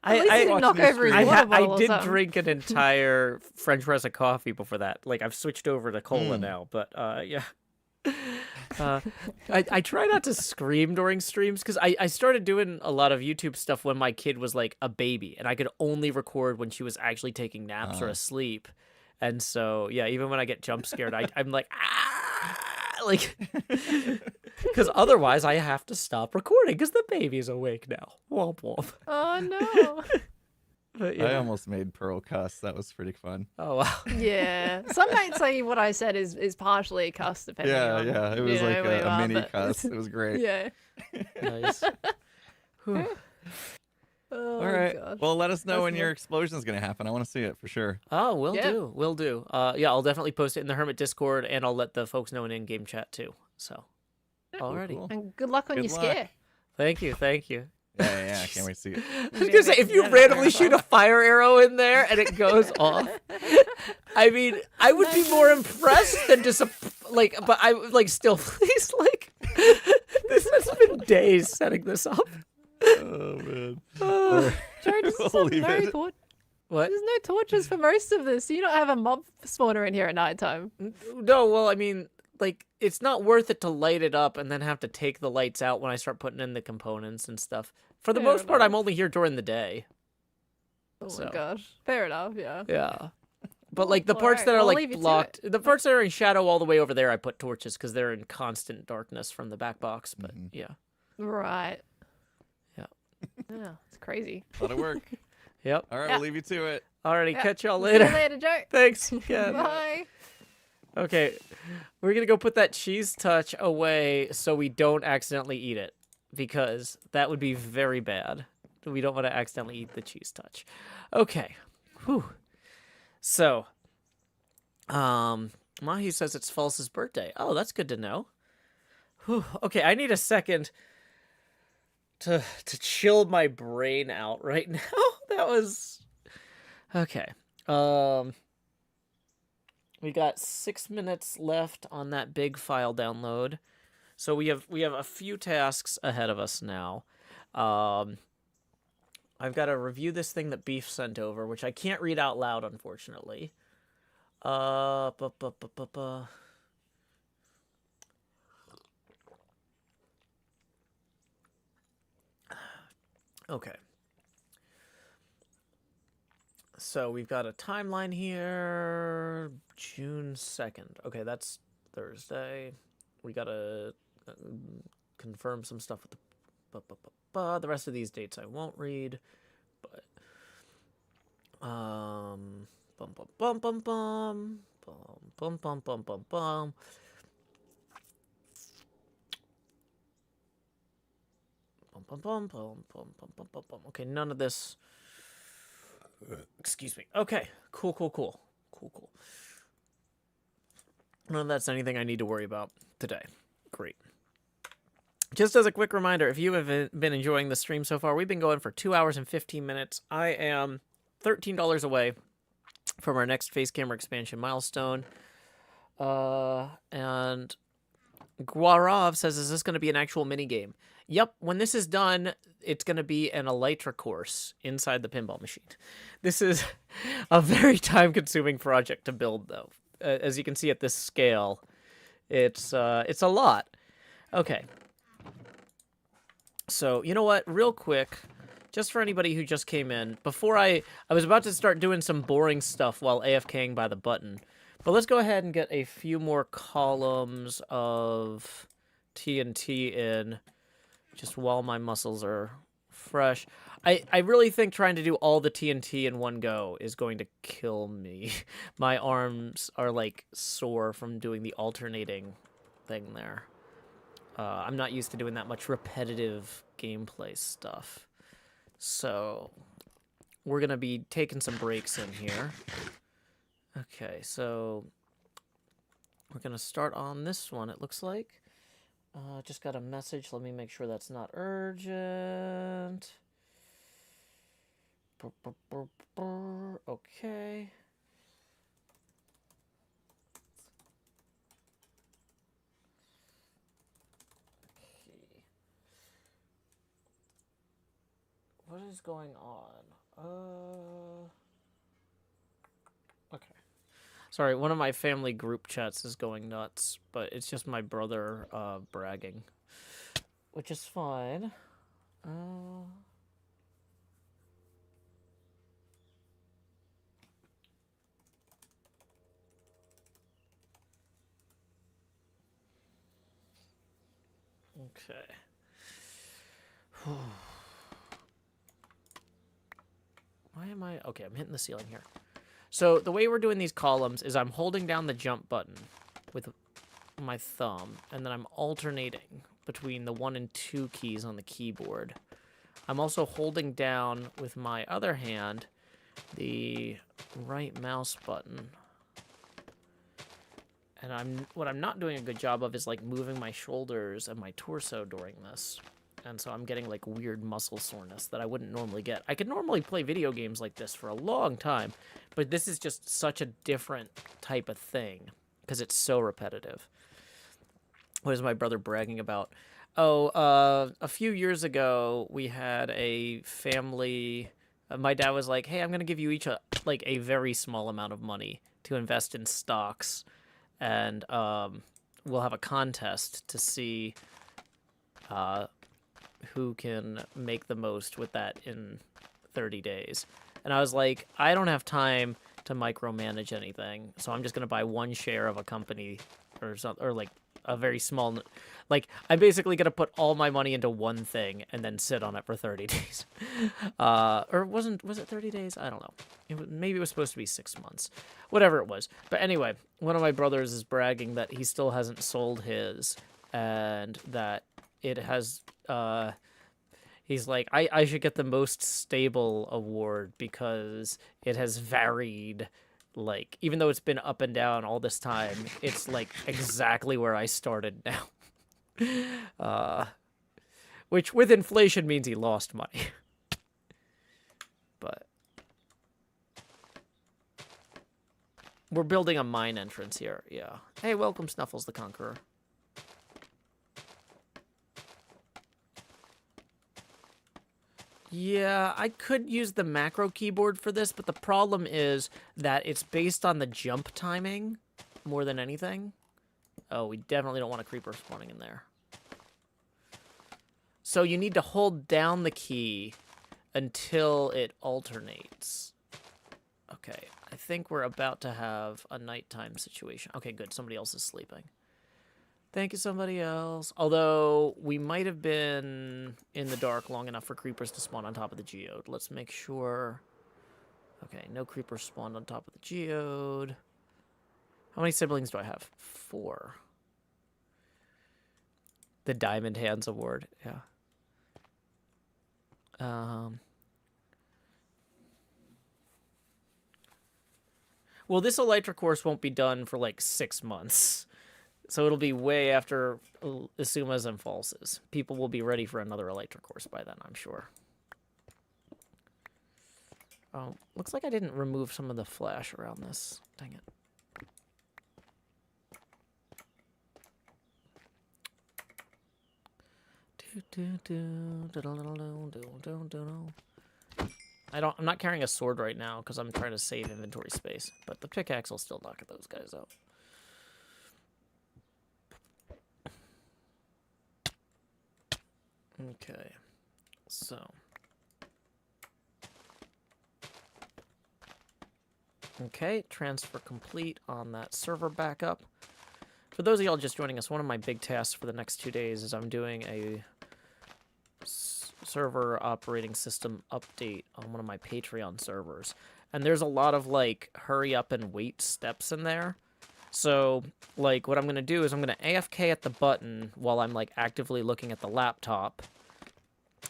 you didn't knock watching over his your water I bottle or did something. drink an entire French press of coffee before that. Like, I've switched over to cola now, but yeah. I try not to scream during streams because I started doing a lot of YouTube stuff when my kid was like a baby, and I could only record when she was actually taking naps or asleep. And so, yeah, even when I get jump scared, I'm like, like, because otherwise I have to stop recording because the baby's awake now. Womp womp. Oh no. But, I yeah. almost made Pearl cuss. That was pretty fun. Oh wow. Yeah. Some might say what I said is partially a cuss depending on Yeah. It was you know, like where you a are, mini but- cuss. It was great. Yeah. Nice. Whew. Oh, All right. God. Well, let us know That's when your good. explosion's gonna happen. I want to see it for sure. Oh, will Yeah. do. Will do. Yeah, I'll definitely post it in the Hermit Discord, and I'll let the folks know in in-game chat too. So, alrighty. Cool. And good luck on Good your luck. scare. Thank you. Thank you. Yeah. I can't wait to see it. I was gonna say, if you randomly shoot a fire arrow in there and it goes off, I mean, I would be more impressed than but I would still, please, this has been days setting this up. Oh man. Joe, this is We'll leave very it. What? There's no torches for most of this. You don't have a mob spawner in here at nighttime. No, well, I mean, like it's not worth it to light it up and then have to take the lights out when I start putting in the components and stuff. For the Fair most part, I'm enough. only here during the day. Oh So. my gosh. Fair enough, yeah. Yeah. But Cool. like the parts Alright, that are I'll like leave you to blocked, it. the parts that are in shadow all the way over there, I put torches because they're in constant darkness from the back box. But yeah, Right. Yeah. Yeah, it's crazy. A lot of work. yep. All right, Yeah. we'll leave you to it. Alrighty, Yeah. catch y'all See you later. later, Joe. Thanks again. Bye. Okay, we're gonna go put that cheese touch away so we don't accidentally eat it because that would be very bad. We don't want to accidentally eat the cheese touch. Okay. Whew. So, Mahi says it's False's birthday. Oh, that's good to know. Whew. Okay, I need a second to chill my brain out right now. That was okay. We got 6 minutes left on that big file download. So we have a few tasks ahead of us now. I've got to review this thing that Beef sent over, which I can't read out loud, unfortunately. Okay. So we've got a timeline here, June 2nd. Okay, that's Thursday. We got to confirm some stuff with the rest of these dates I won't read, but bum bum bum bum bum bum bum bum bum bum. Bum, bum, bum, bum, bum, bum, bum, bum. Okay, none of this. Excuse me. Okay, cool. None of that's anything I need to worry about today. Great. Just as a quick reminder, if you have been enjoying the stream so far, we've been going for 2 hours and 15 minutes. I am $13 away from our next face camera expansion milestone. And Guarav says, is this going to be an actual mini game? Yep, when this is done, it's going to be an Elytra course inside the pinball machine. This is a very time-consuming project to build, though. As you can see at this scale, it's a lot. Okay. So, you know what? Real quick, just for anybody who just came in, before I was about to start doing some boring stuff while AFKing by the button. But let's go ahead and get a few more columns of TNT in just while my muscles are fresh. I really think trying to do all the TNT in one go is going to kill me. My arms are like sore from doing the alternating thing there. I'm not used to doing that much repetitive gameplay stuff. So we're going to be taking some breaks in here. Okay, so we're going to start on this one, it looks like. Just got a message. Let me make sure that's not urgent. Okay. What is going on? Okay. Sorry, one of my family group chats is going nuts, but it's just my brother bragging, which is fine. Okay. Why am I... Okay, I'm hitting the ceiling here. So the way we're doing these columns is I'm holding down the jump button with my thumb, and then I'm alternating between the 1 and 2 keys on the keyboard. I'm also holding down with my other hand the right mouse button. And what I'm not doing a good job of is like moving my shoulders and my torso during this. And so I'm getting like weird muscle soreness that I wouldn't normally get. I could normally play video games like this for a long time, but this is just such a different type of thing because it's so repetitive. What is my brother bragging about? Oh, a few years ago, we had a family... my dad was like, hey, I'm going to give you each a very small amount of money to invest in stocks. And we'll have a contest to see who can make the most with that in 30 days. And I was like, I don't have time to micromanage anything, so I'm just gonna buy one share of a company or something, or like a very small, like I'm basically gonna put all my money into one thing and then sit on it for 30 days. Or was it 30 days? I don't know. Maybe it was supposed to be 6 months, whatever it was. But anyway, one of my brothers is bragging that he still hasn't sold his, and that it has. He's like, I should get the most stable award because it has varied. Like, even though it's been up and down all this time, it's like exactly where I started now. Which with inflation means he lost money. But we're building a mine entrance here. Yeah. Hey, welcome, Snuffles the Conqueror. Yeah, I could use the macro keyboard for this, but the problem is that it's based on the jump timing more than anything. Oh, we definitely don't want a creeper spawning in there. So you need to hold down the key until it alternates. Okay, I think we're about to have a nighttime situation. Okay, good. Somebody else is sleeping. Thank you, somebody else. Although, we might have been in the dark long enough for creepers to spawn on top of the geode. Let's make sure... Okay, no creepers spawned on top of the geode. How many siblings do I have? 4. The Diamond Hands Award, yeah. Well, this Elytra course won't be done for like 6 months. So it'll be way after Asumas and Falses. People will be ready for another Elytra course by then, I'm sure. Oh, looks like I didn't remove some of the flash around this. Dang it. I'm not carrying a sword right now because I'm trying to save inventory space, but the pickaxe will still knock those guys out. Okay, so. Okay, transfer complete on that server backup. For those of y'all just joining us, one of my big tasks for the next 2 days is I'm doing a server operating system update on one of my Patreon servers. And there's a lot of, like, hurry up and wait steps in there. So, like, what I'm going to do is I'm going to AFK at the button while I'm, like, actively looking at the laptop.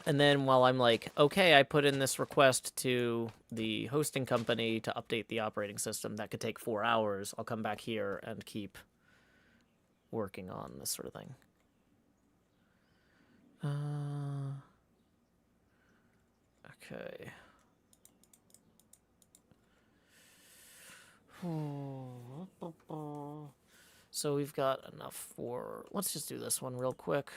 And then while I'm like, okay, I put in this request to the hosting company to update the operating system. That could take 4 hours. I'll come back here and keep working on this sort of thing. Okay. So we've got enough for... Let's just do this one real quick.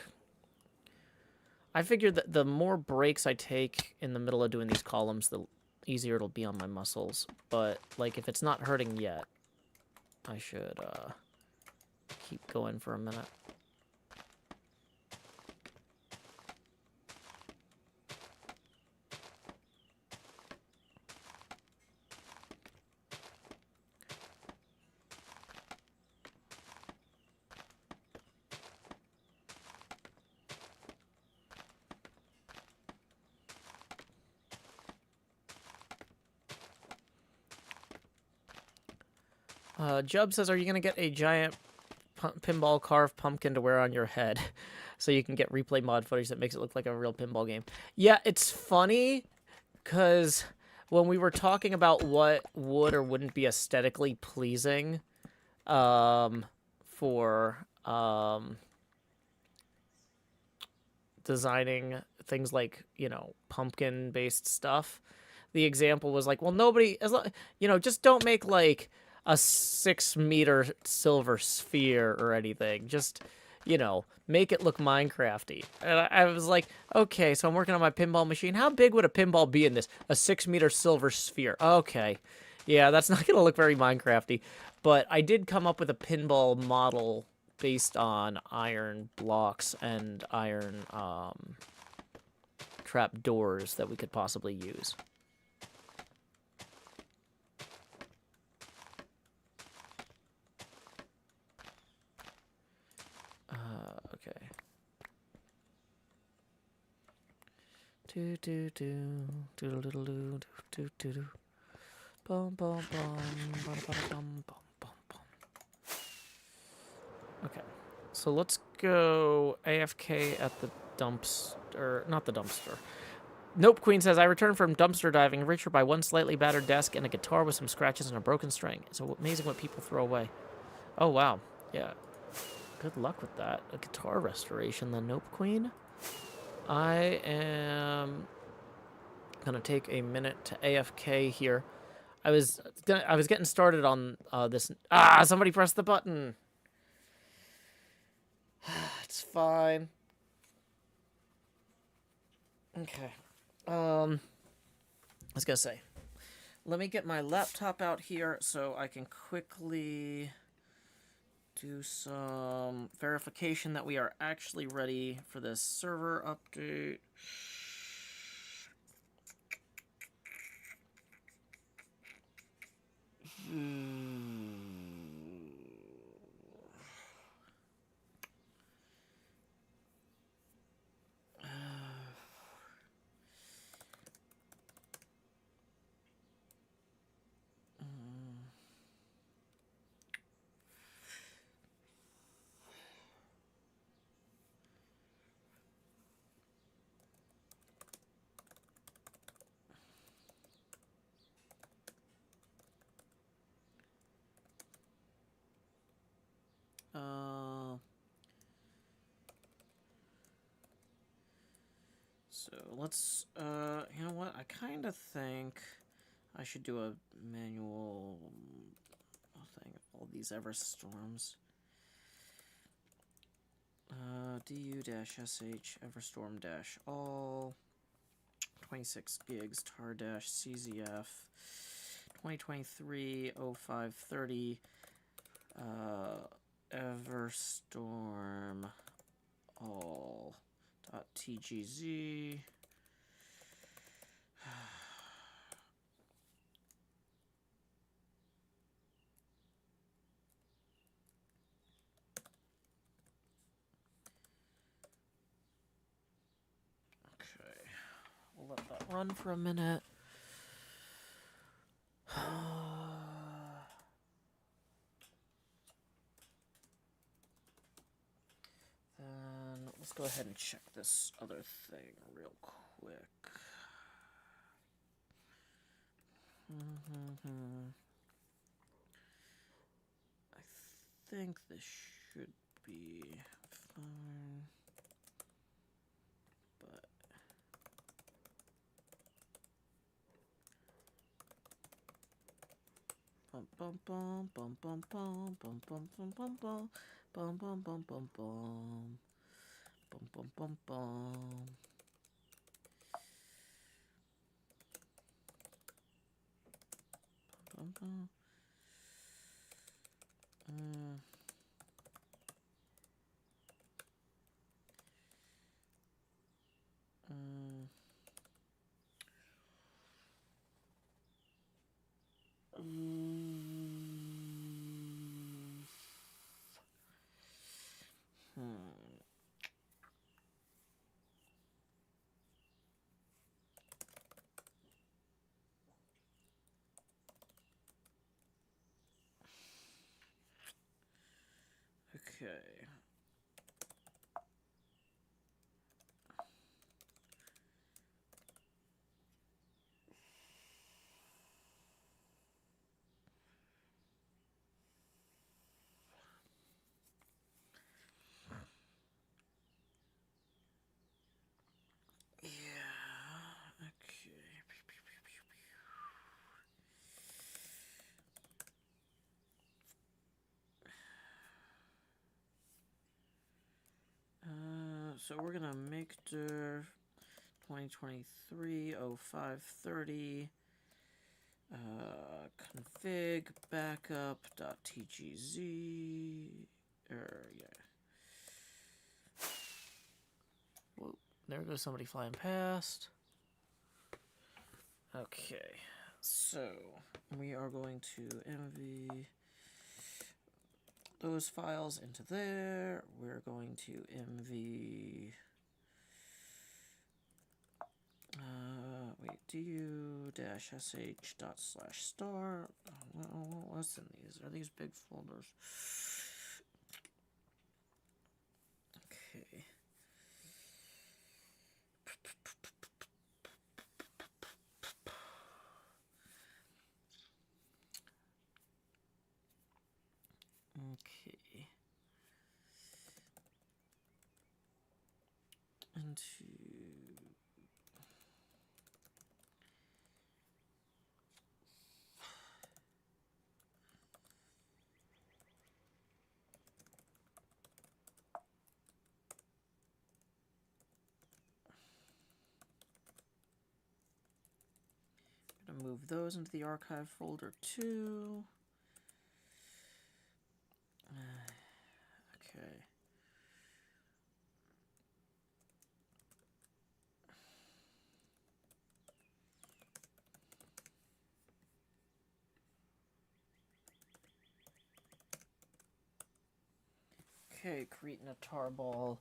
I figured that the more breaks I take in the middle of doing these columns, the easier it'll be on my muscles. But, like, if it's not hurting yet, I should keep going for a minute. Jub says, are you going to get a giant pinball carved pumpkin to wear on your head so you can get replay mod footage that makes it look like a real pinball game? Yeah, it's funny because when we were talking about what would or wouldn't be aesthetically pleasing for designing things like, you know, pumpkin-based stuff, the example was like, well, nobody, just don't make, like, a 6-meter silver sphere or anything. Just, make it look Minecrafty. And I was like, okay, so I'm working on my pinball machine. How big would a pinball be in this? A 6-meter silver sphere. Okay. Yeah, that's not going to look very Minecrafty. But I did come up with a pinball model based on iron blocks and iron trap doors that we could possibly use. Okay. Do do do do do do do do do do. Bum bum bum bum bum bum bum bum. Okay, so let's go AFK at the dumpster, not the dumpster. Nope, Queen says, I returned from dumpster diving, richer by one slightly battered desk and a guitar with some scratches and a broken string. It's amazing what people throw away. Oh, wow. Yeah. Good luck with that. A guitar restoration, then. Nope, Queen. I am gonna take a minute to AFK here. I was getting started on this. Ah, somebody pressed the button. It's fine. Okay. I was gonna say, let me get my laptop out here so I can quickly do some verification that we are actually ready for this server update. So let's, you know what? I kind of think I should do a manual thing of all these Everstorms. du-sh everstorm-all 26 gigs tar-czf 2023-0530 everstorm all.tgz. We'll let that run for a minute. Then let's go ahead and check this other thing real quick. I think this should be fine. Bum bum bum bum bum bum bum bum bum bum bum bum bum bum bum bum bum bum bum. Bum bum. Okay. So we're gonna make dir 2023-0530 config backup.tgz Yeah. Whoa, there goes somebody flying past. Okay, so we are going to MV those files into there. We're going to MV wait, du-sh.star. What's in these? Are these big folders? Okay. Okay. Into gonna move those into the archive folder too. Okay. Okay, creating a tarball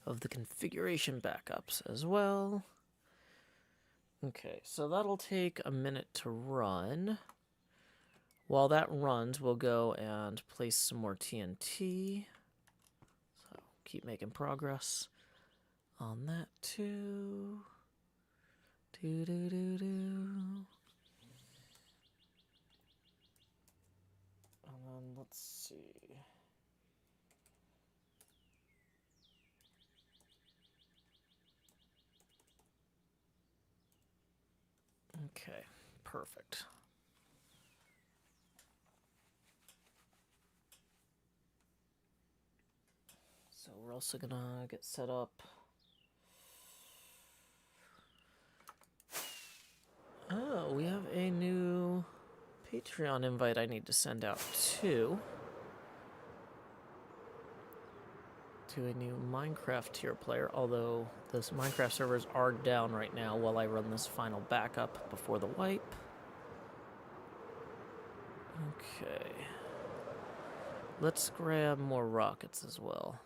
of the configuration backups as well. Okay, so that'll take a minute to run. While that runs, we'll go and place some more TNT. So keep making progress on that too. And then let's see. Okay, perfect. So we're also gonna get set up. Oh, we have a new Patreon invite I need to send out too. To a new Minecraft tier player, although those Minecraft servers are down right now while I run this final backup before the wipe. Okay. Let's grab more rockets as well.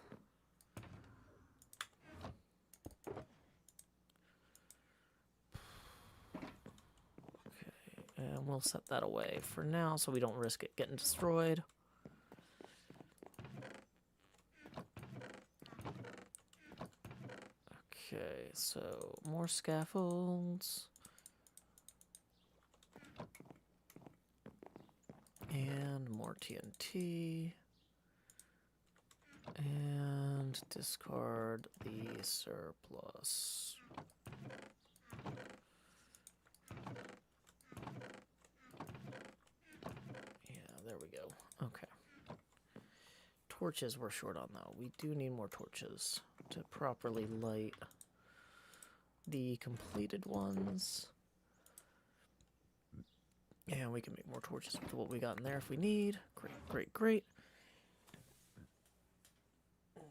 Okay, and we'll set that away for now so we don't risk it getting destroyed. Okay, so more scaffolds. And more TNT. And discard the surplus. Yeah, there we go. Okay. Torches we're short on, though. We do need more torches to properly light the completed ones. And we can make more torches with what we got in there if we need. Great, great, great. Okay.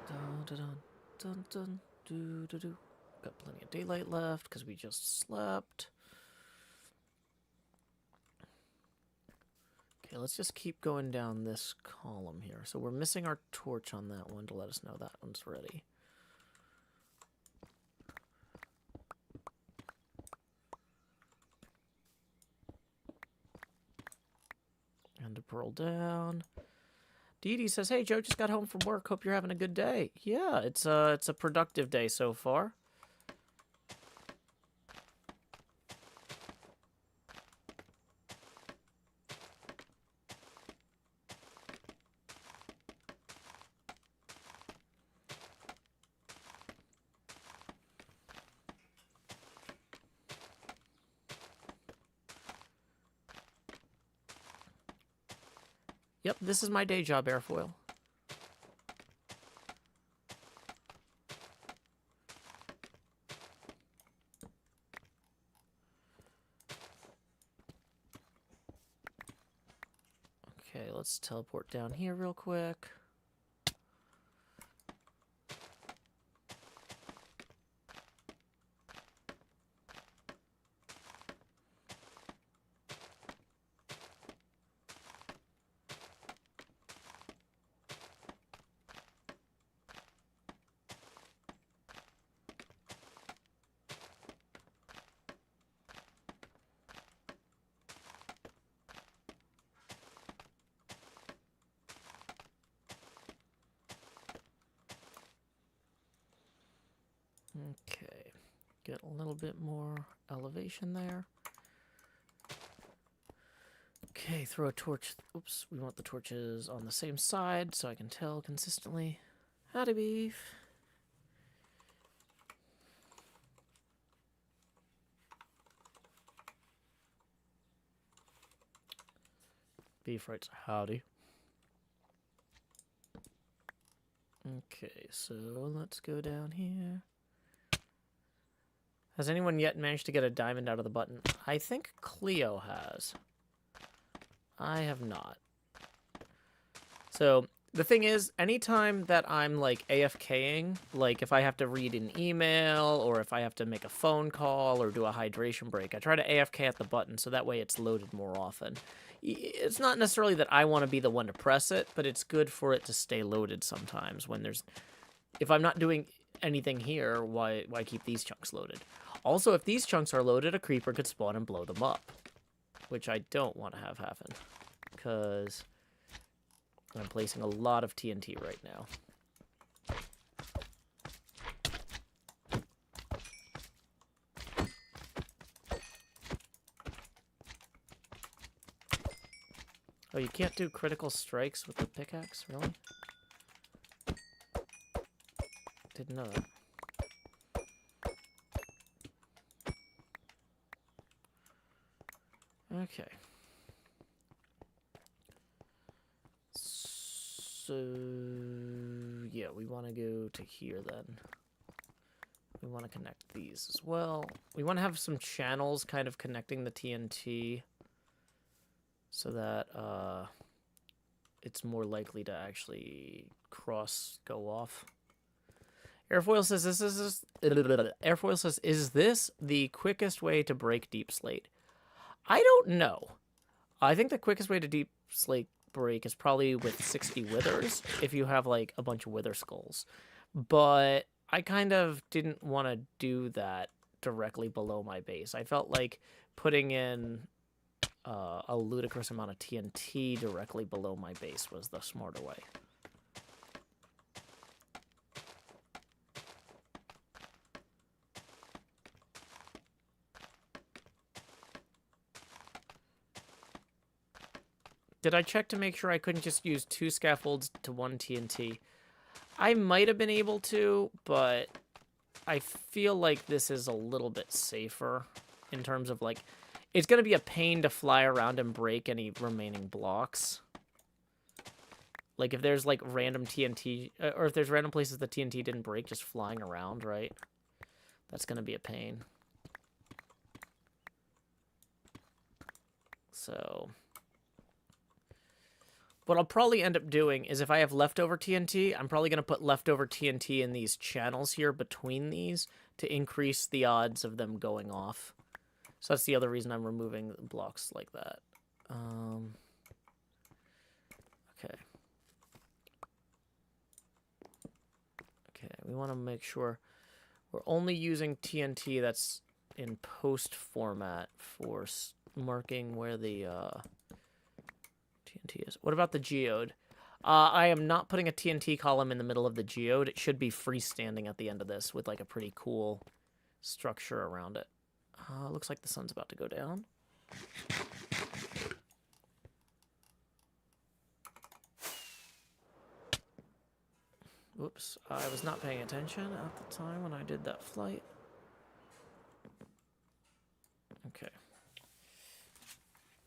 Dun, dun, dun, dun, dun, doo, doo. Got plenty of daylight left because we just slept. Okay, let's just keep going down this column here. So we're missing our torch on that one to let us know that one's ready. And to pearl down. Dee Dee says, "Hey Joe, just got home from work. Hope you're having a good day." Yeah, it's a productive day so far. Yep, this is my day job, airfoil. Okay, let's teleport down here real quick. Okay, get a little bit more elevation there. Okay, throw a torch. Oops, we want the torches on the same side so I can tell consistently. Howdy, beef. Beef writes howdy. Okay, so let's go down here. Has anyone yet managed to get a diamond out of the button? I think Cleo has. I have not. So, the thing is, anytime that I'm, like, AFKing, like, if I have to read an email, or if I have to make a phone call, or do a hydration break, I try to AFK at the button, so that way it's loaded more often. It's not necessarily that I want to be the one to press it, but it's good for it to stay loaded sometimes when there's... If I'm not doing anything here, why keep these chunks loaded? Also, if these chunks are loaded, a creeper could spawn and blow them up, which I don't want to have happen, because I'm placing a lot of TNT right now. Oh, you can't do critical strikes with the pickaxe? Really? Didn't know that. Okay. So, yeah, we want to go to here then. We want to connect these as well. We want to have some channels kind of connecting the TNT so that it's more likely to actually go off. Airfoil says, Airfoil says, is this the quickest way to break deep slate? I don't know. I think the quickest way to deep slate break is probably with 60 withers, if you have, like, a bunch of wither skulls. But I kind of didn't want to do that directly below my base. I felt like putting in a ludicrous amount of TNT directly below my base was the smarter way. Did I check to make sure I couldn't just use 2 scaffolds to 1 TNT? I might have been able to, but I feel like this is a little bit safer in terms of, like, it's going to be a pain to fly around and break any remaining blocks. Like, if there's, like, random TNT, or if there's random places the TNT didn't break just flying around, right? That's going to be a pain. So... what I'll probably end up doing is if I have leftover TNT, I'm probably going to put leftover TNT in these channels here between these to increase the odds of them going off. So that's the other reason I'm removing blocks like that. Okay. Okay, we want to make sure we're only using TNT that's in post format for marking where the... TNT is. What about the geode? I am not putting a TNT column in the middle of the geode. It should be freestanding at the end of this with, like, a pretty cool structure around it. Looks like the sun's about to go down. Whoops, I was not paying attention at the time when I did that flight. Okay.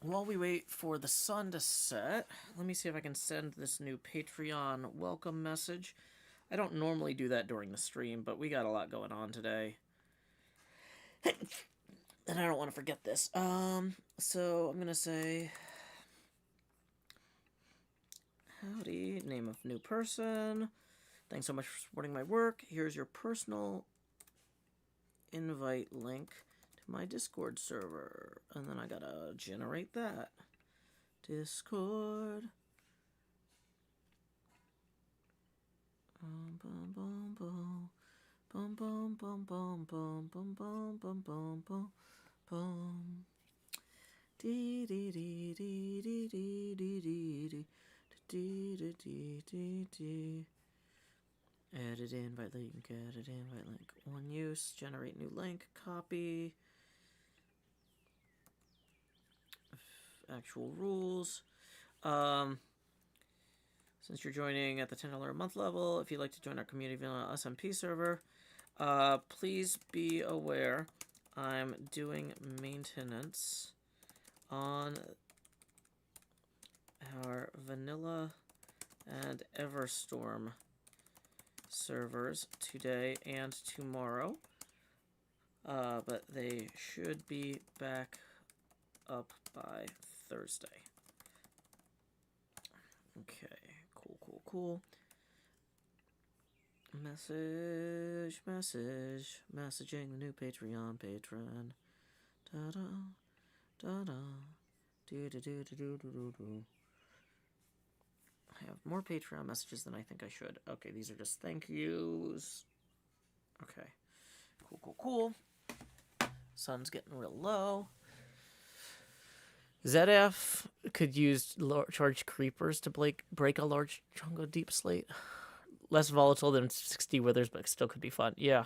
While we wait for the sun to set, let me see if I can send this new Patreon welcome message. I don't normally do that during the stream, but we got a lot going on today. And I don't want to forget this. So I'm going to say... Howdy, name of new person. Thanks so much for supporting my work. Here's your personal invite link to my Discord server. And then I gotta generate that. Discord. Bum, bum, bum, bum. Bum, bum, bum, bum, bum, bum, bum, bum, bum, bum, bum. Dee dee dee dee dee dee dee dee dee dee dee dee dee. Edit invite link, edit invite link. One use, generate new link, copy. Actual rules. Since you're joining at the $10 a month level, if you'd like to join our community vanilla SMP server, please be aware I'm doing maintenance on our vanilla and Everstorm servers today and tomorrow, but they should be back up by Thursday. Okay, cool. Messaging the new Patreon patron. I have more Patreon messages than I think I should. Okay, these are just thank yous. Okay, cool. Sun's getting real low. ZF could use charged creepers to break a large chunk of deep slate. Less volatile than 60 withers, but still could be fun. Yeah.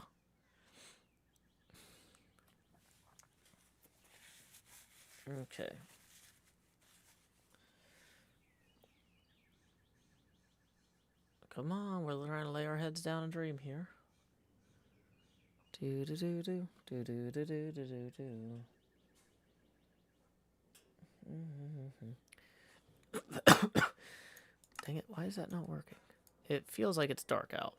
Okay. Come on, we're trying to lay our heads down and dream here. Do do do do do do do do do do. Dang it, why is that not working? It feels like it's dark out.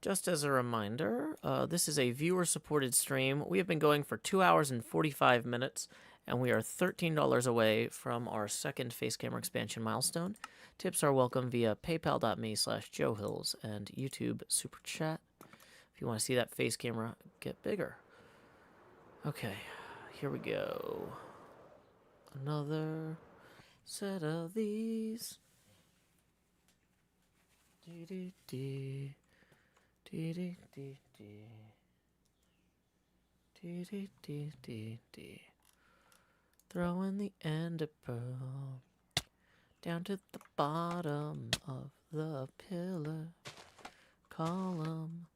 Just as a reminder, this is a viewer-supported stream. We have been going for 2 hours and 45 minutes, and we are $13 away from our second face camera expansion milestone. Tips are welcome via paypal.me/JoeHills and YouTube Super Chat if you want to see that face camera get bigger. Okay, here we go. Another set of these. Dee-dee-dee. Dee-dee-dee-dee. Dee-dee-dee-dee-dee. Throwing the ender pearl down to the bottom of the pillar column.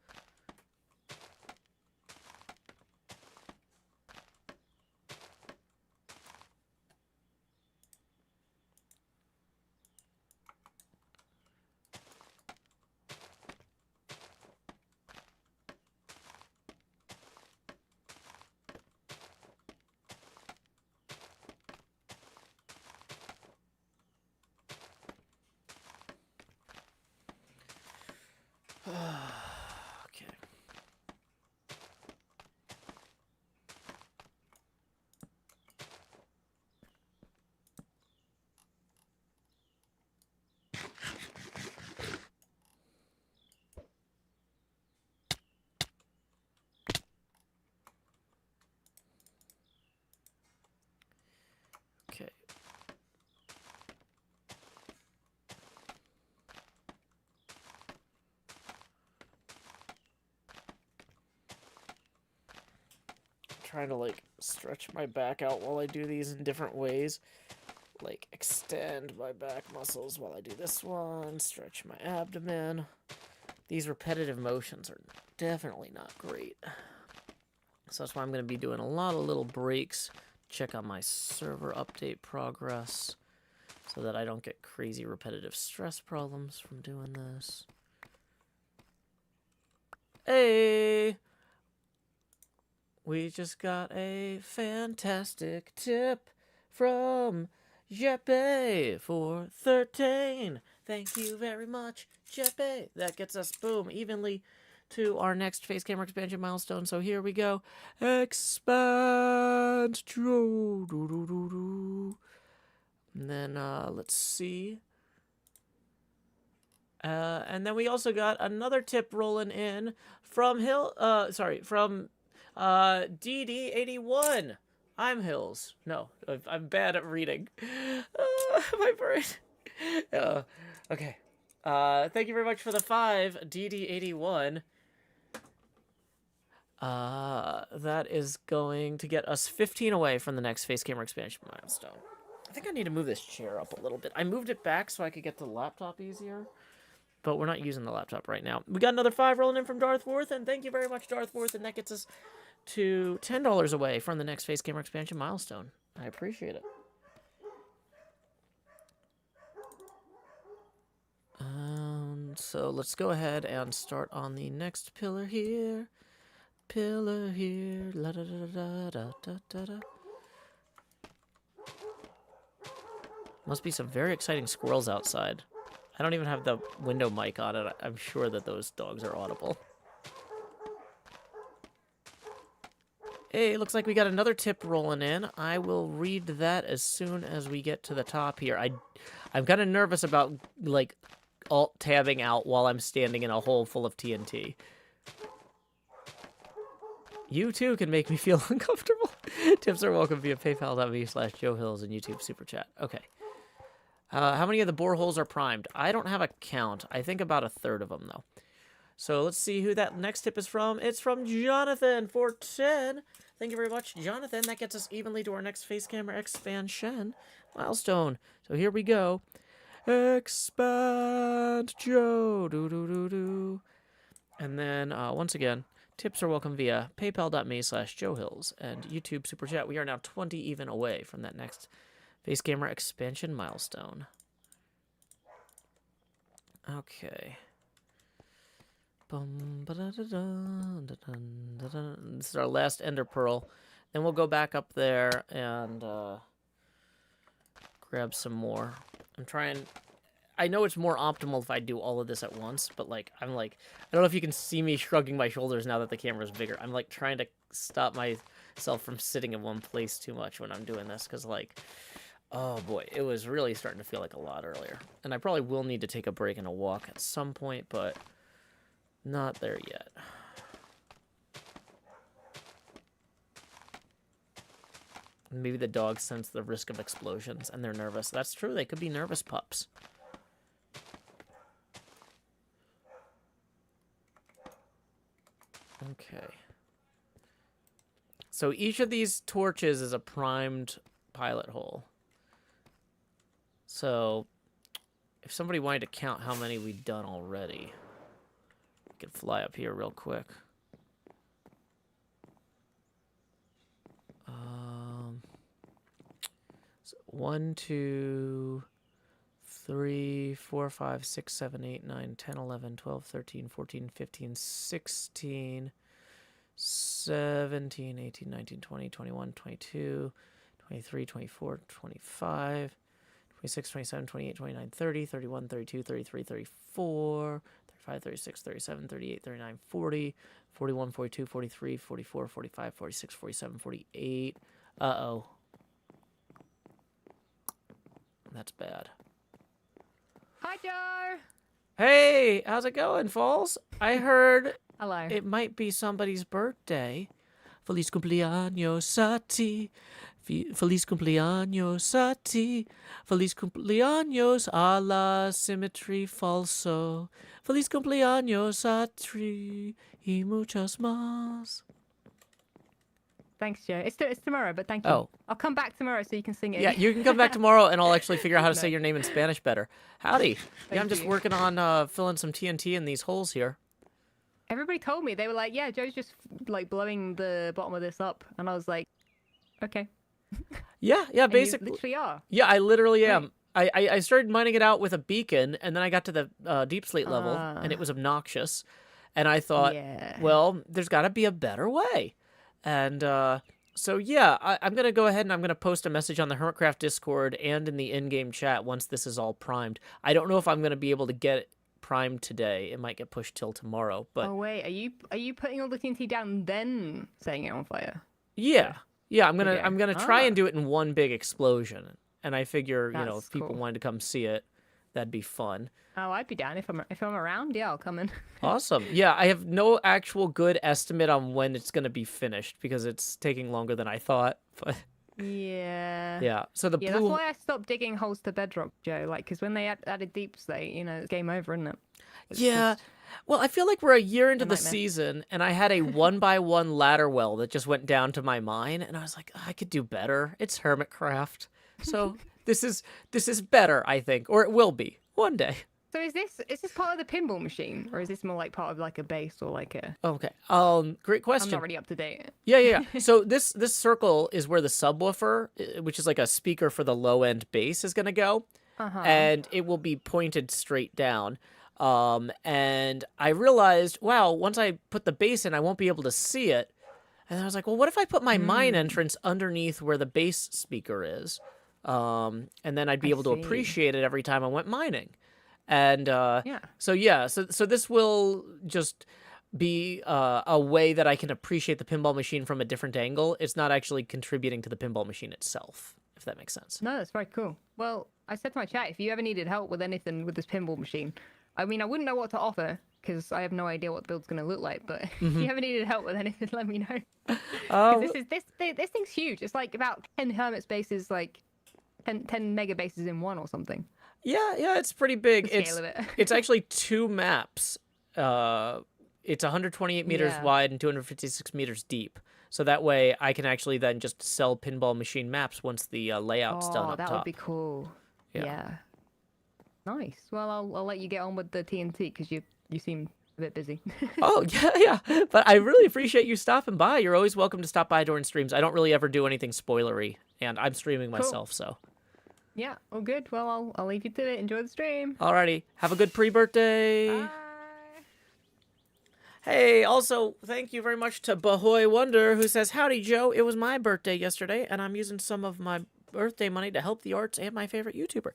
Okay. Okay. Trying to like stretch my back out while I do these in different ways. Like extend my back muscles while I do this one, stretch my abdomen. These repetitive motions are definitely not great. So that's why I'm going to be doing a lot of little breaks. Check on my server update progress so that I don't get crazy repetitive stress problems from doing this. Hey! We just got a fantastic tip from Jeppe for 13. Thank you very much, Jeppe. That gets us, boom, evenly to our next face camera expansion milestone. So here we go. Expand. And then let's see. And then we also got another tip rolling in from from DD81. I'm Hills. No, I'm bad at reading. My brain. Okay. Thank you very much for the 5, DD81. That is going to get us 15 away from the next face camera expansion milestone. I think I need to move this chair up a little bit. I moved it back so I could get to the laptop easier. But we're not using the laptop right now. We got another 5 rolling in from Darthworth, and thank you very much, Darthworth, and that gets us to $10 away from the next face camera expansion milestone. I appreciate it. So let's go ahead and start on the next pillar here. Pillar here. La da da da da da da da. Must be some very exciting squirrels outside. I don't even have the window mic on it. I'm sure that those dogs are audible. Hey, looks like we got another tip rolling in. I will read that as soon as we get to the top here. I'm kind of nervous about, like, alt-tabbing out while I'm standing in a hole full of TNT. You, too, can make me feel uncomfortable. Tips are welcome via paypal.me/JoeHills and YouTube Super Chat. Okay. How many of the boreholes are primed? I don't have a count. I think about a third of them, though. So let's see who that next tip is from. It's from Jonathan for 10. Thank you very much, Jonathan. That gets us evenly to our next face camera expansion milestone. So here we go. Expand Joe. Do. And then, once again, tips are welcome via paypal.me/JoeHills and YouTube Super Chat. We are now 20 even away from that next face camera expansion milestone. Okay. This is our last ender pearl. Then we'll go back up there and grab some more. I know it's more optimal if I do all of this at once, but I don't know if you can see me shrugging my shoulders now that the camera's bigger. I'm trying to stop myself from sitting in one place too much when I'm doing this, because oh boy, it was really starting to feel like a lot earlier. And I probably will need to take a break and a walk at some point, but not there yet. Maybe the dogs sense the risk of explosions and they're nervous. That's true, they could be nervous pups. Okay. So each of these torches is a primed pilot hole. So if somebody wanted to count how many we've done already, we could fly up here real quick. 1, 2, 3, 4, 5, 6, 7, 8, 9, 10, 11, 12, 13, 14, 15, 16, 17, 18, 19, 20, 21, 22, 23, 24, 25, 26, 27, 28, 29, 30, 31, 32, 33, 34, 35, 36, 37, 38, 39, 40, 41, 42, 43, 44, 45, 46, 47, 48. Uh-oh. That's bad. Hi, Joe. Hey, how's it going, Falls? I heard Hello. it might be somebody's birthday. Feliz cumpleaños a ti. Feliz cumpleaños a ti. Feliz cumpleaños a la symmetry falso. Feliz cumpleaños a ti y muchos más. Thanks, Joe. It's tomorrow, but thank you. Oh. I'll come back tomorrow so you can sing it. Yeah, you can come back tomorrow and I'll actually figure out how to say your name in Spanish better. Howdy. Yeah, I'm just you. working on filling some TNT in these holes here. Everybody told me. They were like, yeah, Joe's just blowing the bottom of this up. And I was like, okay. Yeah, And basically. you literally are. Yeah, I literally am. I started mining it out with a beacon, and then I got to the deep slate level, and it was obnoxious. And I thought, Yeah. well, there's got to be a better way. And so, yeah, I'm going to go ahead and I'm going to post a message on the HermitCraft Discord and in the in-game chat once this is all primed. I don't know if I'm going to be able to get it primed today. It might get pushed till tomorrow. But Oh, wait. Are you putting all the TNT down then setting it on fire? yeah, I'm Okay. gonna try and do it in one big explosion. and I figure That's if people cool. wanted to come see it, that'd be fun. Oh, I'd be down if I'm around. Yeah, I'll come in. Awesome. Yeah, I have no actual good estimate on when it's going to be finished because it's taking longer than I thought. But Yeah. yeah, so the Yeah, that's blue. why I stopped digging holes to bedrock, Joe. Like, because when they added deep slate, it's game over, isn't it? It's Yeah. just Well, I feel like we're a year into a the nightmare. season, and I had a 1x1 ladder well that just went down to my mine, and I was like, I could do better. It's HermitCraft, so this is better, I think, or it will be one day. So is this part of the pinball machine, or is this more like part of like a base or like a? Okay. Great I'm question. not really up to date. Yeah. So this circle is where the subwoofer, which is like a speaker for the low end bass, is gonna go, and it will be pointed straight down. And I realized, wow, once I put the bass in, I won't be able to see it. And I was like, well, what if I put my mine entrance underneath where the bass speaker is? And then I'd be able to see. appreciate it every time I went mining. And Yeah. so this will just be a way that I can appreciate the pinball machine from a different angle. It's not actually contributing to the pinball machine itself, if that makes sense. No, that's very cool. Well, I said to my chat, if you ever needed help with anything with this pinball machine, I mean, I wouldn't know what to offer because I have no idea what the build's going to look like. But if you ever needed help with anything, let me know. Oh, This thing's huge. It's like about 10 hermit spaces, like 10 mega bases in one or something. yeah, it's pretty big. The scale of it. It's actually 2 maps. It's 128 meters Yeah. wide and 256 meters deep. So that way I can actually then just sell pinball machine maps once the layout's done up that top. would be cool. Yeah. Nice. Well, I'll let you get on with the TNT because you seem a bit busy. Oh, yeah. But I really appreciate you stopping by. You're always welcome to stop by during streams. I don't really ever do anything spoilery, and I'm streaming myself, so. Yeah, all good. Well, I'll leave you to it. Enjoy the stream. Alrighty. Have a good pre-birthday. Bye. Hey, also, thank you very much to Bahoy Wonder, who says, howdy, Joe. It was my birthday yesterday, and I'm using some of my birthday money to help the arts and my favorite YouTuber.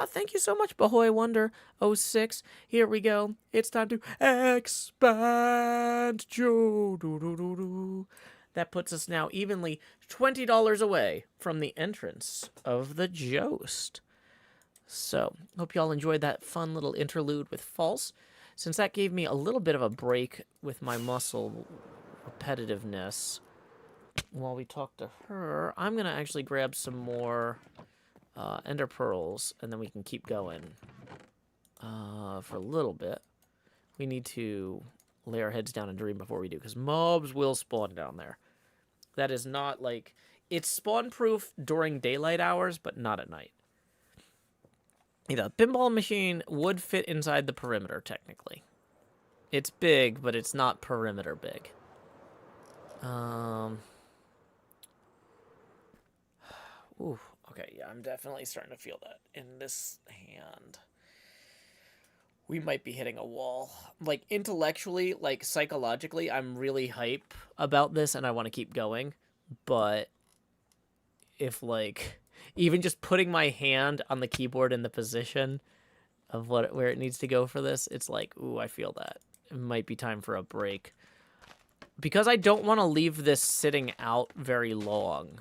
Thank you so much, Bahoy Wonder 06. Here we go. It's time to expand Joe. Doo-doo-doo-doo. That puts us now evenly $20 away from the entrance of the Jost. So, hope y'all enjoyed that fun little interlude with False. Since that gave me a little bit of a break with my muscle repetitiveness while we talk to her, I'm going to actually grab some more ender pearls, and then we can keep going for a little bit. We need to lay our heads down and dream before we do, because mobs will spawn down there. That is not like... It's spawn-proof during daylight hours, but not at night. The pinball machine would fit inside the perimeter, technically. It's big, but it's not perimeter big. Ooh, okay, yeah, I'm definitely starting to feel that in this hand. We might be hitting a wall. Like, intellectually, like, psychologically, I'm really hype about this, and I want to keep going. But if, like... Even just putting my hand on the keyboard in the position of where it needs to go for this, it's like, ooh, I feel that. It might be time for a break. Because I don't want to leave this sitting out very long.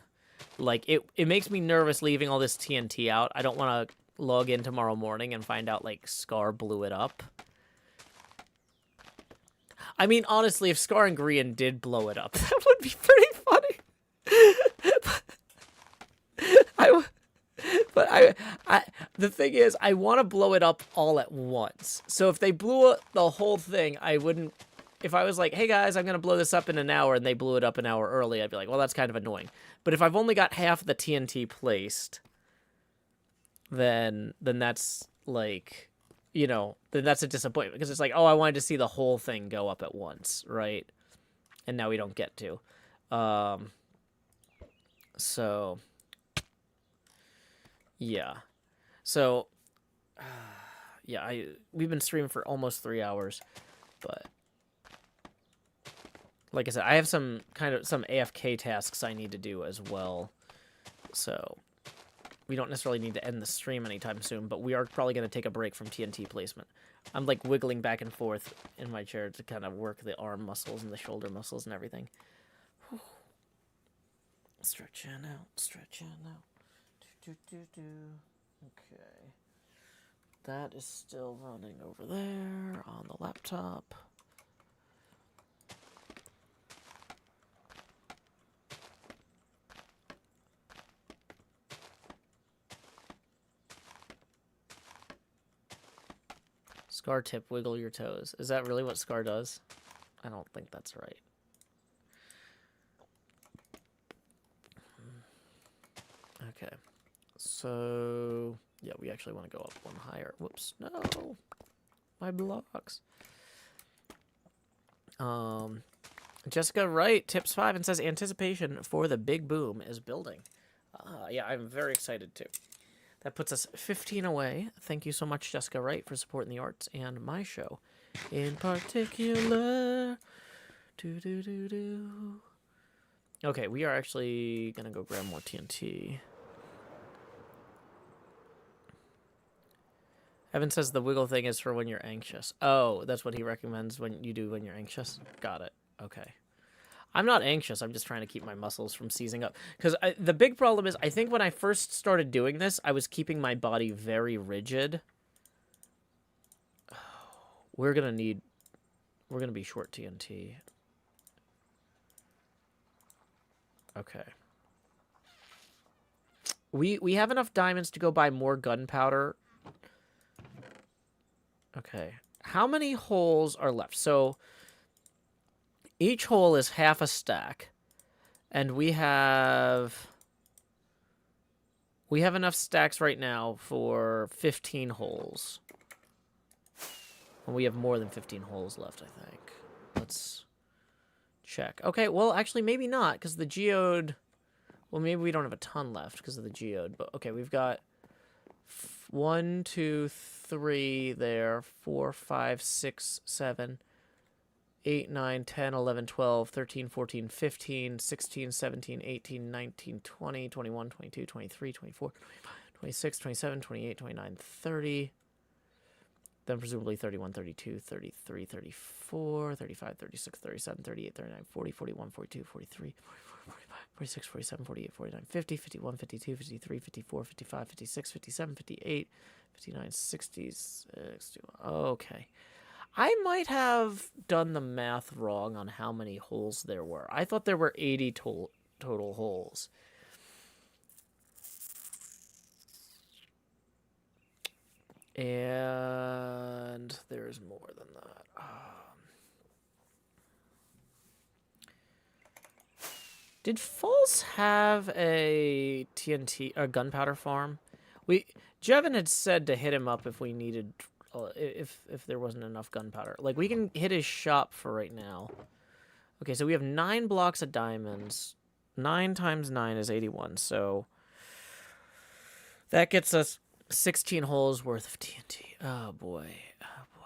Like, it makes me nervous leaving all this TNT out. I don't want to log in tomorrow morning and find out, like, Scar blew it up. I mean, honestly, if Scar and Grian did blow it up, that would be pretty funny. The thing is, I want to blow it up all at once. So if they blew up the whole thing, I wouldn't... If I was like, hey guys, I'm going to blow this up in an hour, and they blew it up an hour early, I'd be like, well, that's kind of annoying. But if I've only got half the TNT placed, then that's like, then that's a disappointment. Because it's like, oh, I wanted to see the whole thing go up at once, right? And now we don't get to. So... Yeah. So, yeah, we've been streaming for almost 3 hours, but like I said, I have some AFK tasks I need to do as well. So, we don't necessarily need to end the stream anytime soon, but we are probably going to take a break from TNT placement. I'm like wiggling back and forth in my chair to kind of work the arm muscles and the shoulder muscles and everything. Whew. Stretching out, stretching out. Okay. That is still running over there on the laptop. Scar tip, wiggle your toes. Is that really what Scar does? I don't think that's right. Okay. So, yeah, we actually want to go up one higher. Whoops. No. My blocks. Jessica Wright tips 5 and says anticipation for the big boom is building. Yeah, I'm very excited too. That puts us 15 away. Thank you so much, Jessica Wright, for supporting the arts and my show in particular. Okay, we are actually going to go grab more TNT. Evan says the wiggle thing is for when you're anxious. Oh, that's what he recommends when you do when you're anxious? Got it. Okay. I'm not anxious. I'm just trying to keep my muscles from seizing up. Because the big problem is, I think when I first started doing this, I was keeping my body very rigid. We're going to be short TNT. Okay. We have enough diamonds to go buy more gunpowder. Okay. How many holes are left? So each hole is half a stack. And we have enough stacks right now for 15 holes. And we have more than 15 holes left, I think. Let's check. Okay, well, actually, maybe not, because the geode... Well, maybe we don't have a ton left because of the geode. But, okay, we've got 1, 2, 3 there. 4, 5, 6, 7, 8, 9, 10, 11, 12, 13, 14, 15, 16, 17, 18, 19, 20, 21, 22, 23, 24, 25, 26, 27, 28, 29, 30. Then presumably 31, 32, 33, 34, 35, 36, 37, 38, 39, 40, 41, 42, 43, 44, 45, 46, 47, 48, 49, 50, 51, 52, 53, 54, 55, 56, 57, 58, 59, 60, 61. Okay. I might have done the math wrong on how many holes there were. I thought there were 80 total holes. And there's more than that. Did False have a gunpowder farm? Jevin had said to hit him up if we needed, if there wasn't enough gunpowder. Like, we can hit his shop for right now. Okay, so we have 9 blocks of diamonds. 9 times 9 is 81, so that gets us 16 holes worth of TNT. Oh boy. Oh boy.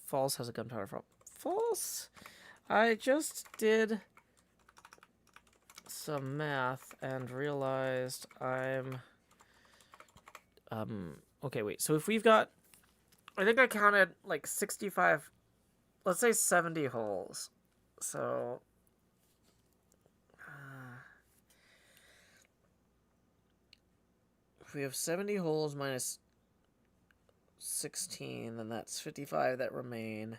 False has a gunpowder farm. False? I just did some math and realized I'm... Okay, wait. So if we've got... I think I counted like 65... Let's say 70 holes. So... if we have 70 holes minus 16, then that's 55 that remain.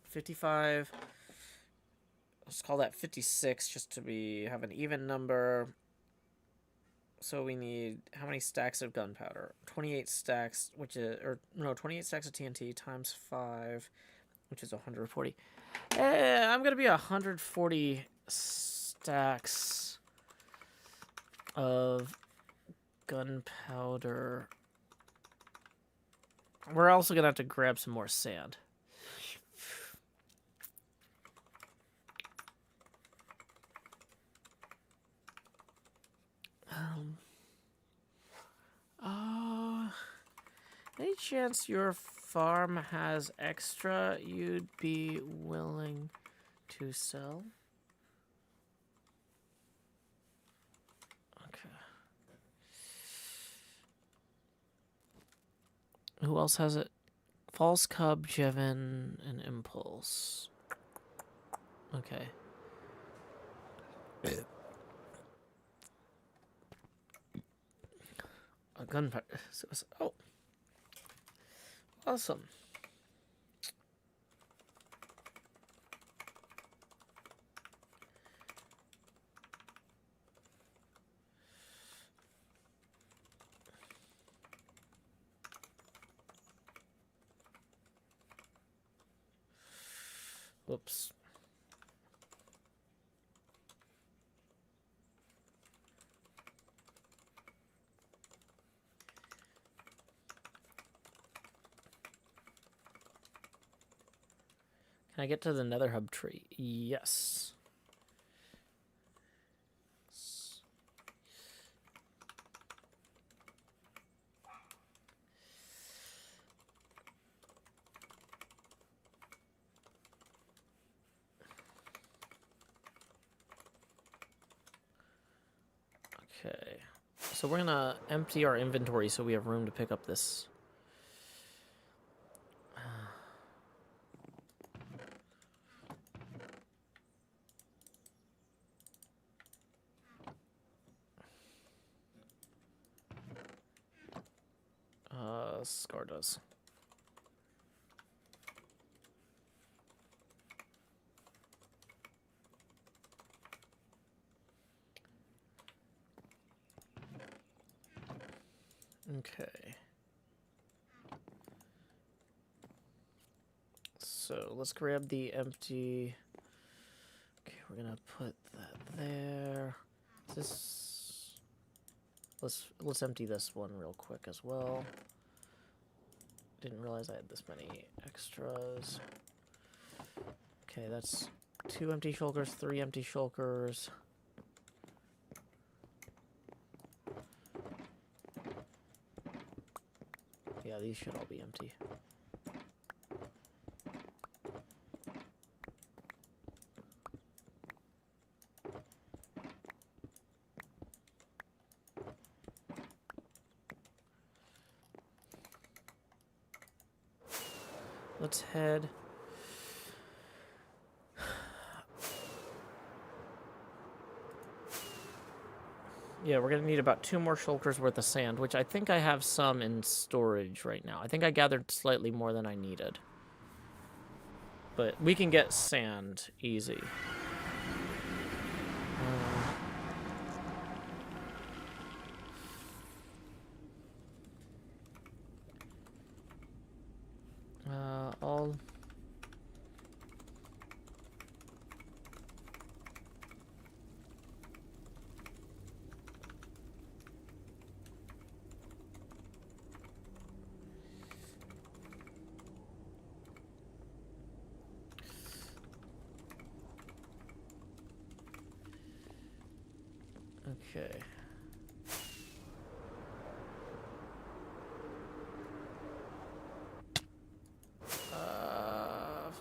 55... Let's call that 56 just to have an even number. So we need how many stacks of gunpowder? 28 stacks, 28 stacks of TNT times 5, which is 140. I'm gonna be 140 stacks of gunpowder. We're also gonna have to grab some more sand. Any chance your farm has extra you'd be willing to sell? Okay. Who else has it? False Cub, Jevin, and Impulse. Okay. A gunfire. Oh. Awesome. Whoops. Can I get to the nether hub tree? Yes. Okay. So we're gonna empty our inventory so we have room to pick up this. Scar does. Okay. So let's grab the empty. Okay, we're gonna put that there. This. Let's empty this one real quick as well. Didn't realize I had this many extras. Okay, that's 2 empty shulkers, 3 empty shulkers. Yeah, these should all be empty. Let's head. Yeah, we're gonna need about 2 more shulkers worth of sand, which I think I have some in storage right now. I think I gathered slightly more than I needed. But we can get sand easy. All... Okay.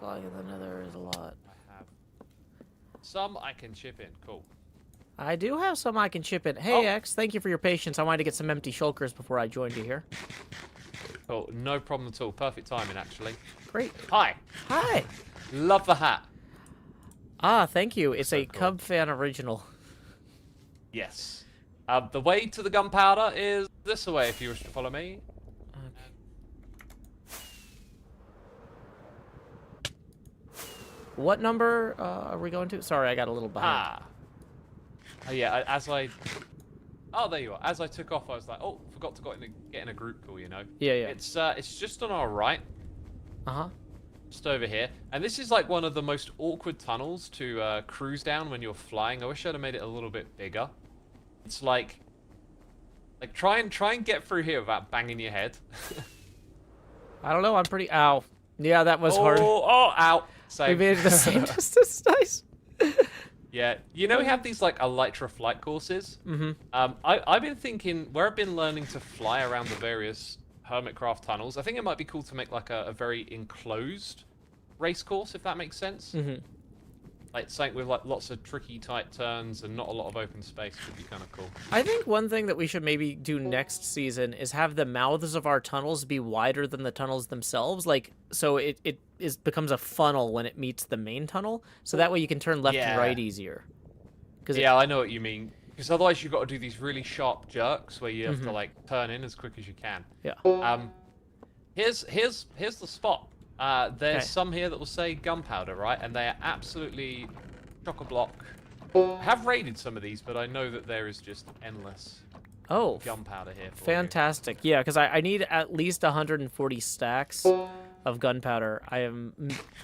Flying in the nether is a lot. I have some I can chip in. Cool. I do have some I can chip in. Hey, Oh. X, thank you for your patience. I wanted to get some empty shulkers before I joined you here. Cool. No problem at all. Perfect timing, actually. Great. Hi. Hi. Love the hat. Ah, thank you. It's a cool. Cub fan original. Yes. The way to the gunpowder is this way, if you wish to follow me. What number are we going to? Sorry, I got a little behind. Yeah, Oh, there you are. As I took off, I was like, oh, forgot to get in a group call, you know? Yeah, yeah. It's just on our right, Uh-huh. just over here. And this is like one of the most awkward tunnels to cruise down when you're flying. I wish I'd have made it a little bit bigger. It's like try and get through here without banging your head. I don't know. I'm pretty... Ow. Yeah, that was hard. Oh, ow. We Same. made it the same distance. Nice. Yeah, you know we have these like elytra flight courses. Mm-hmm. I've been thinking where I've been learning to fly around the various HermitCraft tunnels. I think it might be cool to make like a very enclosed race course, if that makes sense. Mm-hmm. Like something with like lots of tricky tight turns and not a lot of open space would be kind of cool. I think one thing that we should maybe do next season is have the mouths of our tunnels be wider than the tunnels themselves. Like, so it becomes a funnel when it meets the main tunnel, so that way you can turn left and Yeah. right easier. Yeah, I know what you mean. Because otherwise you've got to do these really sharp jerks where you have to like turn in as quick as you can. Yeah. Here's the spot. There's Okay. some here that will say gunpowder, right? And they are absolutely chock-a-block. I have raided some of these, but I know that there is just endless Oh, gunpowder here. For fantastic. Yeah, because I need at least 140 stacks of gunpowder. I am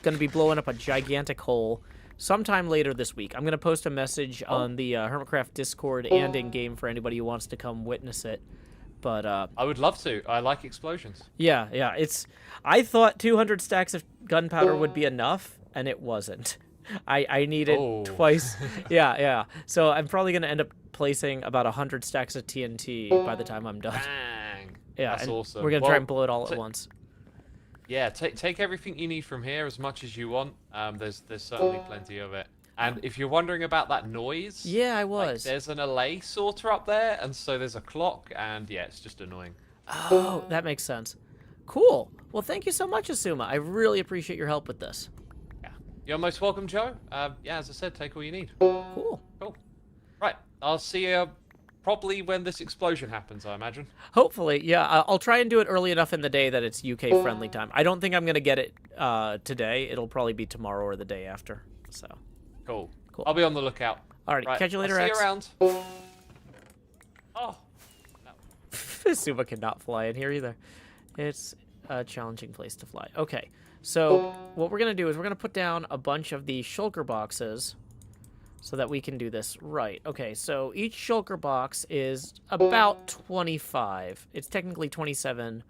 going to be blowing up a gigantic hole sometime later this week. I'm going to post a message on the HermitCraft Discord and in-game for anybody who wants to come witness it. But I would love to. I like explosions. yeah, I thought 200 stacks of gunpowder would be enough, and it wasn't. I needed Oh. twice. Yeah. So I'm probably going to end up placing about 100 stacks of TNT by the time I'm done. Bang! Yeah, That's and awesome. we're going to try Well, and blow it all at t- once. Yeah, take everything you need from here as much as you want. There's certainly plenty of it. And if you're wondering about that noise, Yeah, I like, was. there's an allay sorter up there, and so there's a clock, and yeah, it's just annoying. Oh, that makes sense. Cool. Well, thank you so much, Asuma. I really appreciate your help with this. Yeah, you're most welcome, Joe. Yeah, as I said, take all you need. Cool. Cool. Right, I'll see you probably when this explosion happens, I imagine. Hopefully, yeah. I'll try and do it early enough in the day that it's UK friendly time. I don't think I'm going to get it today. It'll probably be tomorrow or the day after. So, Cool. Cool. I'll be on the lookout. alrighty. Right, Catch you later, I'll see X. you around. Oh, Asuma cannot fly in here either. It's a challenging place to fly. Okay, so what we're going to do is we're going to put down a bunch of the shulker boxes so that we can do this right. Okay, so each shulker box is about 25. It's technically 27,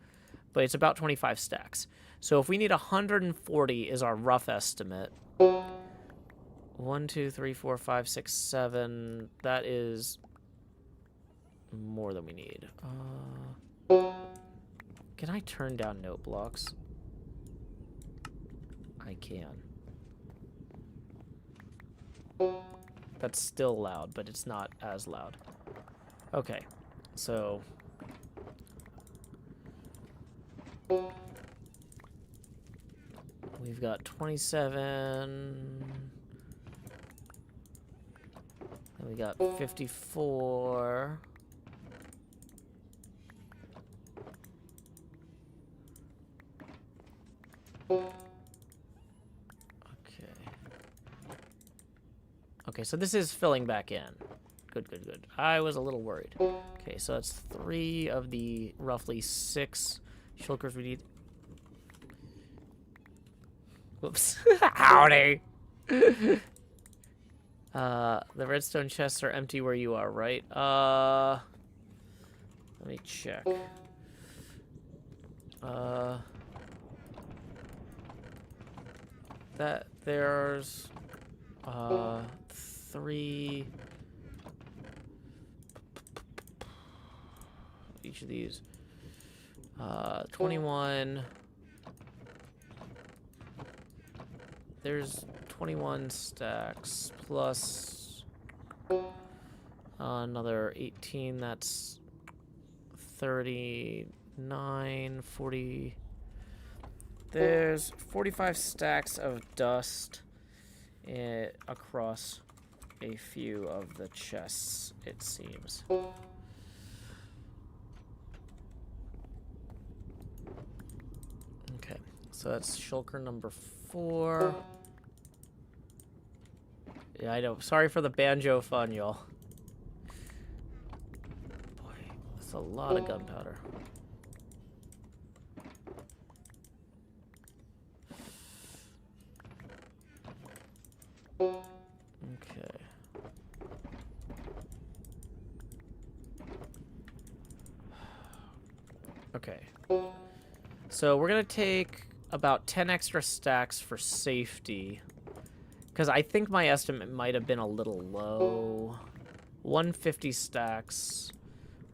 but it's about 25 stacks. So if we need 140 is our rough estimate. 1, 2, 3, 4, 5, 6, 7. That is more than we need. Can I turn down note blocks? I can. That's still loud, but it's not as loud. Okay, so... we've got 27... and we got 54... Okay, so this is filling back in. Good. I was a little worried. Okay, so that's 3 of the roughly 6 shulkers we need. Whoops. Howdy! The redstone chests are empty where you are, right? Let me check. That there's 3 each of these 21 there's 21 stacks plus another 18. That's 39 40. There's 45 stacks of dust across a few of the chests, it seems. Okay, so that's shulker number 4. Yeah, I know. Sorry for the banjo fun, y'all. Boy, that's a lot of gunpowder. Okay. Okay. So we're going to take about 10 extra stacks for safety. Because I think my estimate might have been a little low. 150 stacks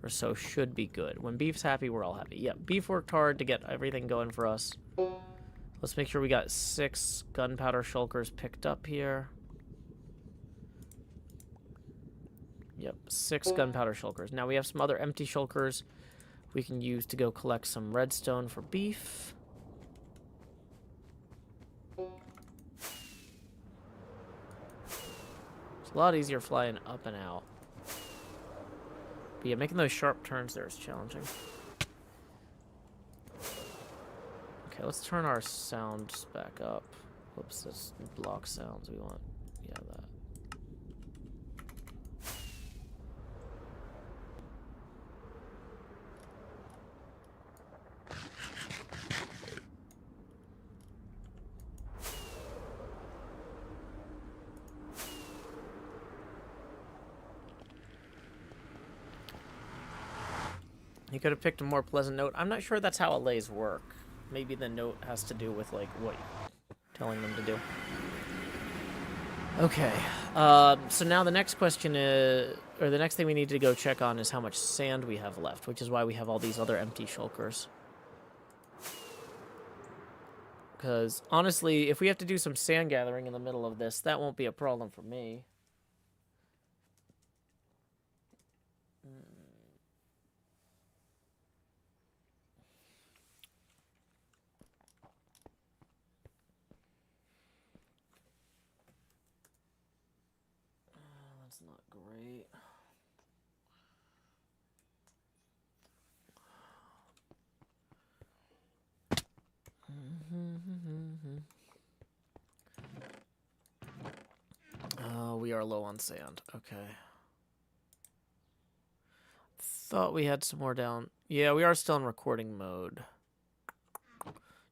or so should be good. When Beef's happy, we're all happy. Yeah, Beef worked hard to get everything going for us. Let's make sure we got 6 gunpowder shulkers picked up here. Yep, 6 gunpowder shulkers. Now we have some other empty shulkers we can use to go collect some redstone for Beef. a lot easier flying up and out. But yeah, making those sharp turns there is challenging. Okay, let's turn our sounds back up. Whoops, that's block sounds we want. Yeah, that. You could have picked a more pleasant note. I'm not sure that's how allays work. Maybe the note has to do with, like, what you're telling them to do. Okay. So now the next question is... Or the next thing we need to go check on is how much sand we have left, which is why we have all these other empty shulkers. Because, honestly, if we have to do some sand gathering in the middle of this, that won't be a problem for me. That's not great. We are low on sand. Okay. Thought we had some more down. Yeah, we are still in recording mode.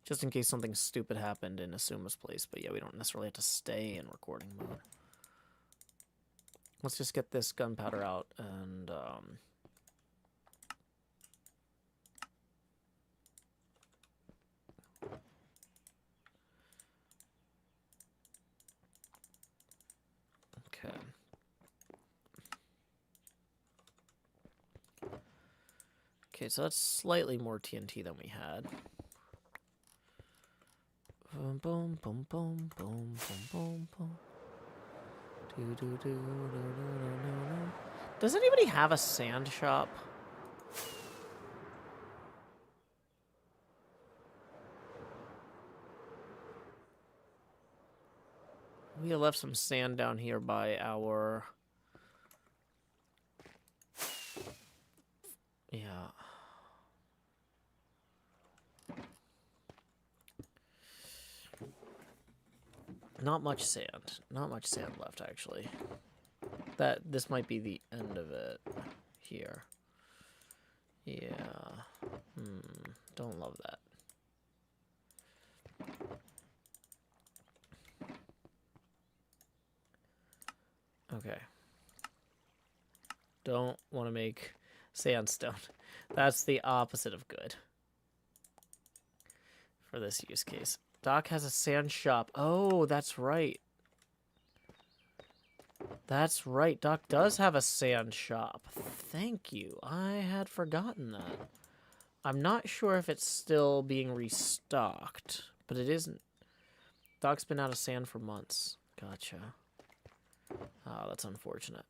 Just in case something stupid happened in Asuma's place. But yeah, we don't necessarily have to stay in recording mode. Let's just get this gunpowder out and okay. Okay, so that's slightly more TNT than we had. Boom, boom, boom, boom, boom, boom, boom, boom. Does anybody have a sand shop? We left some sand down here by our... Yeah. Not much sand. Not much sand left, actually. This might be the end of it here. Yeah. Don't love that. Okay. Don't want to make sandstone. That's the opposite of good for this use case. Doc has a sand shop. Oh, that's right. That's right. Doc does have a sand shop. Thank you. I had forgotten that. I'm not sure if it's still being restocked, but it isn't. Doc's been out of sand for months. Gotcha. Oh, that's unfortunate.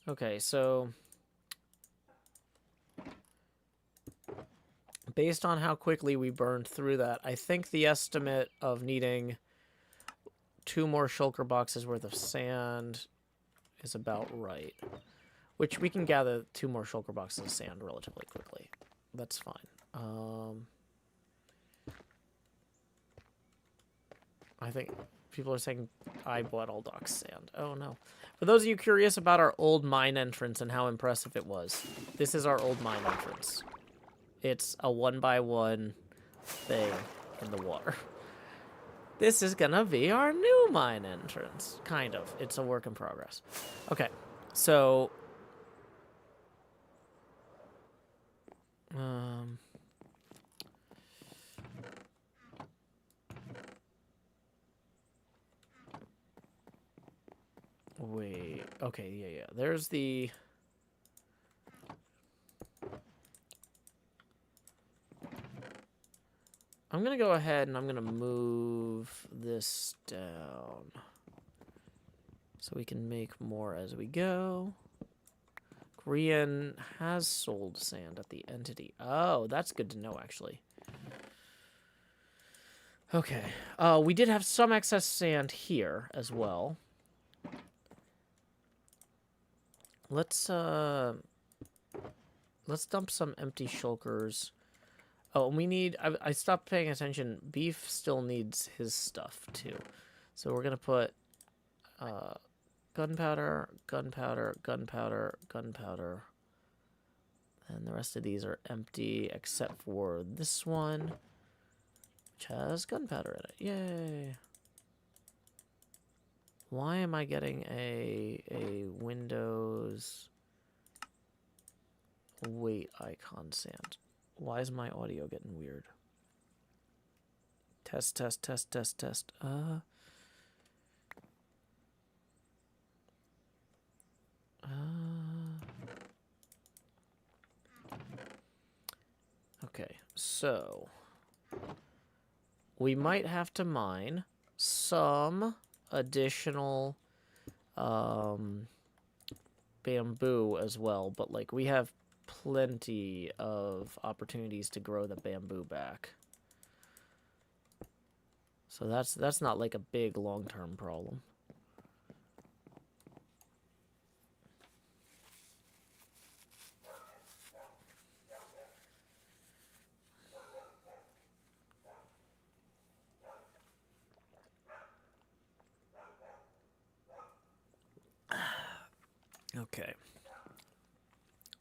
Okay, so based on how quickly we burned through that, I think the estimate of needing 2 more shulker boxes worth of sand is about right. Which we can gather 2 more shulker boxes of sand relatively quickly. That's fine. I think people are saying I bought all Doc's sand. Oh no. For those of you curious about our old mine entrance and how impressive it was, this is our old mine entrance. It's a 1x1 thing in the water. This is gonna be our new mine entrance. Kind of. It's a work in progress. Okay, so... Wait. Okay, yeah. There's the... I'm going to go ahead and I'm going to move this down so we can make more as we go. Grian has sold sand at the entity. Oh, that's good to know, actually. Okay. We did have some excess sand here as well. Let's dump some empty shulkers. Oh, and we need... I stopped paying attention. Beef still needs his stuff, too. So we're going to put... gunpowder, gunpowder, gunpowder, gunpowder. And the rest of these are empty, except for this one, which has gunpowder in it. Yay! Why am I getting a Windows weight icon sand? Why is my audio getting weird? Test, test, test, test, test. Okay, so we might have to mine some additional bamboo as well, but like we have plenty of opportunities to grow the bamboo back. So that's not like a big long-term problem. Okay.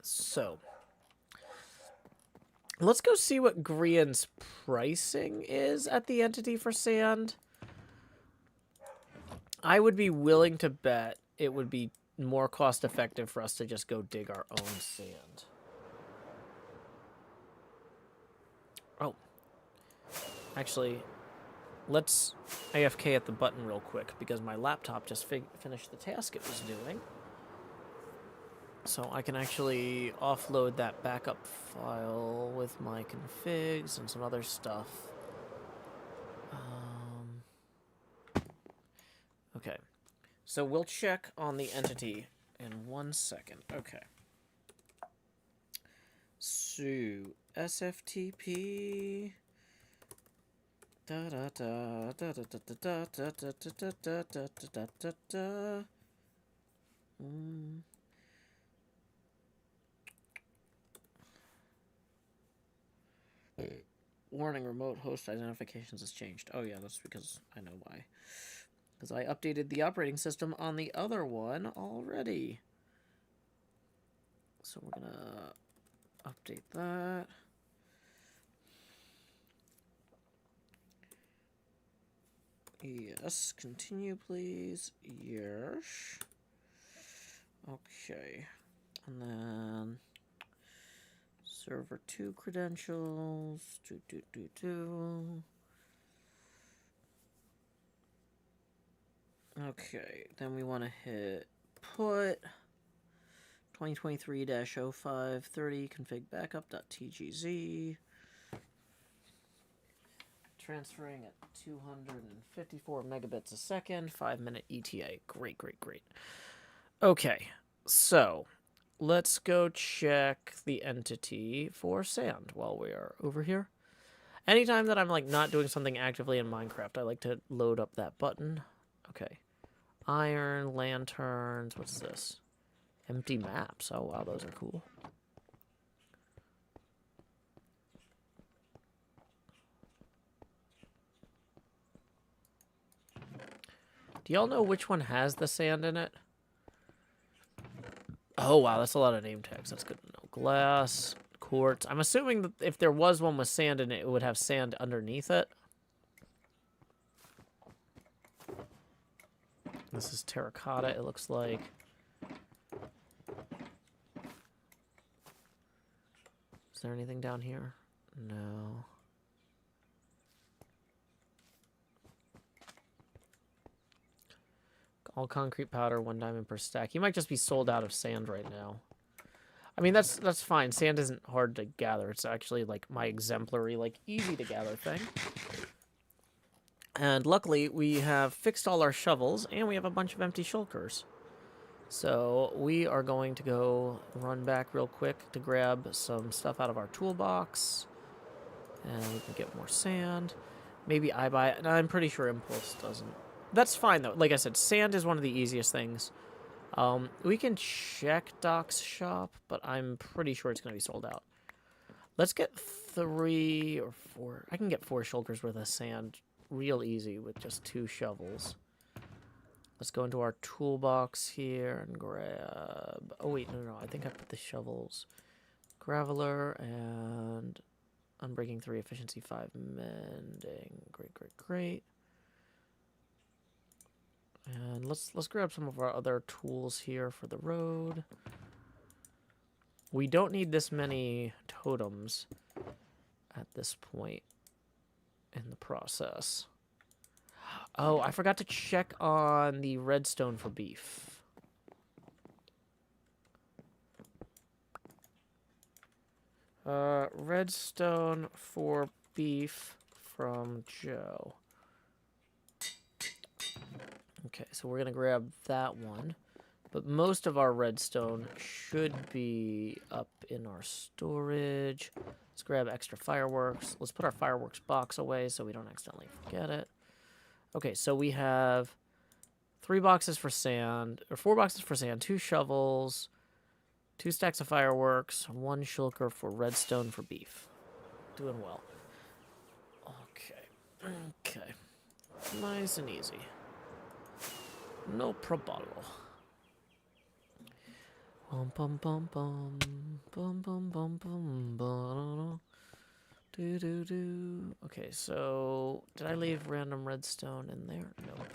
So, let's go see what Grian's pricing is at the entity for sand. I would be willing to bet it would be more cost effective for us to just go dig our own sand. Oh. Actually, let's AFK at the button real quick because my laptop just finished the task it was doing. So I can actually offload that backup file with my configs and some other stuff. Okay. So we'll check on the entity in 1 second. Okay. So, SFTP... Da da da da da da da da da da da da da da da. Warning, remote host identifications has changed. Oh yeah, that's because I know why. Because I updated the operating system on the other one already. So we're gonna update that. Yes, continue please. Yes. Okay. And then server 2 credentials. Okay, then we want to hit put 2023-0530 config backup.tgz. Transferring at 254 megabits a second, 5-minute ETA. Great, great, great. Okay, so let's go check the entity for sand while we are over here. Anytime that I'm like not doing something actively in Minecraft, I like to load up that button. Okay. Iron, lanterns, what's this? Empty maps. Oh wow, those are cool. Do y'all know which one has the sand in it? Oh, wow, that's a lot of name tags. That's good to know. Glass, quartz. I'm assuming that if there was one with sand in it, it would have sand underneath it. This is terracotta, it looks like. Is there anything down here? No. All concrete powder, 1 diamond per stack. You might just be sold out of sand right now. I mean, that's fine. Sand isn't hard to gather. It's actually like my exemplary, like easy to gather thing. And luckily, we have fixed all our shovels, and we have a bunch of empty shulkers. So we are going to go run back real quick to grab some stuff out of our toolbox. And we can get more sand. Maybe I buy it. No, I'm pretty sure Impulse doesn't. That's fine, though. Like I said, sand is one of the easiest things. We can check Doc's shop, but I'm pretty sure it's going to be sold out. Let's get 3 or 4. I can get 4 shulkers worth of sand real easy with just 2 shovels. Let's go into our toolbox here and grab... Oh, wait, no. I think I put the shovels. Graveler and... Unbreaking 3, efficiency 5, mending. Great. And let's grab some of our other tools here for the road. We don't need this many totems at this point in the process. Oh, I forgot to check on the redstone for beef. Redstone for beef from Joe. Okay, so we're going to grab that one. But most of our redstone should be up in our storage. Let's grab extra fireworks. Let's put our fireworks box away so we don't accidentally forget it. Okay, so we have 3 boxes for sand, or 4 boxes for sand, 2 shovels, 2 stacks of fireworks, 1 shulker for redstone for beef. Doing well. Okay. Nice and easy. No problem. Bum bum bum bum bum bum bum bum bum. Do. Okay, so did I leave random redstone in there? Nope.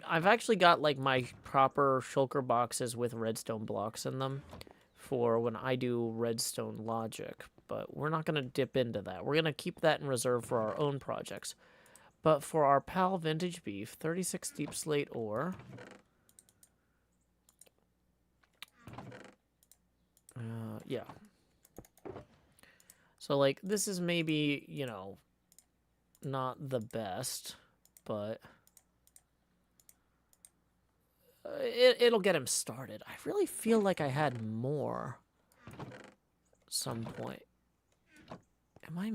I've actually got like my proper shulker boxes with redstone blocks in them for when I do redstone logic, but we're not gonna dip into that. We're gonna keep that in reserve for our own projects. But for our pal vintage beef, 36 deep slate ore. Yeah. So, like, this is maybe, you know, not the best, but it'll get him started. I really feel like I had more some point. Am I...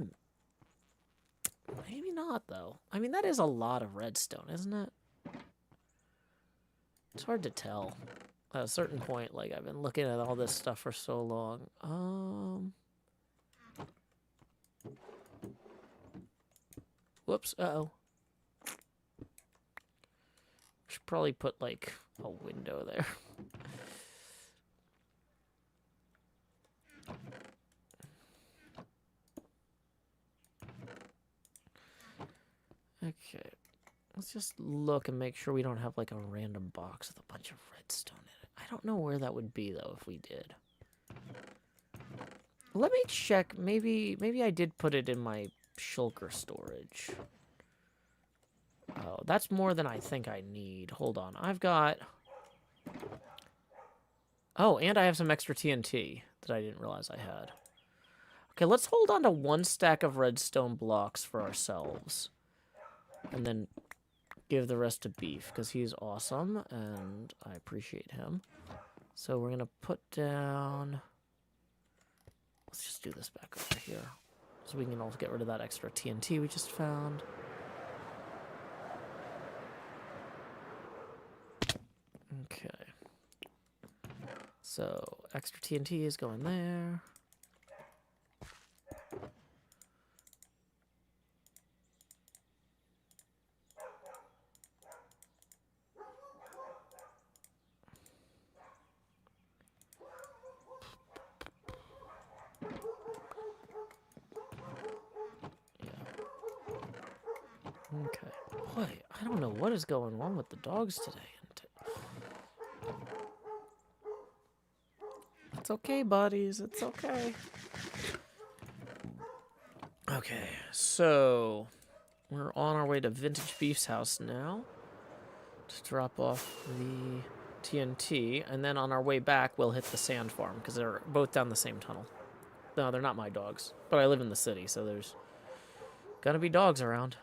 Maybe not, though. I mean, that is a lot of redstone, isn't it? It's hard to tell. At a certain point, like, I've been looking at all this stuff for so long. Whoops, uh-oh. Should probably put, like, a window there. Okay. Let's just look and make sure we don't have, like, a random box with a bunch of redstone in it. I don't know where that would be, though, if we did. Let me check. Maybe I did put it in my shulker storage. Oh, that's more than I think I need. Hold on. I've got... Oh, and I have some extra TNT that I didn't realize I had. Okay, let's hold on to 1 stack of redstone blocks for ourselves. And then give the rest to Beef, because he's awesome, and I appreciate him. So we're going to put down... Let's just do this back over here. So we can also get rid of that extra TNT we just found. Okay. So, extra TNT is going there. Okay. Boy, I don't know what is going on with the dogs today. It's okay, buddies. It's okay. Okay, so we're on our way to Vintage Beef's house now to drop off the TNT, and then on our way back, we'll hit the sand farm because they're both down the same tunnel. No, they're not my dogs, but I live in the city, so there's gonna be dogs around.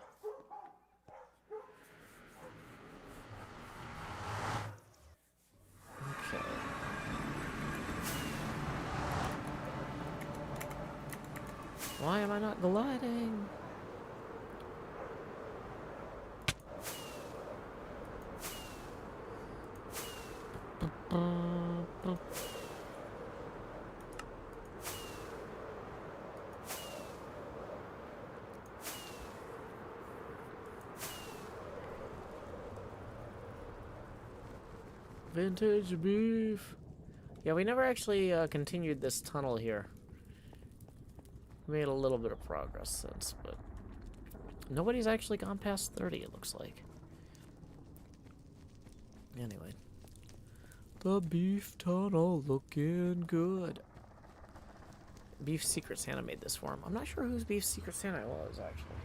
Why am I not gliding? Vintage beef. Yeah, we never actually continued this tunnel here. We made a little bit of progress since, but nobody's actually gone past 30, it looks like. Anyway. The beef tunnel looking good. Beef Secret Santa made this for him. I'm not sure whose Beef Secret Santa was, actually.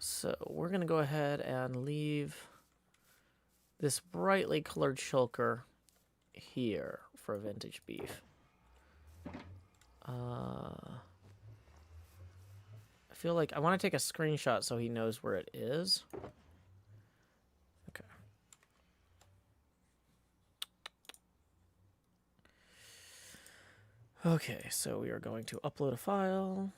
So we're going to go ahead and leave this brightly colored shulker here for vintage beef. I feel like I want to take a screenshot so he knows where it is. Okay. Okay, so we are going to upload a file.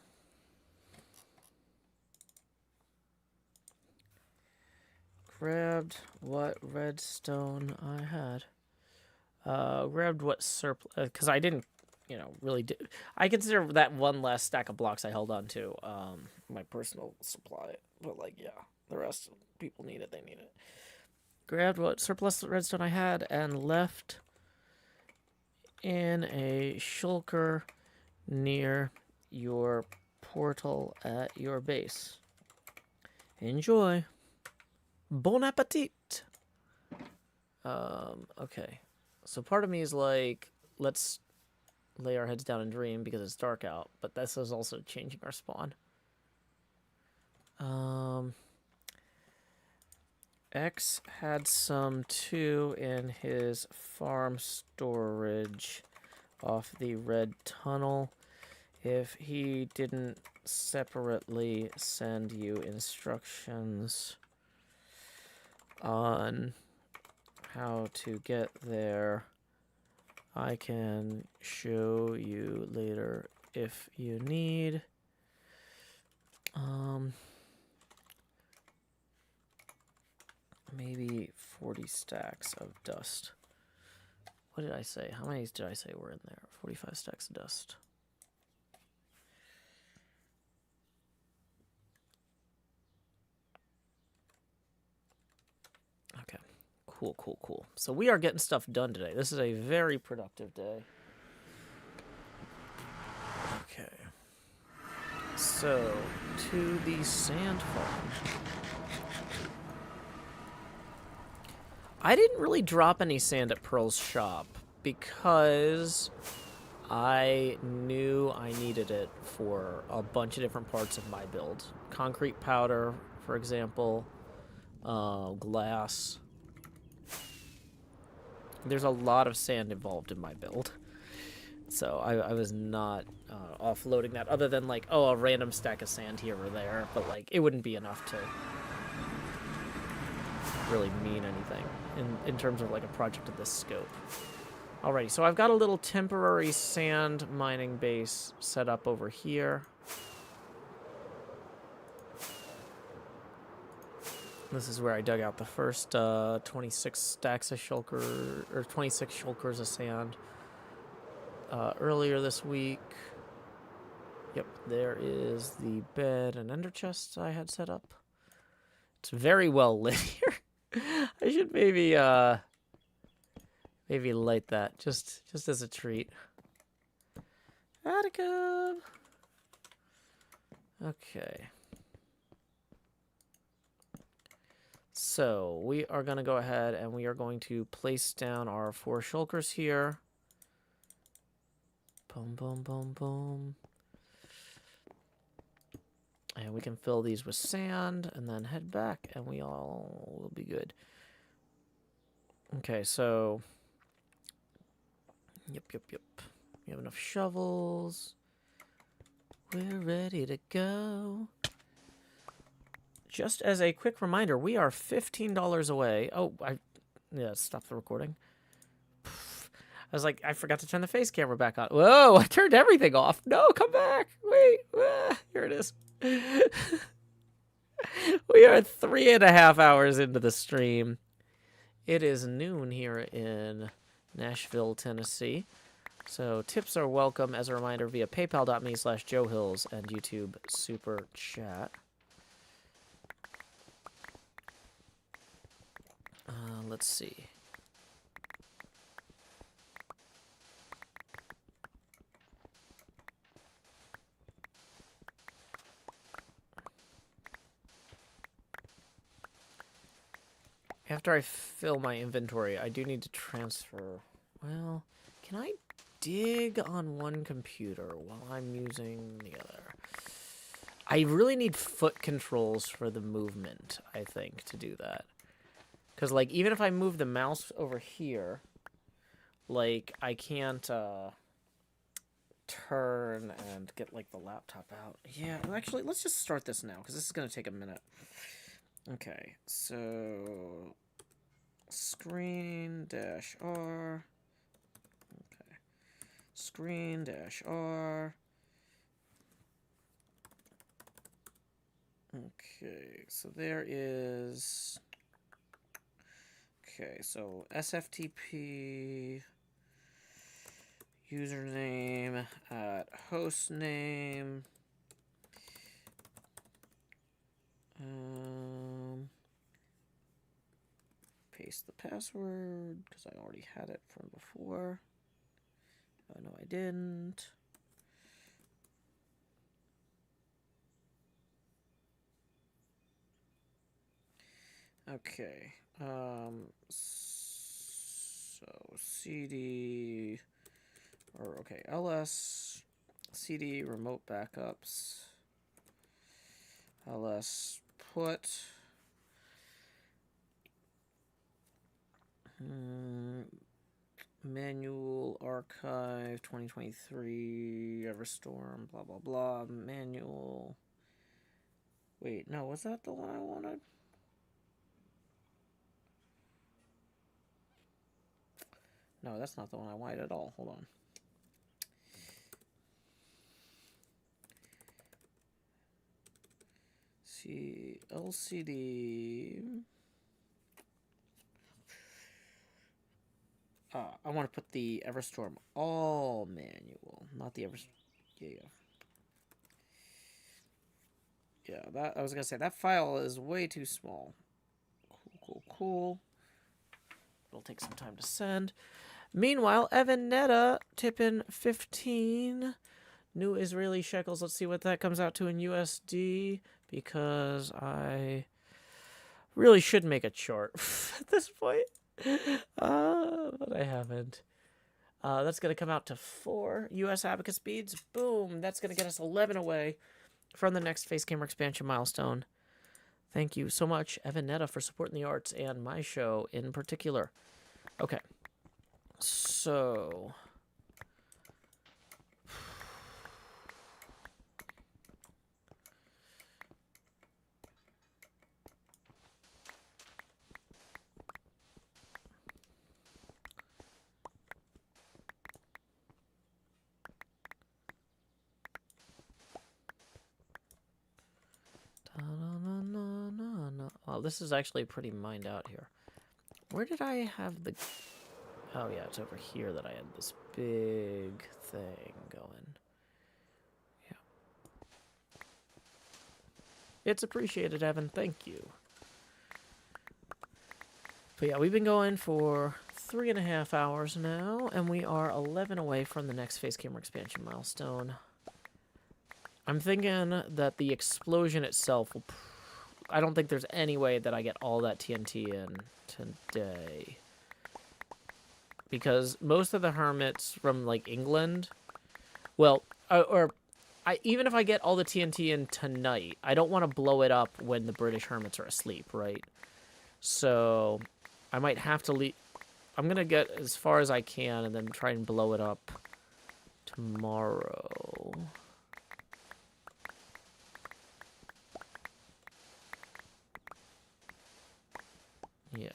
Grabbed what redstone I had. Grabbed what surplus, because I didn't, really do. I consider that one last stack of blocks I held on to my personal supply. But, yeah, the rest, people need it, they need it. Grabbed what surplus redstone I had and left in a shulker near your portal at your base. Enjoy. Bon appetit! Okay. So part of me is like, let's lay our heads down and dream because it's dark out, but this is also changing our spawn. X had some too in his farm storage off the red tunnel. If he didn't separately send you instructions on how to get there, I can show you later if you need. Maybe 40 stacks of dust. What did I say? How many did I say were in there? 45 stacks of dust. Okay. Cool, cool, cool. So we are getting stuff done today. This is a very productive day. Okay. So, to the sand farm. I didn't really drop any sand at Pearl's shop because I knew I needed it for a bunch of different parts of my build. Concrete powder, for example, glass. There's a lot of sand involved in my build. So I was not offloading that other than like, oh, a random stack of sand here or there. But like, it wouldn't be enough to really mean anything in terms of like a project of this scope. Alrighty, so I've got a little temporary sand mining base set up over here. This is where I dug out the first 26 stacks of shulker, or 26 shulkers of sand earlier this week. Yep, there is the bed and ender chest I had set up. It's very well lit here. I should maybe light that just as a treat. Attica. Okay. So we are going to go ahead and we are going to place down our 4 shulkers here. Boom, boom, boom, boom. And we can fill these with sand and then head back and we all will be good. Okay, so... Yep. We have enough shovels. We're ready to go. just as a quick reminder, we are $15 away. Oh, yeah, stop the recording. I was like, I forgot to turn the face camera back on. Whoa, I turned everything off. No, come back. Wait, here it is. We are 3.5 hours into the stream. It is noon here in Nashville, Tennessee. So tips are welcome, as a reminder, via paypal.me/JoeHills and YouTube Super Chat. Let's see. After I fill my inventory, I do need to transfer. Well, can I dig on one computer while I'm using the other? I really need foot controls for the movement, I think, to do that. Because, like, even if I move the mouse over here, like, I can't turn and get, like, the laptop out. Yeah, actually, let's just start this now, because this is going to take a minute. Okay, so screen-R. Okay, screen-R. Okay, so there is. Okay, so SFTP username at hostname. Paste the password because I already had it from before. Oh no, I didn't. Okay. So CD or okay, ls cd remote backups. ls put manual archive 2023 Everstorm blah blah blah manual. Wait, no, was that the one I wanted? No, that's not the one I wanted at all. Hold on. See, LCD. I want to put the Everstorm all manual, not the Everstorm. Yeah, that I was gonna say that file is way too small. Cool. It'll take some time to send. Meanwhile, Evan Netta tipping 15 new Israeli shekels. Let's see what that comes out to in USD, because I really should make a chart at this point. But I haven't. That's going to come out to 4 US abacus beads. Boom. That's going to get us 11 away from the next face camera expansion milestone. Thank you so much, Evan Netta, for supporting the arts and my show in particular. Okay. So well, this is actually pretty mined out here. Where did I have the... Oh, yeah, it's over here that I had this big thing going. Yeah. It's appreciated, Evan. Thank you. But yeah, we've been going for 3.5 hours now, and we are 11 away from the next face camera expansion milestone. I'm thinking that the explosion itself will... I don't think there's any way that I get all that TNT in today. Because most of the hermits from, like, England... Well, even if I get all the TNT in tonight, I don't want to blow it up when the British hermits are asleep, right? So, I might have to leave... I'm going to get as far as I can and then try and blow it up tomorrow. Yeah.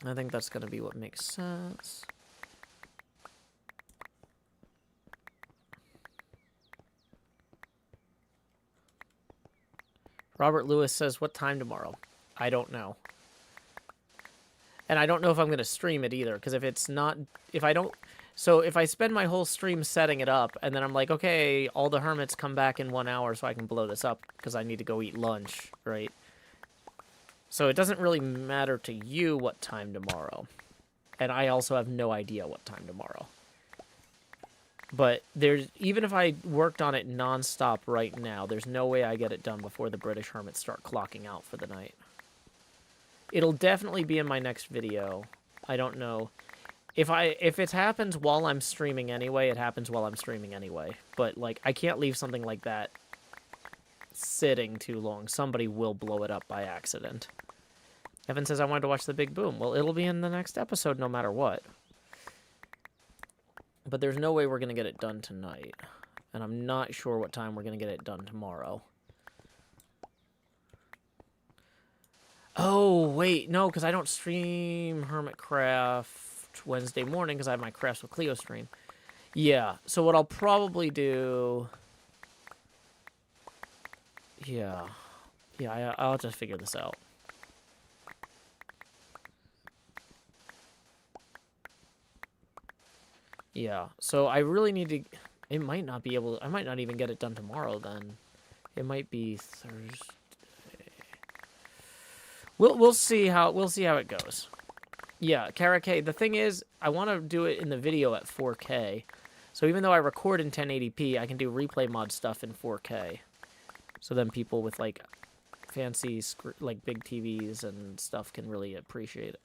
I think that's going to be what makes sense. Robert Lewis says, what time tomorrow? I don't know. And I don't know if I'm going to stream it either, because if it's not, if I don't, so if I spend my whole stream setting it up, and then I'm like, okay, all the hermits come back in 1 hour so I can blow this up, because I need to go eat lunch, right? So it doesn't really matter to you what time tomorrow. And I also have no idea what time tomorrow. But there's, even if I worked on it nonstop right now, there's no way I get it done before the British hermits start clocking out for the night. It'll definitely be in my next video. I don't know. If it happens while I'm streaming anyway, it happens while I'm streaming anyway. But, like, I can't leave something like that sitting too long. Somebody will blow it up by accident. Evan says, I wanted to watch The Big Boom. Well, it'll be in the next episode no matter what. But there's no way we're going to get it done tonight. And I'm not sure what time we're going to get it done tomorrow. Oh, wait. No, because I don't stream HermitCraft Wednesday morning because I have my Crafts with Cleo stream. Yeah, so what I'll probably do... Yeah. Yeah, I'll just figure this out. Yeah, so I really need to... It might not be able... I might not even get it done tomorrow, then. It might be Thursday. We'll see how it goes. Yeah, Kara K. The thing is, I want to do it in the video at 4K. So even though I record in 1080p, I can do replay mod stuff in 4K. So then people with, like, fancy, like, big TVs and stuff can really appreciate it.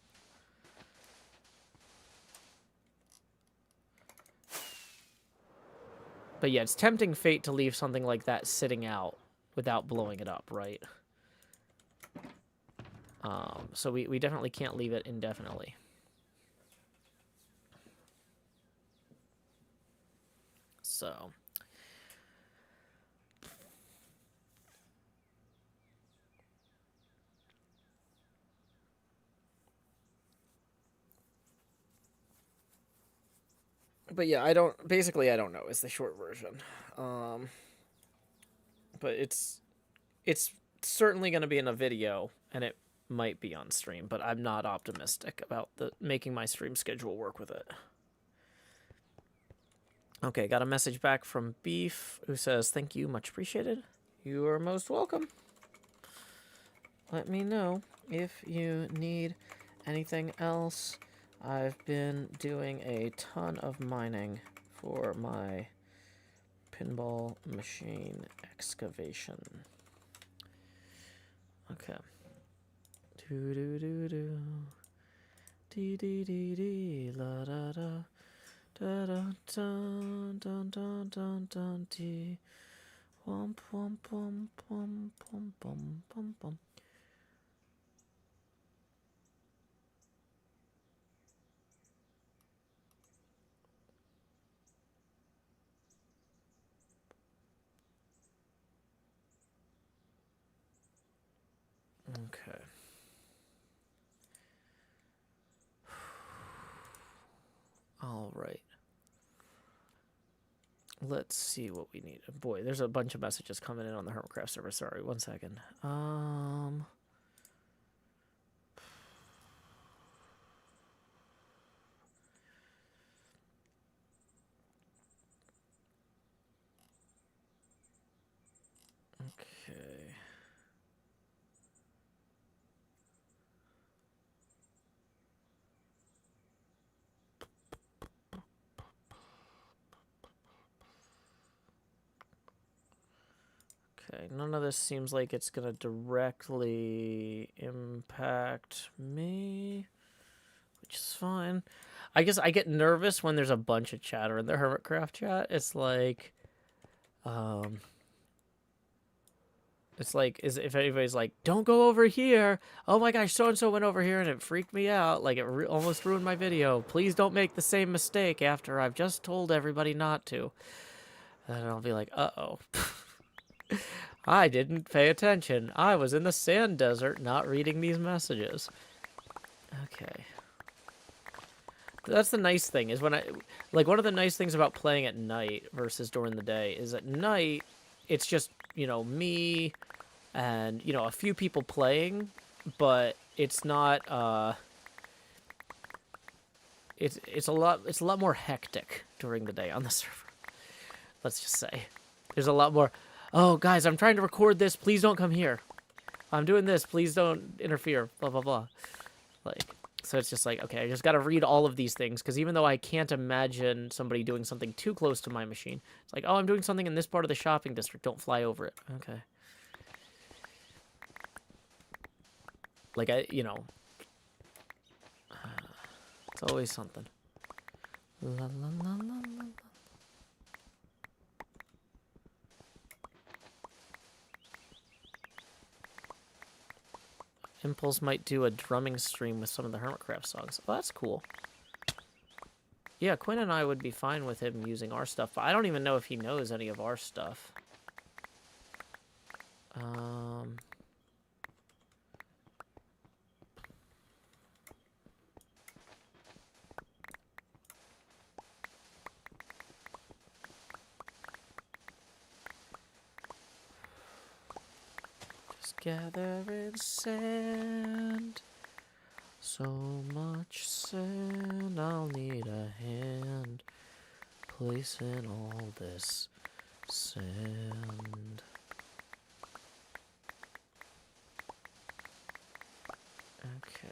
But yeah, it's tempting fate to leave something like that sitting out without blowing it up, right? So we definitely can't leave it indefinitely. So... But yeah, I don't know is the short version. But it's certainly going to be in a video, and it might be on stream, but I'm not optimistic about making my stream schedule work with it. Okay, got a message back from Beef, who says, thank you, much appreciated. You are most welcome. Let me know if you need anything else. I've been doing a ton of mining for my pinball machine excavation. Okay. Do do do do. Dee dee dee dee la da da. Da da dun dun dun dun dun dee. Womp womp womp womp womp womp womp womp. Okay. All right. Let's see what we need. Boy, there's a bunch of messages coming in on the HermitCraft server. Sorry, 1 second. Okay. Okay, none of this seems like it's gonna directly impact me, which is fine. I guess I get nervous when there's a bunch of chatter in the HermitCraft chat. It's like, if anybody's like, don't go over here. Oh my gosh, so-and-so went over here and it freaked me out. Like, it almost ruined my video. Please don't make the same mistake after I've just told everybody not to. And I'll be like, uh-oh. I didn't pay attention. I was in the sand desert not reading these messages. Okay. That's the nice thing is when like one of the nice things about playing at night versus during the day is at night it's just, you know, me and, you know, a few people playing, but it's not it's a lot more hectic during the day on the server. Let's just say. There's a lot more, "Oh, guys, I'm trying to record this. Please don't come here. I'm doing this. Please don't interfere." Blah blah blah. Like, so it's just like, okay, I just got to read all of these things because even though I can't imagine somebody doing something too close to my machine, it's like, "Oh, I'm doing something in this part of the shopping district. Don't fly over it." Okay. Like you know, it's always something. La la la la la. Impulse might do a drumming stream with some of the HermitCraft songs. Oh, that's cool. Yeah, Quinn and I would be fine with him using our stuff, but I don't even know if he knows any of our stuff. Just gathering sand. So much sand, I'll need a hand placing all this sand. Okay.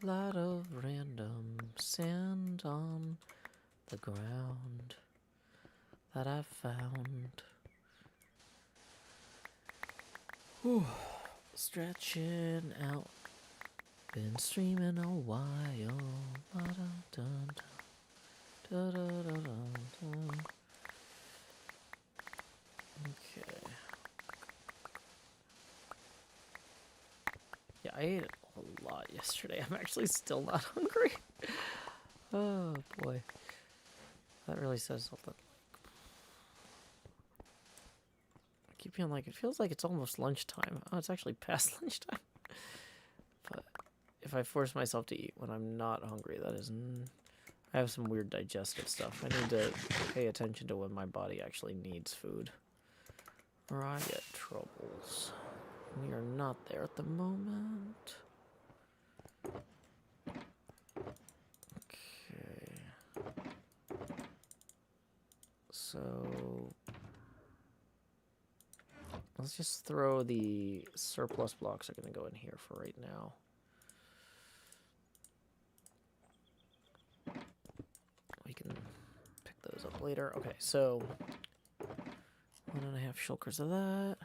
Lot of random sand on the ground that I found. Whew. Stretching out, been streaming a while. Okay. Yeah, I ate a lot yesterday. I'm actually still not hungry. Oh boy. That really says something. I keep feeling like it feels like it's almost lunchtime. Oh, it's actually past lunchtime. But if I force myself to eat when I'm not hungry, that is... I have some weird digestive stuff. I need to pay attention to when my body actually needs food. Or I get troubles. We are not there at the moment. Okay. So let's just throw the surplus blocks are going to go in here for right now. We can pick those up later. Okay, so 1.5 shulkers of that.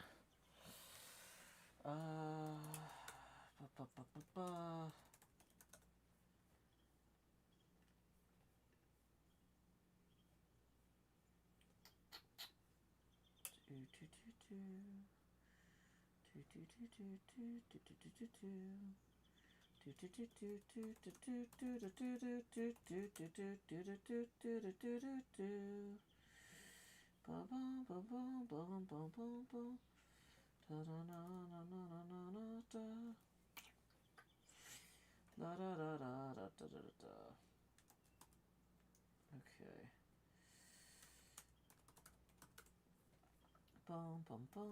Okay. Bum bum bum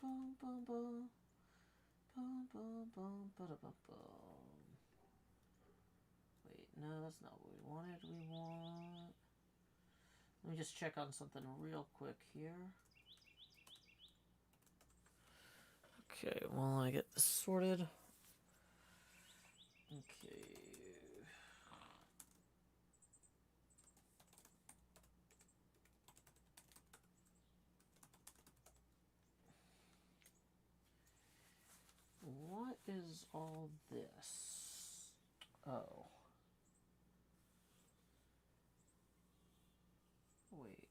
bum bum bum bum bum bum bum bum. Wait, no, that's not what we wanted. We want. Let me just check on something real quick here. Okay, while I get this sorted, is all this? Oh. Wait.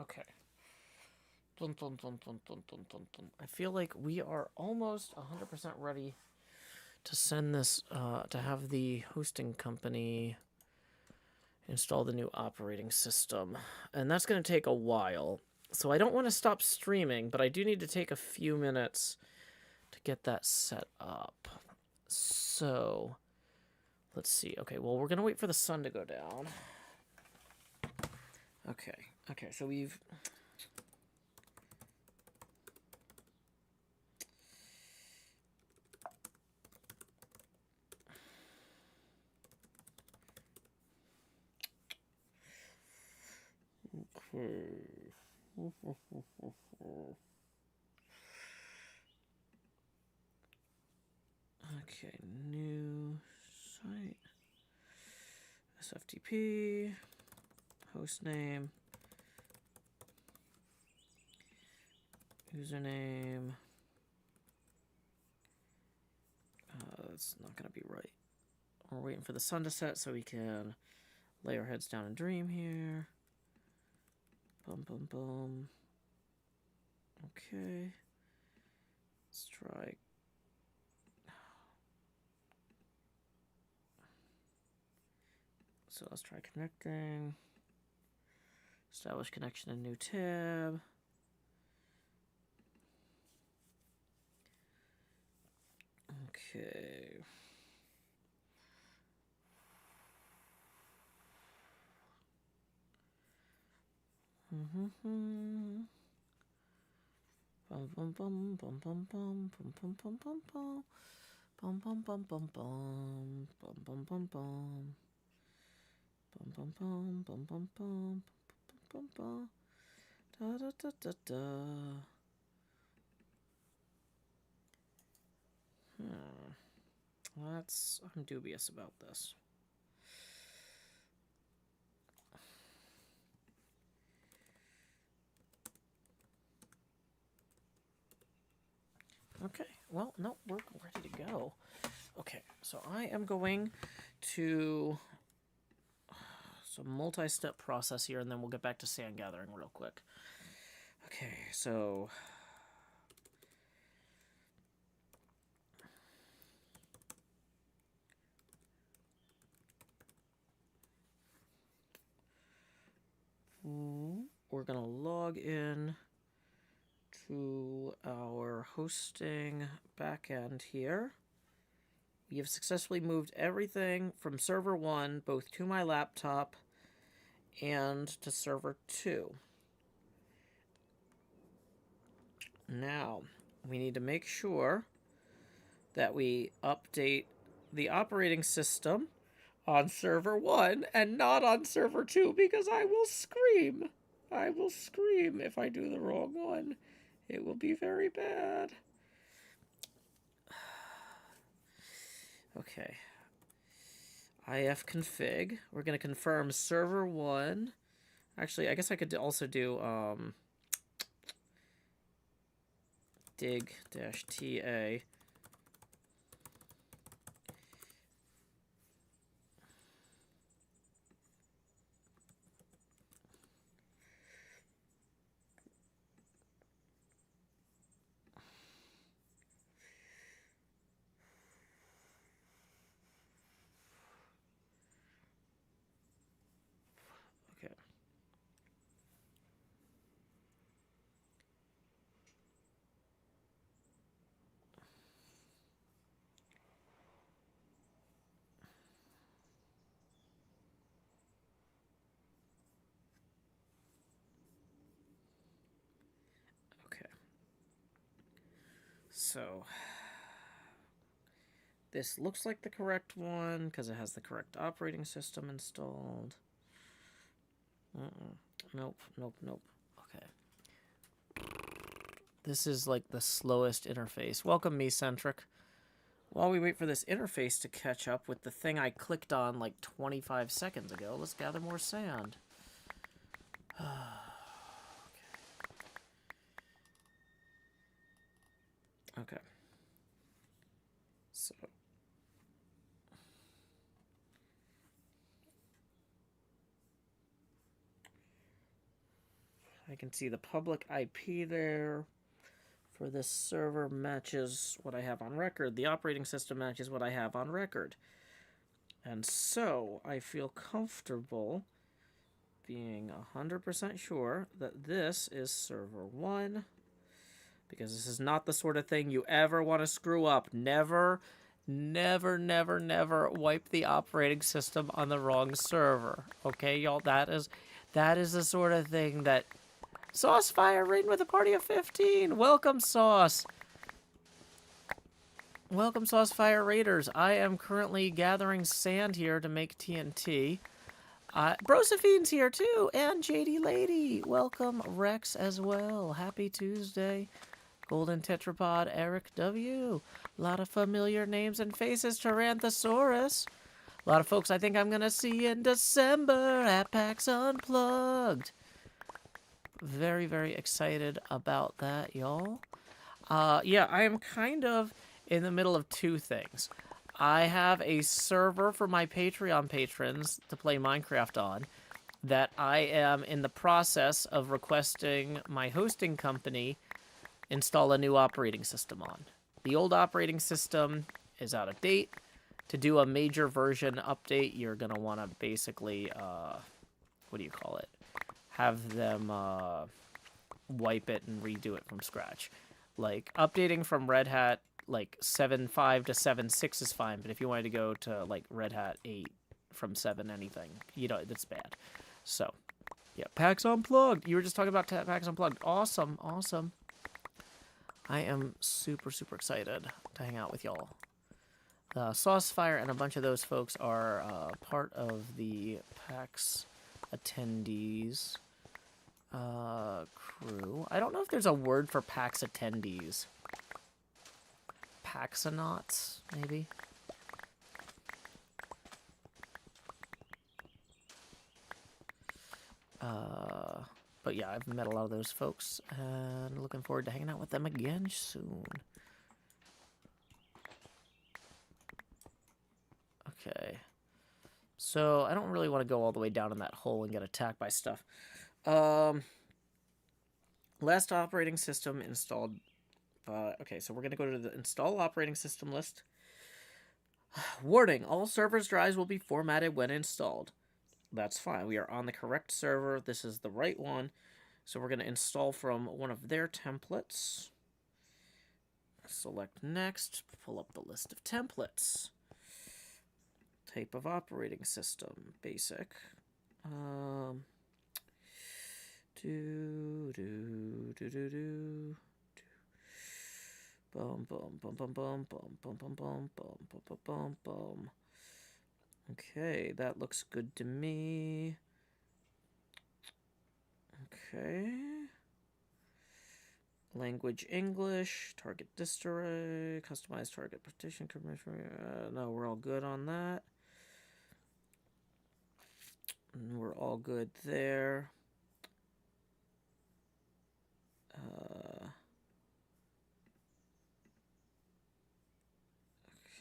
Okay. Dun, dun, dun, dun, dun, dun, dun, dun. I feel like we are almost 100% ready to send this, to have the hosting company install the new operating system. And that's going to take a while. So I don't want to stop streaming, but I do need to take a few minutes to get that set up. So, let's see. Okay, well, we're going to wait for the sun to go down. Okay, so we've... Okay, new site, SFTP, host name, username. That's not gonna be right. We're waiting for the sun to set so we can lay our heads down and dream here. Bum bum bum. Okay. Let's try. So let's try connecting. Establish connection in new tab. Okay. Bum bum bum bum bum bum bum bum bum bum bum. Bum bum bum bum bum bum bum bum bum. Bum bum bum bum bum bum bum bum. Da da da da da. I'm dubious about this. Okay, well, no, we're ready to go. Okay, so I am going to some multi-step process here, and then we'll get back to sand gathering real quick. Okay, so we're gonna log in to our hosting backend here. We have successfully moved everything from server 1 both to my laptop and to server 2. Now, we need to make sure that we update the operating system on server 1 and not on server 2 because I will scream. I will scream if I do the wrong one. It will be very bad. Okay. ifconfig. We're going to confirm server 1. Actually, I guess I could also do dig-ta. Okay. so this looks like the correct one because it has the correct operating system installed. Nope, nope, nope. Okay. This is like the slowest interface. Welcome, me-centric. While we wait for this interface to catch up with the thing I clicked on like 25 seconds ago, let's gather more sand. Okay. So I can see the public IP there for this server matches what I have on record. The operating system matches what I have on record. And so I feel comfortable being 100% sure that this is server 1. Because this is not the sort of thing you ever want to screw up. Never, never, never, never wipe the operating system on the wrong server. Okay, y'all? That is the sort of thing that... Sauce Fire raiding with a party of 15. Welcome, Sauce. Welcome, Sauce Fire Raiders. I am currently gathering sand here to make TNT. Brosophine's here too, and JD Lady. Welcome, Rex, as well. Happy Tuesday. Golden Tetrapod, Eric W. A lot of familiar names and faces. Tyranthosaurus. A lot of folks I think I'm going to see in December at PAX Unplugged. Very, very excited about that, y'all. Yeah, I am kind of in the middle of two things. I have a server for my Patreon patrons to play Minecraft on that I am in the process of requesting my hosting company install a new operating system on. The old operating system is out of date. To do a major version update, you're going to want to basically, what do you call it? Have them wipe it and redo it from scratch. Like, updating from Red Hat, like, 7.5 to 7.6 is fine, but if you wanted to go to, like, Red Hat 8 from 7 anything, you know, that's bad. So, yeah, PAX Unplugged. You were just talking about PAX Unplugged. Awesome, awesome. I am super, super excited to hang out with y'all. Saucefire and a bunch of those folks are part of the PAX attendees crew. I don't know if there's a word for PAX attendees. Paxonauts, maybe? But yeah, I've met a lot of those folks, and looking forward to hanging out with them again soon. Okay. So, I don't really want to go all the way down in that hole and get attacked by stuff. Last operating system installed. Okay, so we're going to go to the install operating system list. Warning, all servers' drives will be formatted when installed. That's fine. We are on the correct server. This is the right one. So we're going to install from one of their templates. Select next. Pull up the list of templates. Type of operating system. Basic. Boom, boom, boom, boom, boom, boom, boom, boom, boom, boom, boom, boom, boom. Okay, that looks good to me. Okay. Language English, target dist array, customize target partition commission. No, we're all good on that. We're all good there.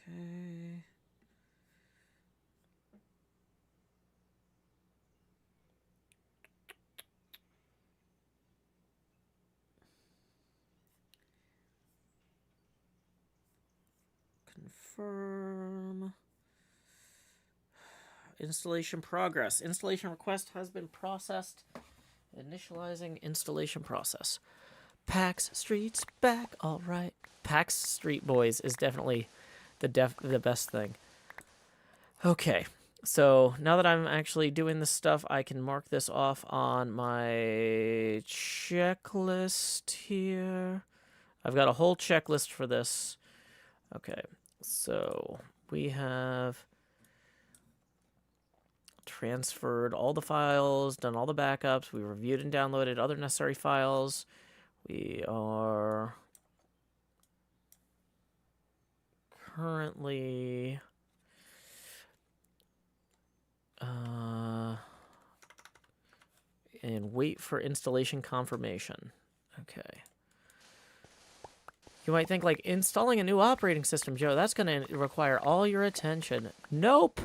Okay. Confirm. Installation progress. Installation request has been processed. Initializing installation process. PAX Street's back. All right. PAX Street Boys is definitely the best thing. Okay. So now that I'm actually doing this stuff, I can mark this off on my checklist here. I've got a whole checklist for this. Okay, so we have transferred all the files, done all the backups. We reviewed and downloaded other necessary files. We are currently and wait for installation confirmation. Okay. You might think, like, installing a new operating system, Joe, that's going to require all your attention. Nope.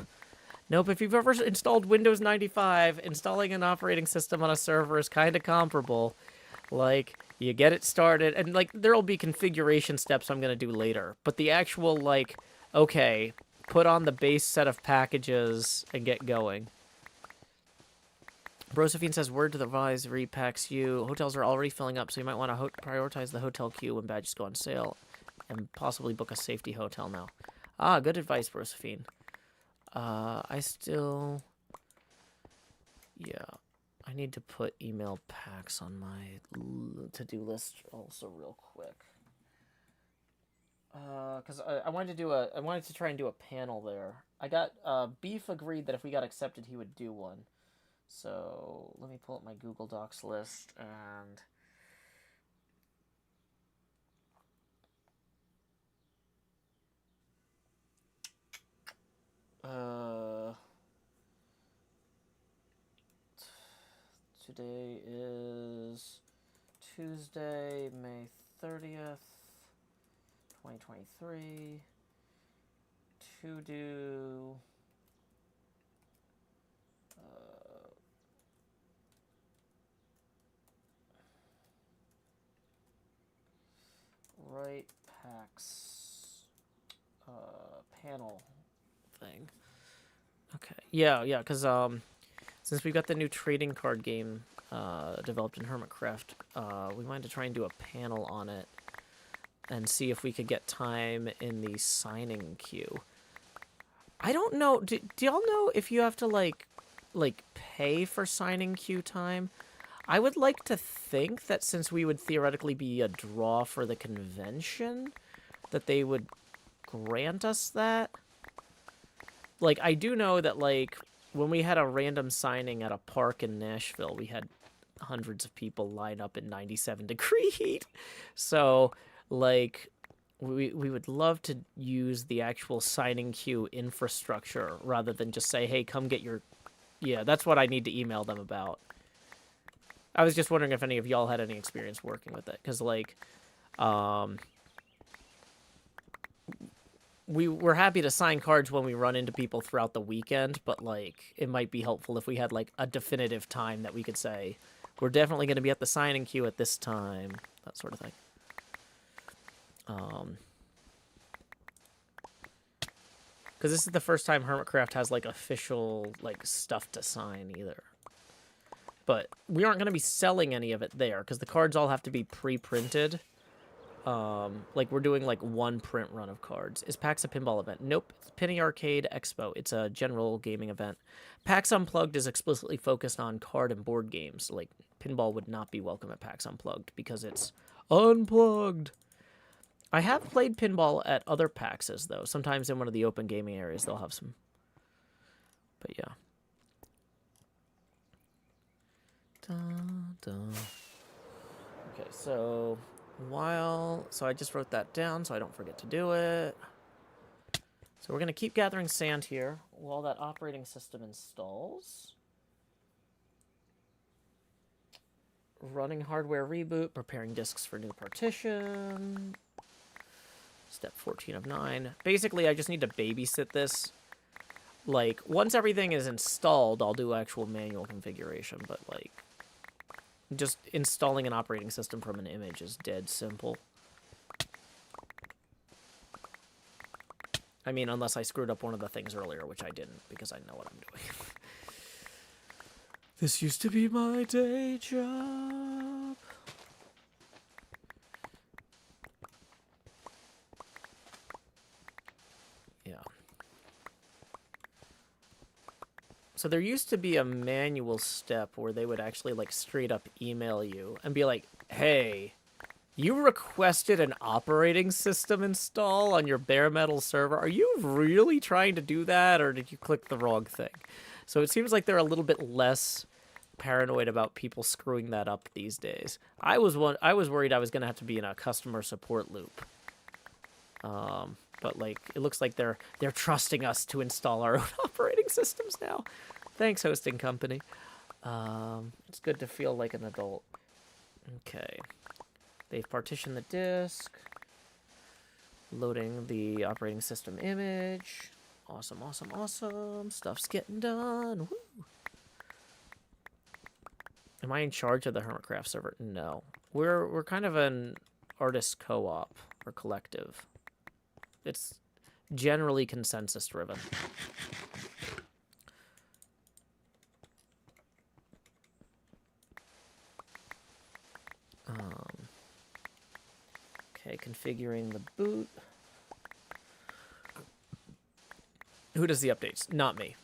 Nope. If you've ever installed Windows 95, installing an operating system on a server is kind of comparable. Like, you get it started, and, like, there'll be configuration steps I'm going to do later. But the actual, like, okay, put on the base set of packages and get going. Brosephine says, word to the advisory packs you. Hotels are already filling up, so you might want to prioritize the hotel queue when badges go on sale and possibly book a safety hotel now. Ah, good advice, Brosephine. I still... Yeah, I need to put email packs on my to-do list also real quick. Because I wanted to try and do a panel there. I got, Beef agreed that if we got accepted, he would do one. So let me pull up my Google Docs list and today is Tuesday, May 30th, 2023. To do right packs panel thing. Okay. Yeah, because since we've got the new trading card game developed in HermitCraft, we wanted to try and do a panel on it and see if we could get time in the signing queue. I don't know. Do y'all know if you have to like pay for signing queue time? I would like to think that since we would theoretically be a draw for the convention, that they would grant us that. Like, I do know that, like, when we had a random signing at a park in Nashville, we had hundreds of people line up in 97-degree heat. So, like, we would love to use the actual signing queue infrastructure rather than just say, hey, come get your... Yeah, that's what I need to email them about. I was just wondering if any of y'all had any experience working with it. Because, like, we're happy to sign cards when we run into people throughout the weekend. But, like, it might be helpful if we had, like, a definitive time that we could say, we're definitely going to be at the signing queue at this time. That sort of thing. Because this is the first time HermitCraft has, like, official, like, stuff to sign either. But we aren't going to be selling any of it there, because the cards all have to be pre-printed. Like, we're doing, like, one print run of cards. Is PAX a pinball event? Nope. It's Penny Arcade Expo. It's a general gaming event. PAX Unplugged is explicitly focused on card and board games. Like, pinball would not be welcome at PAX Unplugged, because it's unplugged. I have played pinball at other PAXs, though. Sometimes in one of the open gaming areas, they'll have some. But, yeah. Okay, so I just wrote that down so I don't forget to do it. So we're going to keep gathering sand here while that operating system installs. Running hardware reboot, preparing disks for new partition. Step 14 of 9. Basically, I just need to babysit this. Like, once everything is installed, I'll do actual manual configuration, but, like, just installing an operating system from an image is dead simple. I mean, unless I screwed up one of the things earlier, which I didn't, because I know what I'm doing. This used to be my day job. Yeah. So there used to be a manual step where they would actually, like, straight up email you and be like, hey, You requested an operating system install on your bare metal server. Are you really trying to do that, or did you click the wrong thing? So it seems like they're a little bit less paranoid about people screwing that up these days. I was worried I was gonna have to be in a customer support loop. But like it looks like they're trusting us to install our own operating systems now. Thanks, hosting company. It's good to feel like an adult. Okay. They've partitioned the disk. Loading the operating system image. Awesome, awesome, awesome. Stuff's getting done. Woo! Am I in charge of the HermitCraft server? No. We're kind of an artist co-op or collective. It's generally consensus driven. Okay, configuring the boot. Who does the updates? Not me.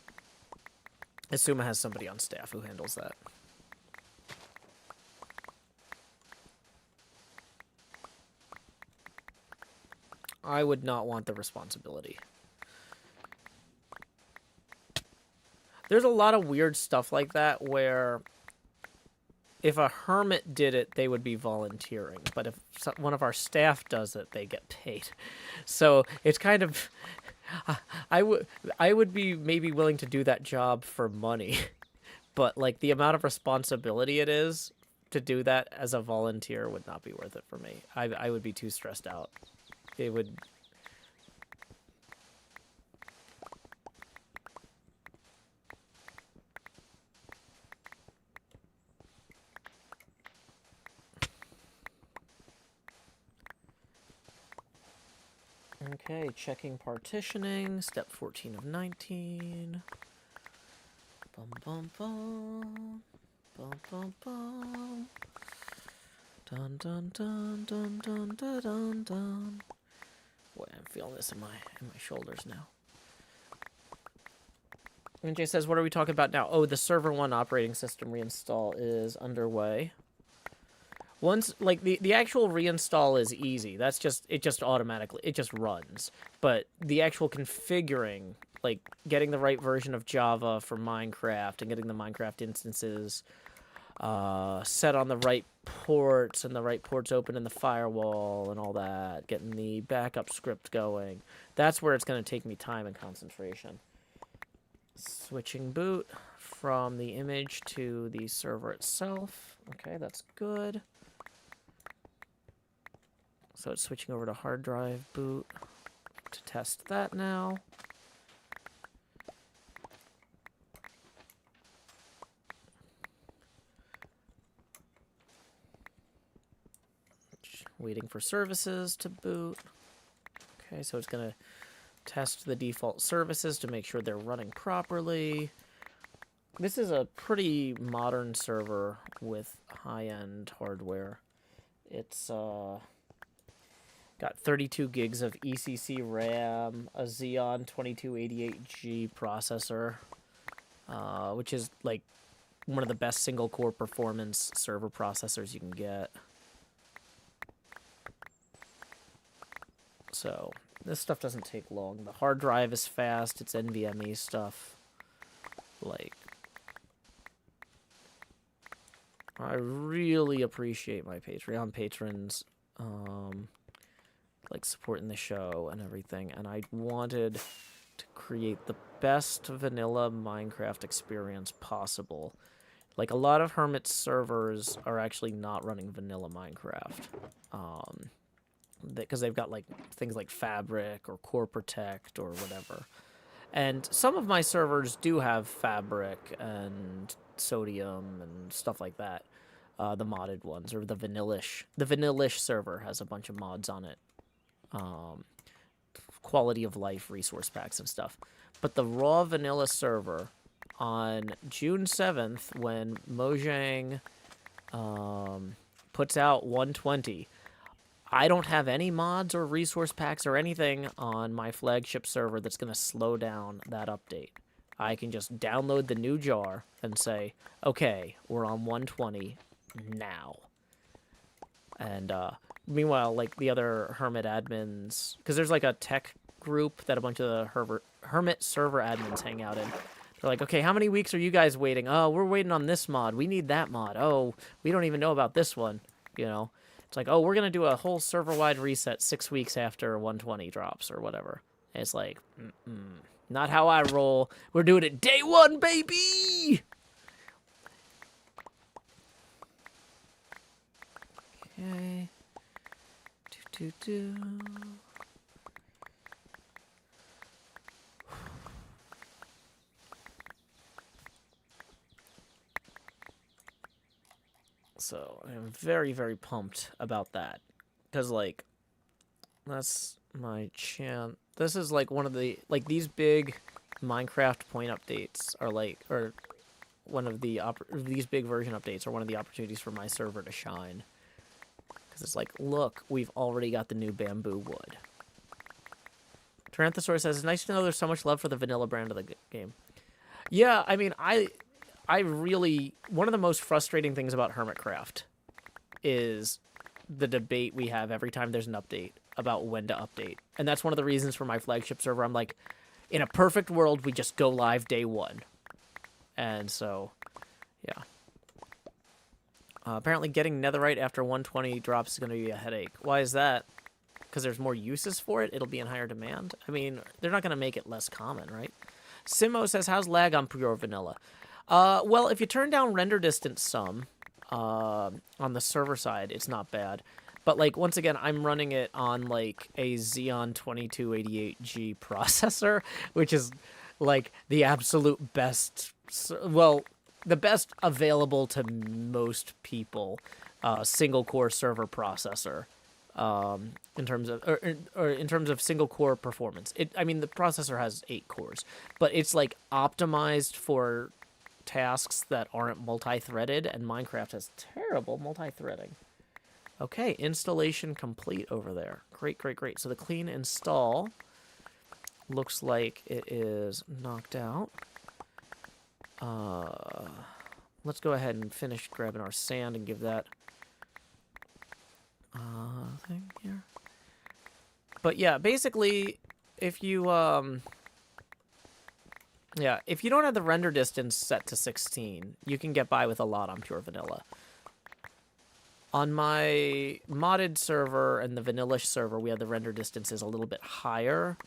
Asuma has somebody on staff who handles that. I would not want the responsibility. There's a lot of weird stuff like that where if a hermit did it, they would be volunteering. But if one of our staff does it, they get paid. So it's kind of... I would be maybe willing to do that job for money. But like the amount of responsibility it is to do that as a volunteer would not be worth it for me. I would be too stressed out. It would... Okay, checking partitioning, step 14 of 19. Bum bum bum. Bum bum bum. Dun dun dun dun dun dun dun dun. Boy, I'm feeling this in my shoulders now. And Jay says, what are we talking about now? Oh, the server 1 operating system reinstall is underway. Once, like, the actual reinstall is easy. That's just, it just automatically, it just runs. But the actual configuring, like, getting the right version of Java for Minecraft and getting the Minecraft instances set on the right ports and the right ports open in the firewall and all that, getting the backup script going, that's where it's going to take me time and concentration. Switching boot from the image to the server itself. Okay, that's good. So it's switching over to hard drive boot to test that now. Waiting for services to boot. Okay, so it's going to test the default services to make sure they're running properly. This is a pretty modern server with high-end hardware. It's got 32 gigs of ECC RAM, a Xeon 2288G processor, which is like one of the best single-core performance server processors you can get. So this stuff doesn't take long. The hard drive is fast. It's NVMe stuff. Like, I really appreciate my Patreon patrons, like, supporting the show and everything. And I wanted to create the best vanilla Minecraft experience possible. Like, a lot of Hermit servers are actually not running vanilla Minecraft. Because they've got, like, things like Fabric or Core Protect or whatever. And some of my servers do have Fabric and Sodium and stuff like that. The modded ones, or the Vanillish. The Vanillish server has a bunch of mods on it. Quality of life resource packs and stuff. But the raw vanilla server on June 7th, when Mojang puts out 120, I don't have any mods or resource packs or anything on my flagship server that's going to slow down that update. I can just download the new jar and say, okay, we're on 120 now. And meanwhile, like the other Hermit admins, because there's like a tech group that a bunch of the Hermit server admins hang out in. They're like, okay, how many weeks are you guys waiting? Oh, we're waiting on this mod. We need that mod. Oh, we don't even know about this one. You know, it's like, oh, we're gonna do a whole server-wide reset 6 weeks after 120 drops or whatever. And it's like, not how I roll. We're doing it day one, baby. Okay. Do. So I'm very, very pumped about that. Because, like, that's my chance. This is, like, one of the, like, these big Minecraft point updates are, like, or one of the, these big version updates are one of the opportunities for my server to shine. Because it's like, look, we've already got the new bamboo wood. Taranthosaurus says, it's nice to know there's so much love for the vanilla brand of the game. Yeah, I mean, I really, one of the most frustrating things about HermitCraft is the debate we have every time there's an update about when to update. And that's one of the reasons for my flagship server. I'm like, in a perfect world, we just go live day one. And so, yeah. Apparently getting netherite after 120 drops is going to be a headache. Why is that? Because there's more uses for it? It'll be in higher demand? I mean, they're not going to make it less common, right? Simo says, how's lag on pure vanilla? Well, if you turn down render distance some, on the server side, it's not bad. But, like, once again, I'm running it on, like, a Xeon 2288G processor, which is, like, the absolute best, well, the best available to most people, single-core server processor, in terms of, or in terms of single-core performance. I mean, the processor has 8 cores, but it's, like, optimized for tasks that aren't multi-threaded, and Minecraft has terrible multi-threading. Okay, installation complete over there. Great, great, great. So the clean install looks like it is knocked out. Let's go ahead and finish grabbing our sand and give that thing here. But yeah, basically, if you yeah, if you don't have the render distance set to 16, you can get by with a lot on pure vanilla. On my modded server and the vanillish server, we have the render distances a little bit higher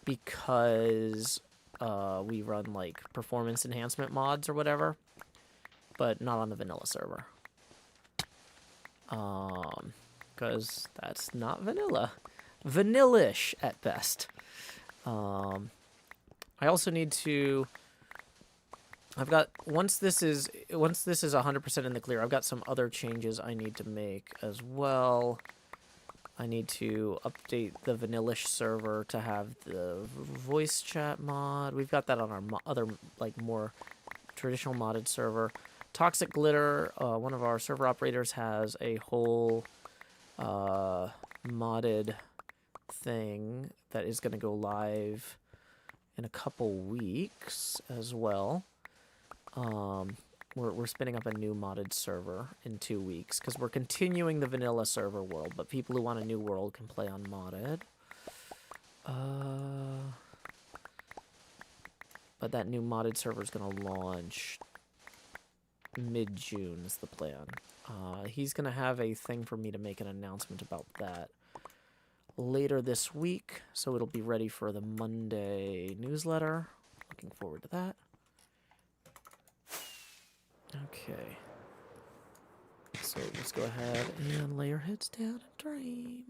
because we run, like, performance enhancement mods or whatever, but not on the vanilla server. Because that's not vanilla. Vanillish at best. I also need to, I've got, once this is 100% in the clear, I've got some other changes I need to make as well. I need to update the vanillish server to have the voice chat mod. We've got that on our other, like, more traditional modded server. Toxic Glitter, one of our server operators, has a whole modded thing that is going to go live in a couple weeks as well. We're spinning up a new modded server in 2 weeks because we're continuing the vanilla server world, but people who want a new world can play on modded. But that new modded server is going to launch mid-June is the plan. He's going to have a thing for me to make an announcement about that later this week, so it'll be ready for the Monday newsletter. Looking forward to that. Okay. So let's go ahead and lay our heads down and dream.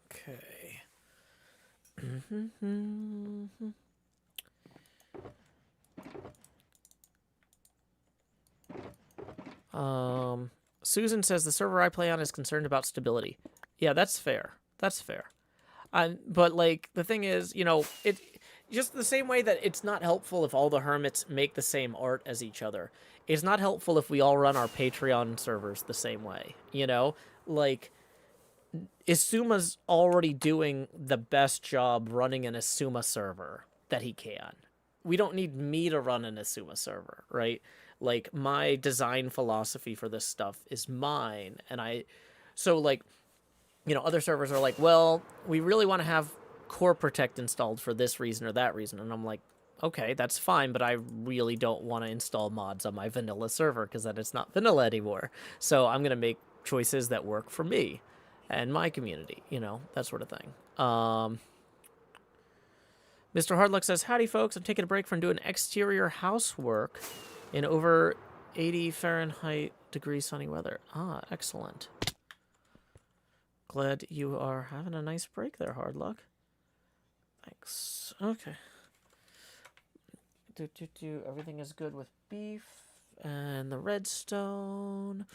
Okay. Susan says the server I play on is concerned about stability. Yeah, that's fair. That's fair. But, like, the thing is, you know, it just the same way that it's not helpful if all the hermits make the same art as each other. It's not helpful if we all run our Patreon servers the same way, you know? Like, Isuma's already doing the best job running an Isuma server that he can. We don't need me to run an Isuma server, right? Like, my design philosophy for this stuff is mine, and so, like, you know, other servers are like, well, we really want to have core protect installed for this reason or that reason, and I'm like, okay, that's fine, but I really don't want to install mods on my vanilla server because then it's not vanilla anymore. So I'm going to make choices that work for me and my community, you know, that sort of thing. Mr. Hardluck says, howdy, folks. I'm taking a break from doing exterior housework in over 80 Fahrenheit degree sunny weather. Ah, excellent. Glad you are having a nice break there, Hardluck. Thanks. Okay. Everything is good with beef and the redstone.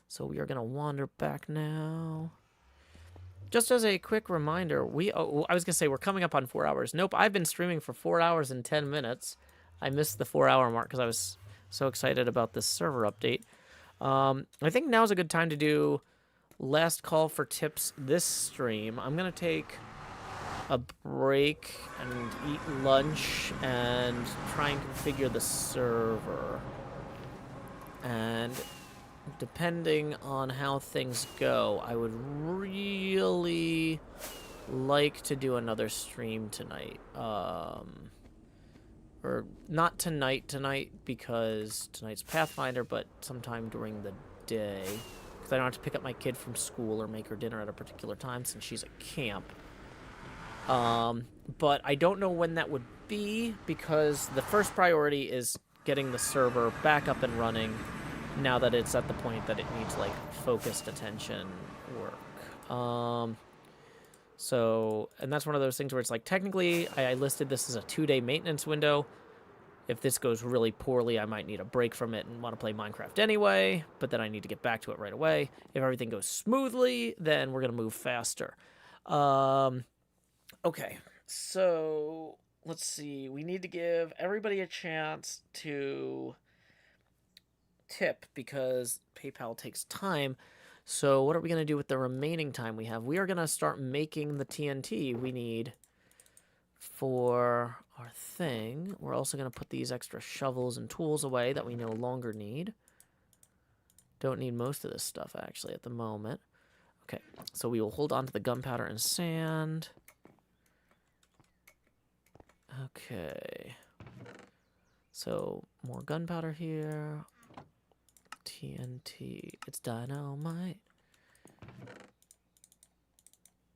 So we are going to wander back now. Just as a quick reminder, I was going to say we're coming up on 4 hours. Nope, I've been streaming for 4 hours and 10 minutes. I missed the 4-hour mark because I was so excited about this server update. I think now's a good time to do last call for tips this stream. I'm going to take a break and eat lunch and try and configure the server. And depending on how things go, I would really like to do another stream tonight. Or not tonight because tonight's Pathfinder, but sometime during the day. Because I don't have to pick up my kid from school or make her dinner at a particular time since she's at camp. But I don't know when that would be because the first priority is getting the server back up and running now that it's at the point that it needs, like, focused attention work. So, and that's one of those things where it's like, technically, I listed this as a 2-day maintenance window. If this goes really poorly, I might need a break from it and want to play Minecraft anyway, but then I need to get back to it right away. If everything goes smoothly, then we're going to move faster. Okay, so let's see. We need to give everybody a chance to tip because PayPal takes time. So what are we going to do with the remaining time we have? We are going to start making the TNT we need for our thing. We're also going to put these extra shovels and tools away that we no longer need. Don't need most of this stuff, actually, at the moment. Okay, so we will hold on to the gunpowder and sand. Okay. So, more gunpowder here. TNT. It's dynamite.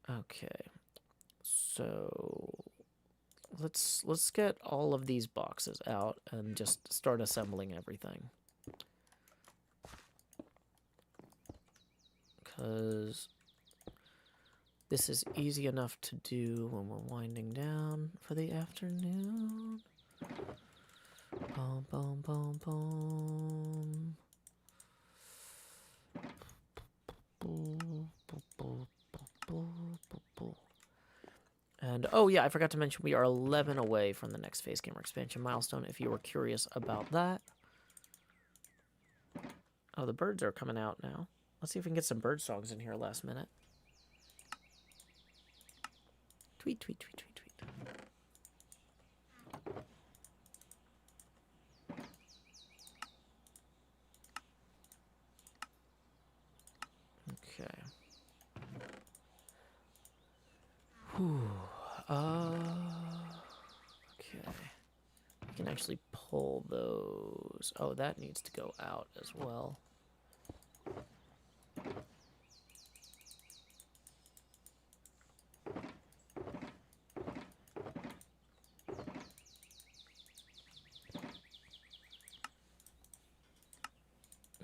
Okay. So, let's get all of these boxes out and just start assembling everything. Because this is easy enough to do when we're winding down for the afternoon. Boom, boom, boom, boom. And, oh yeah, I forgot to mention we are 11 away from the next phase gamer expansion milestone, if you were curious about that. Oh, the birds are coming out now. Let's see if we can get some bird songs in here last minute. Tweet, tweet, tweet, tweet, tweet. Okay. Whew. Okay. We can actually pull those. Oh, that needs to go out as well.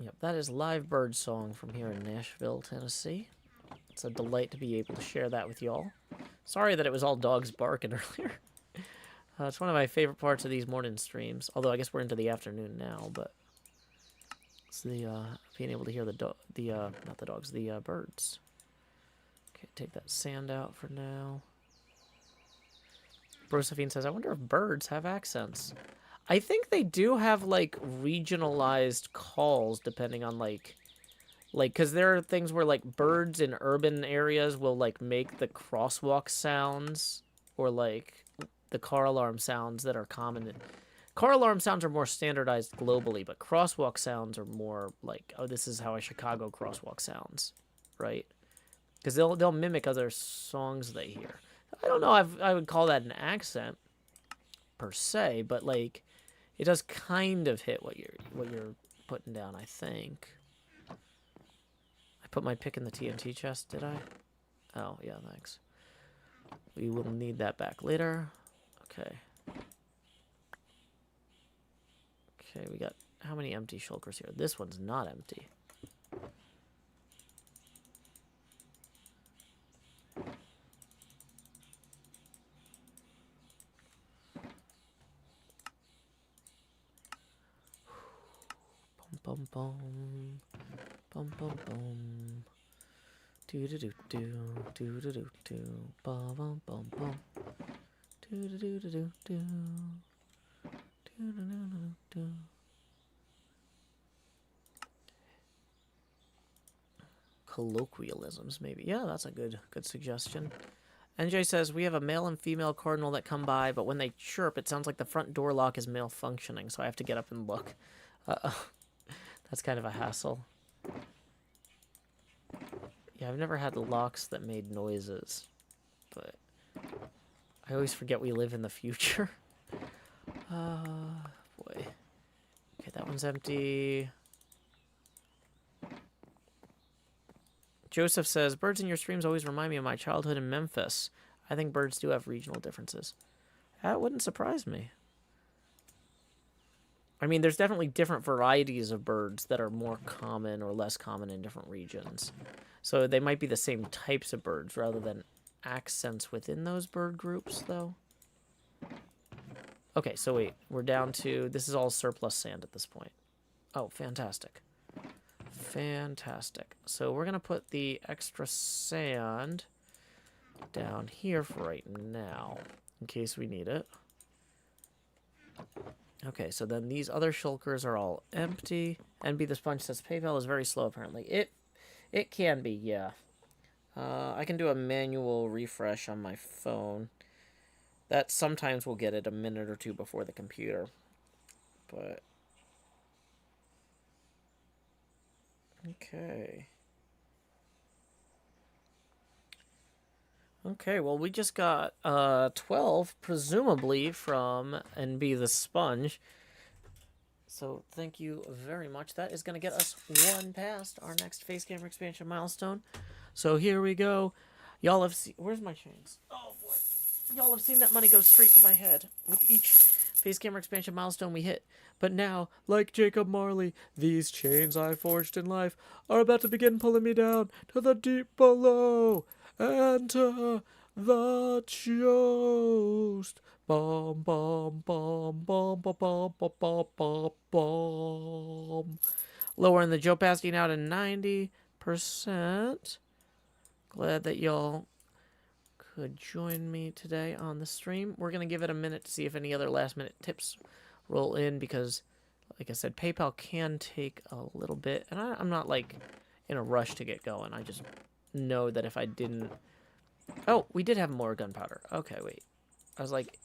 Yep, that is live bird song from here in Nashville, Tennessee. It's a delight to be able to share that with y'all. Sorry that it was all dogs barking earlier. It's one of my favorite parts of these morning streams. Although I guess we're into the afternoon now, but it's the being able to hear the birds. Okay, take that sand out for now. Brosephine says, I wonder if birds have accents. I think they do have, like, regionalized calls depending on, like, because there are things where, like, birds in urban areas will, like, make the crosswalk sounds or, like, the car alarm sounds that are common Car alarm sounds are more standardized globally, but crosswalk sounds are more like, oh, this is how a Chicago crosswalk sounds, right? Because they'll mimic other songs they hear. I don't know if I would call that an accent per se, but like it does kind of hit what you're putting down, I think. I put my pick in the TNT chest, did I? Oh, yeah, thanks. We will need that back later. Okay. Okay, we got how many empty shulkers here? This one's not empty. Bum bum bum bum bum. Do do do do do do do do. Bum bum bum bum. Do do do do do do. Do do do do do. Colloquialisms, maybe. Yeah, that's a good suggestion. NJ says, we have a male and female cardinal that come by, but when they chirp, it sounds like the front door lock is malfunctioning, so I have to get up and look. Uh-oh. That's kind of a hassle. Yeah, I've never had locks that made noises, but I always forget we live in the future. Boy. Okay, that one's empty. Joseph says, birds in your streams always remind me of my childhood in Memphis. I think birds do have regional differences. That wouldn't surprise me. I mean, there's definitely different varieties of birds that are more common or less common in different regions. So they might be the same types of birds rather than accents within those bird groups, though. Okay, so wait. We're down to... This is all surplus sand at this point. Oh, fantastic. Fantastic. So we're going to put the extra sand down here for right now, in case we need it. Okay, so then these other shulkers are all empty. NB the Sponge says PayPal is very slow, apparently. It can be, yeah. I can do a manual refresh on my phone. That sometimes will get it a minute or two before the computer. But... Okay. Okay, well, we just got 12, presumably, from NB the Sponge. So, thank you very much. That is going to get us one past our next face camera expansion milestone. So, here we go. Y'all have seen... Where's my chains? Oh, boy. Y'all have seen that money go straight to my head with each face camera expansion milestone we hit. But now, like Jacob Marley, these chains I forged in life are about to begin pulling me down to the deep below. Enter the ghost. Bum bum bum bum bum bum bum bum bum bum. Lowering the opacity now to 90%. Glad that y'all could join me today on the stream. We're gonna give it a minute to see if any other last minute tips roll in, because like I said, PayPal can take a little bit, and I'm not like in a rush to get going. I just know that if I didn't... Oh, we did have more gunpowder. Okay, wait. I was like...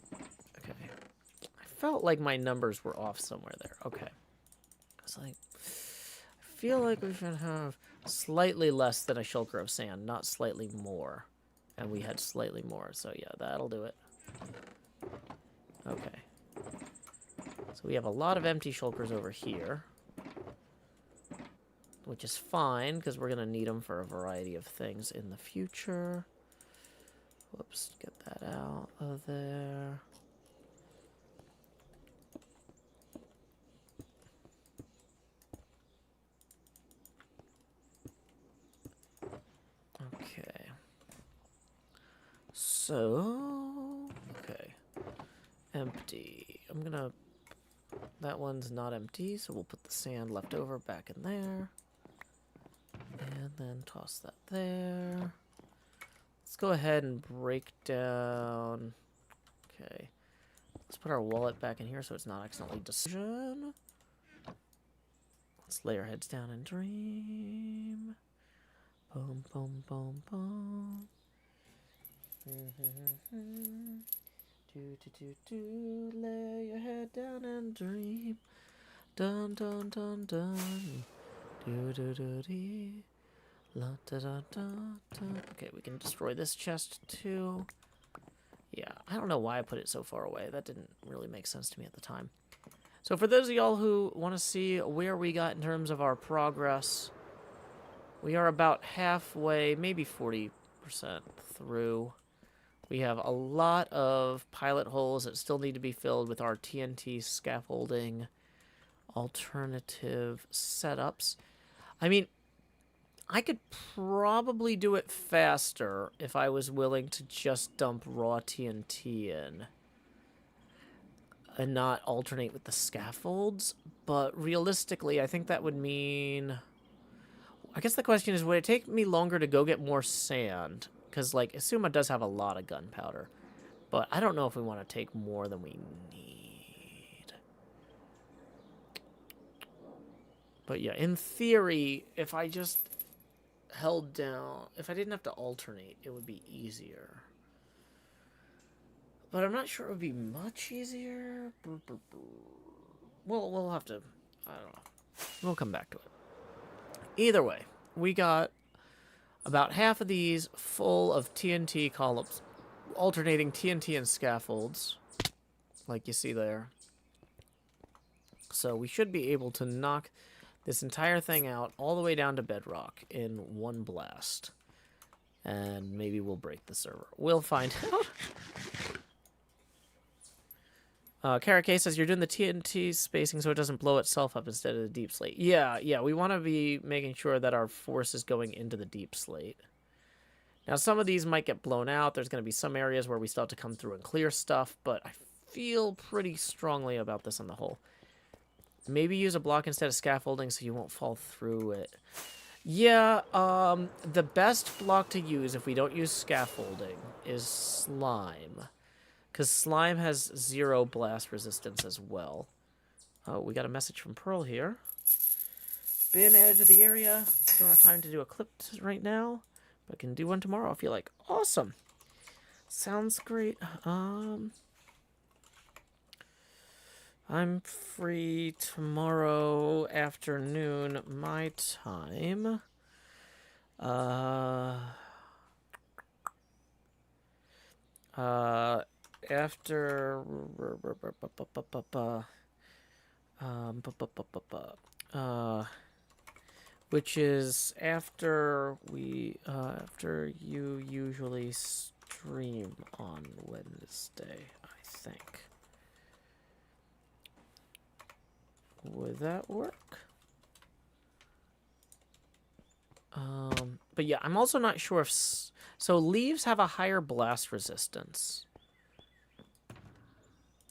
Okay. I felt like my numbers were off somewhere there. Okay. I was like... I feel like we should have slightly less than a shulker of sand, not slightly more. And we had slightly more, so yeah, that'll do it. Okay. So we have a lot of empty shulkers over here. Which is fine, because we're going to need them for a variety of things in the future. Whoops, get that out of there. Okay. So, okay. Empty. I'm going to... That one's not empty, so we'll put the sand left over back in there. And then toss that there. Let's go ahead and break down... Okay. Let's put our wallet back in here so it's not accidentally decision. Let's lay our heads down and dream. Boom, boom, boom, boom. Lay your head down and dream. Dun dun dun dun. Do do do dee. La da da da da. Okay, we can destroy this chest too. Yeah, I don't know why I put it so far away. That didn't really make sense to me at the time. So for those of y'all who want to see where we got in terms of our progress, we are about halfway, maybe 40% through. We have a lot of pilot holes that still need to be filled with our TNT scaffolding alternative setups. I mean, I could probably do it faster if I was willing to just dump raw TNT in and not alternate with the scaffolds, but realistically, I think that would mean... I guess the question is, would it take me longer to go get more sand? Because, like, Asuma does have a lot of gunpowder, but I don't know if we want to take more than we need. But yeah, in theory, if I just held down, if I didn't have to alternate, it would be easier. But I'm not sure it would be much easier. Well, we'll have to, I don't know. We'll come back to it. Either way, we got about half of these full of TNT columns, alternating TNT and scaffolds, like you see there. So we should be able to knock this entire thing out all the way down to bedrock in one blast. And maybe we'll break the server. We'll find out. Karake says, you're doing the TNT spacing so it doesn't blow itself up instead of the deep slate. Yeah, we want to be making sure that our force is going into the deep slate. Now, some of these might get blown out. There's going to be some areas where we still have to come through and clear stuff, but I feel pretty strongly about this on the whole. Maybe use a block instead of scaffolding so you won't fall through it. Yeah, the best block to use if we don't use scaffolding is slime. Because slime has 0 blast resistance as well. Oh, we got a message from Pearl here. Been added to the area. Don't have time to do a clip right now, but can do one tomorrow if you like. Awesome. Sounds great. I'm free tomorrow afternoon, my time. After which is after you usually stream on Wednesday, I think. Would that work? But yeah, I'm also not sure if... So leaves have a higher blast resistance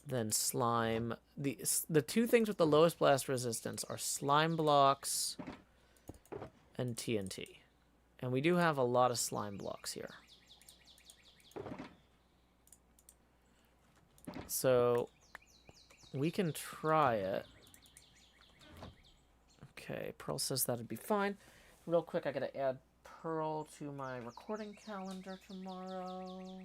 than slime. The two things with the lowest blast resistance are slime blocks and TNT. And we do have a lot of slime blocks here. So we can try it. Okay, Pearl says that'd be fine. Real quick, I gotta add Pearl to my recording calendar tomorrow.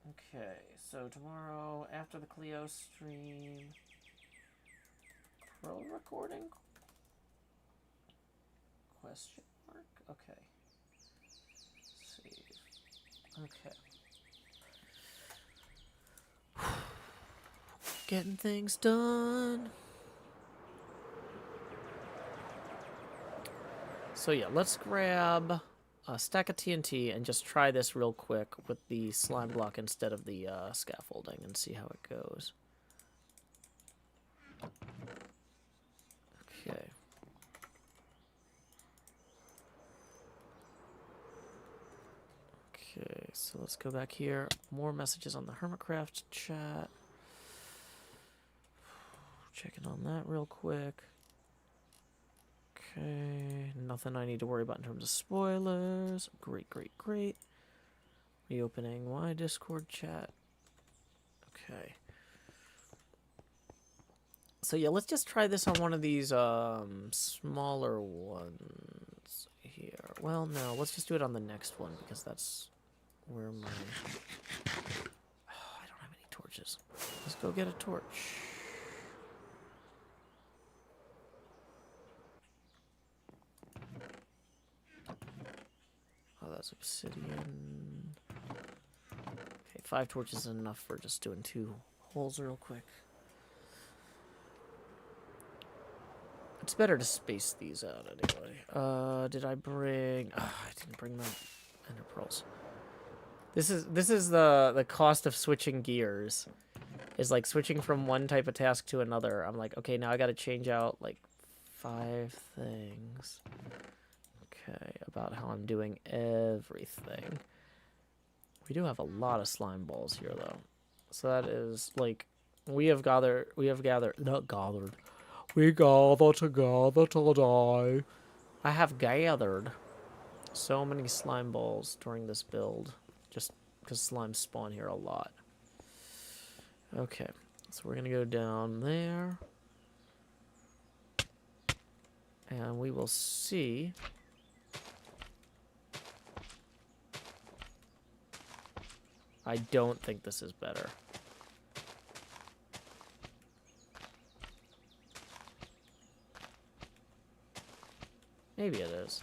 Okay, so tomorrow after the Clio stream, Pearl recording? Question mark? Okay. Save. Okay. Getting things done. So yeah, let's grab a stack of TNT and just try this real quick with the slime block instead of the scaffolding and see how it goes. Okay. Okay, so let's go back here. More messages on the HermitCraft chat. Checking on that real quick. Okay, nothing I need to worry about in terms of spoilers. Great. Reopening my Discord chat. Okay. So yeah, let's just try this on one of these smaller ones here. Well, no, let's just do it on the next one because that's Where am I? Oh, I don't have any torches. Let's go get a torch. Oh, that's obsidian. Okay, 5 torches is enough for just doing 2 holes real quick. It's better to space these out anyway. Did I bring... Oh, I didn't bring my ender pearls. This is the cost of switching gears. Is like switching from one type of task to another. I'm like, okay, now I gotta change out like 5 things. Okay, about how I'm doing everything. We do have a lot of slime balls here though. So that is like we gather together to die. I have gathered so many slime balls during this build. Just because slimes spawn here a lot. Okay, so we're gonna go down there. And we will see. I don't think this is better. Maybe it is.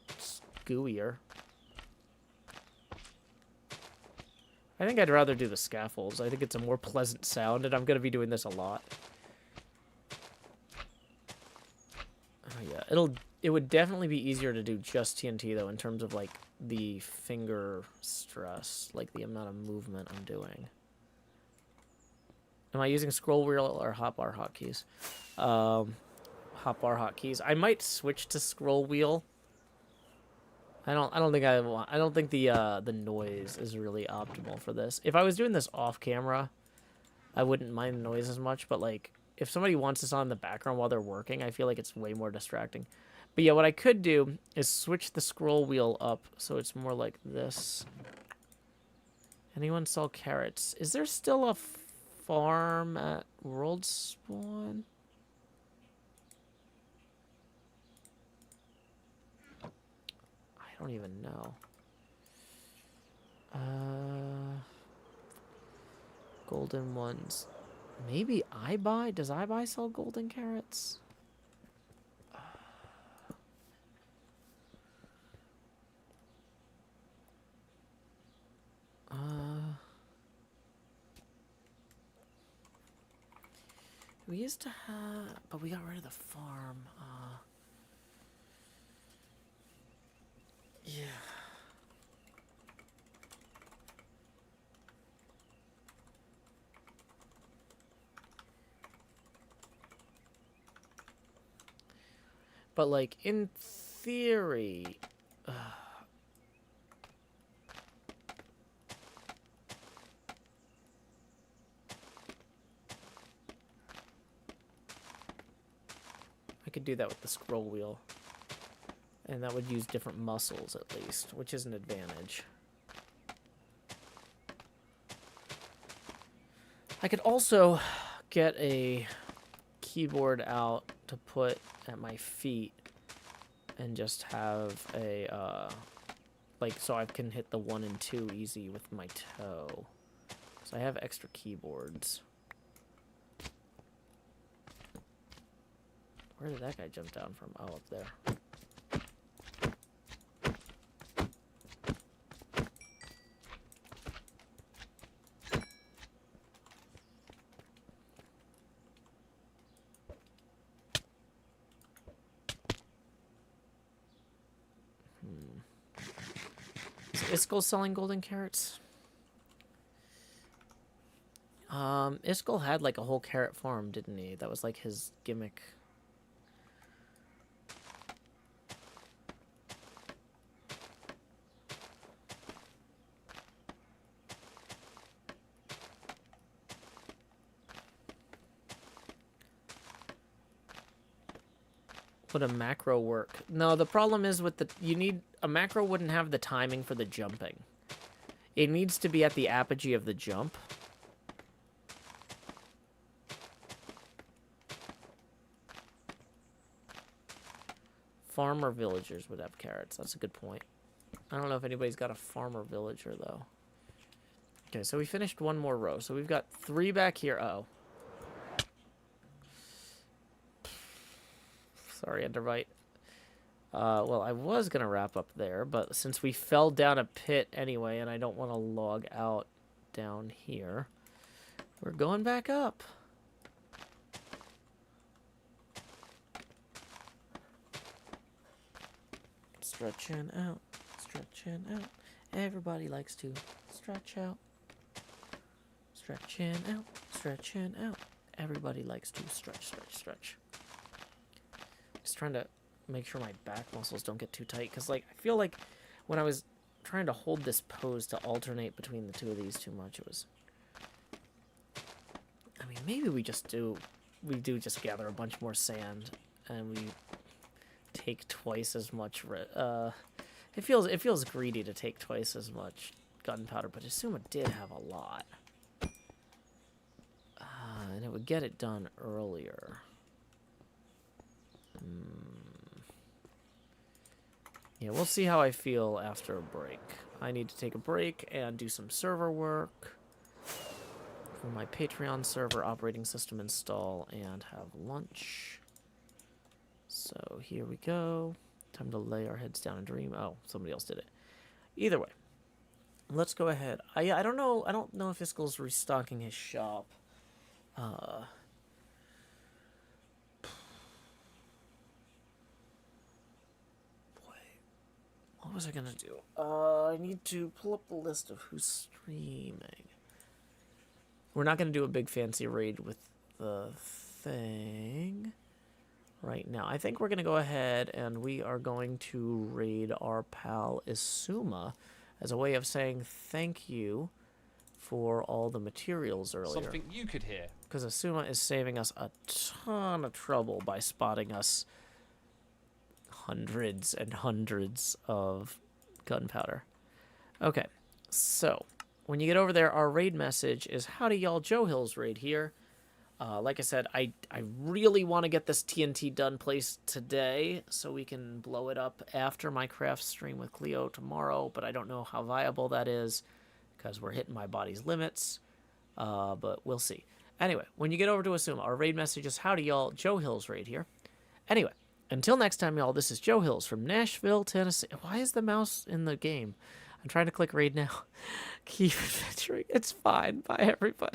It's gooier. I think I'd rather do the scaffolds. I think it's a more pleasant sound, and I'm going to be doing this a lot. Oh, yeah. It would definitely be easier to do just TNT, though, in terms of, like, the finger stress, like, the amount of movement I'm doing. Am I using scroll wheel or hotbar hotkeys? Hotbar hotkeys. I might switch to scroll wheel. I don't think the noise is really optimal for this. If I was doing this off camera, I wouldn't mind the noise as much, but like if somebody wants this on in the background while they're working, I feel like it's way more distracting. But yeah, what I could do is switch the scroll wheel up so it's more like this. Anyone sell carrots? Is there still a farm at World Spawn? I don't even know. Golden ones. Maybe iBuy? Does iBuy sell golden carrots? We used to have, but we got rid of the farm. Yeah. But like in theory, I could do that with the scroll wheel. And that would use different muscles at least, which is an advantage. I could also get a keyboard out to put at my feet and just have a, like, so I can hit the 1 and 2 easy with my toe. So I have extra keyboards. Where did that guy jump down from? Oh, up there. Is Iskall selling golden carrots? Iskall had like a whole carrot farm, didn't he? That was like his gimmick. Would a macro work? No, the problem is with a macro wouldn't have the timing for the jumping. It needs to be at the apogee of the jump. Farmer villagers would have carrots. That's a good point. I don't know if anybody's got a farmer villager, though. Okay, so we finished one more row. So we've got 3 back here. Uh-oh. Sorry, Enderbite. Well, I was going to wrap up there, but since we fell down a pit anyway, and I don't want to log out down here, we're going back up. Stretching out, stretching out. Everybody likes to stretch out. Stretching out, stretching out. Everybody likes to stretch, stretch, stretch. Just trying to make sure my back muscles don't get too tight, because like I feel like when I was trying to hold this pose to alternate between the two of these too much, it was, I mean, maybe we do just gather a bunch more sand and we take twice as much it feels greedy to take twice as much gunpowder, but Asuma did have a lot, and it would get it done earlier. Yeah, we'll see how I feel after a break. I need to take a break and do some server work for my Patreon server, operating system install, and have lunch. So here we go. Time to lay our heads down and dream. Oh, somebody else did it. Either way, let's go ahead. I don't know. I don't know if Iskel's restocking his shop. What was I gonna do? I need to pull up the list of who's streaming. We're not gonna do a big fancy raid with the thing right now. I think we're gonna go ahead and we are going to raid our pal Isuma as a way of saying thank you for all the materials earlier. Something you could hear. Because Asuma is saving us a ton of trouble by spotting us hundreds and hundreds of gunpowder. Okay, so when you get over there, our raid message is, howdy y'all, Joe Hill's raid here. Like I said, I really want to get this TNT done placed today so we can blow it up after my craft stream with Cleo tomorrow, but I don't know how viable that is because we're hitting my body's limits, but we'll see. Anyway, when you get over to Asuma, our raid message is, howdy y'all, Joe Hill's raid here. Anyway, until next time, y'all, this is Joe Hills from Nashville, Tennessee. Why is the mouse in the game? I'm trying to click raid now. Keep adventuring. It's fine. Bye, everybody.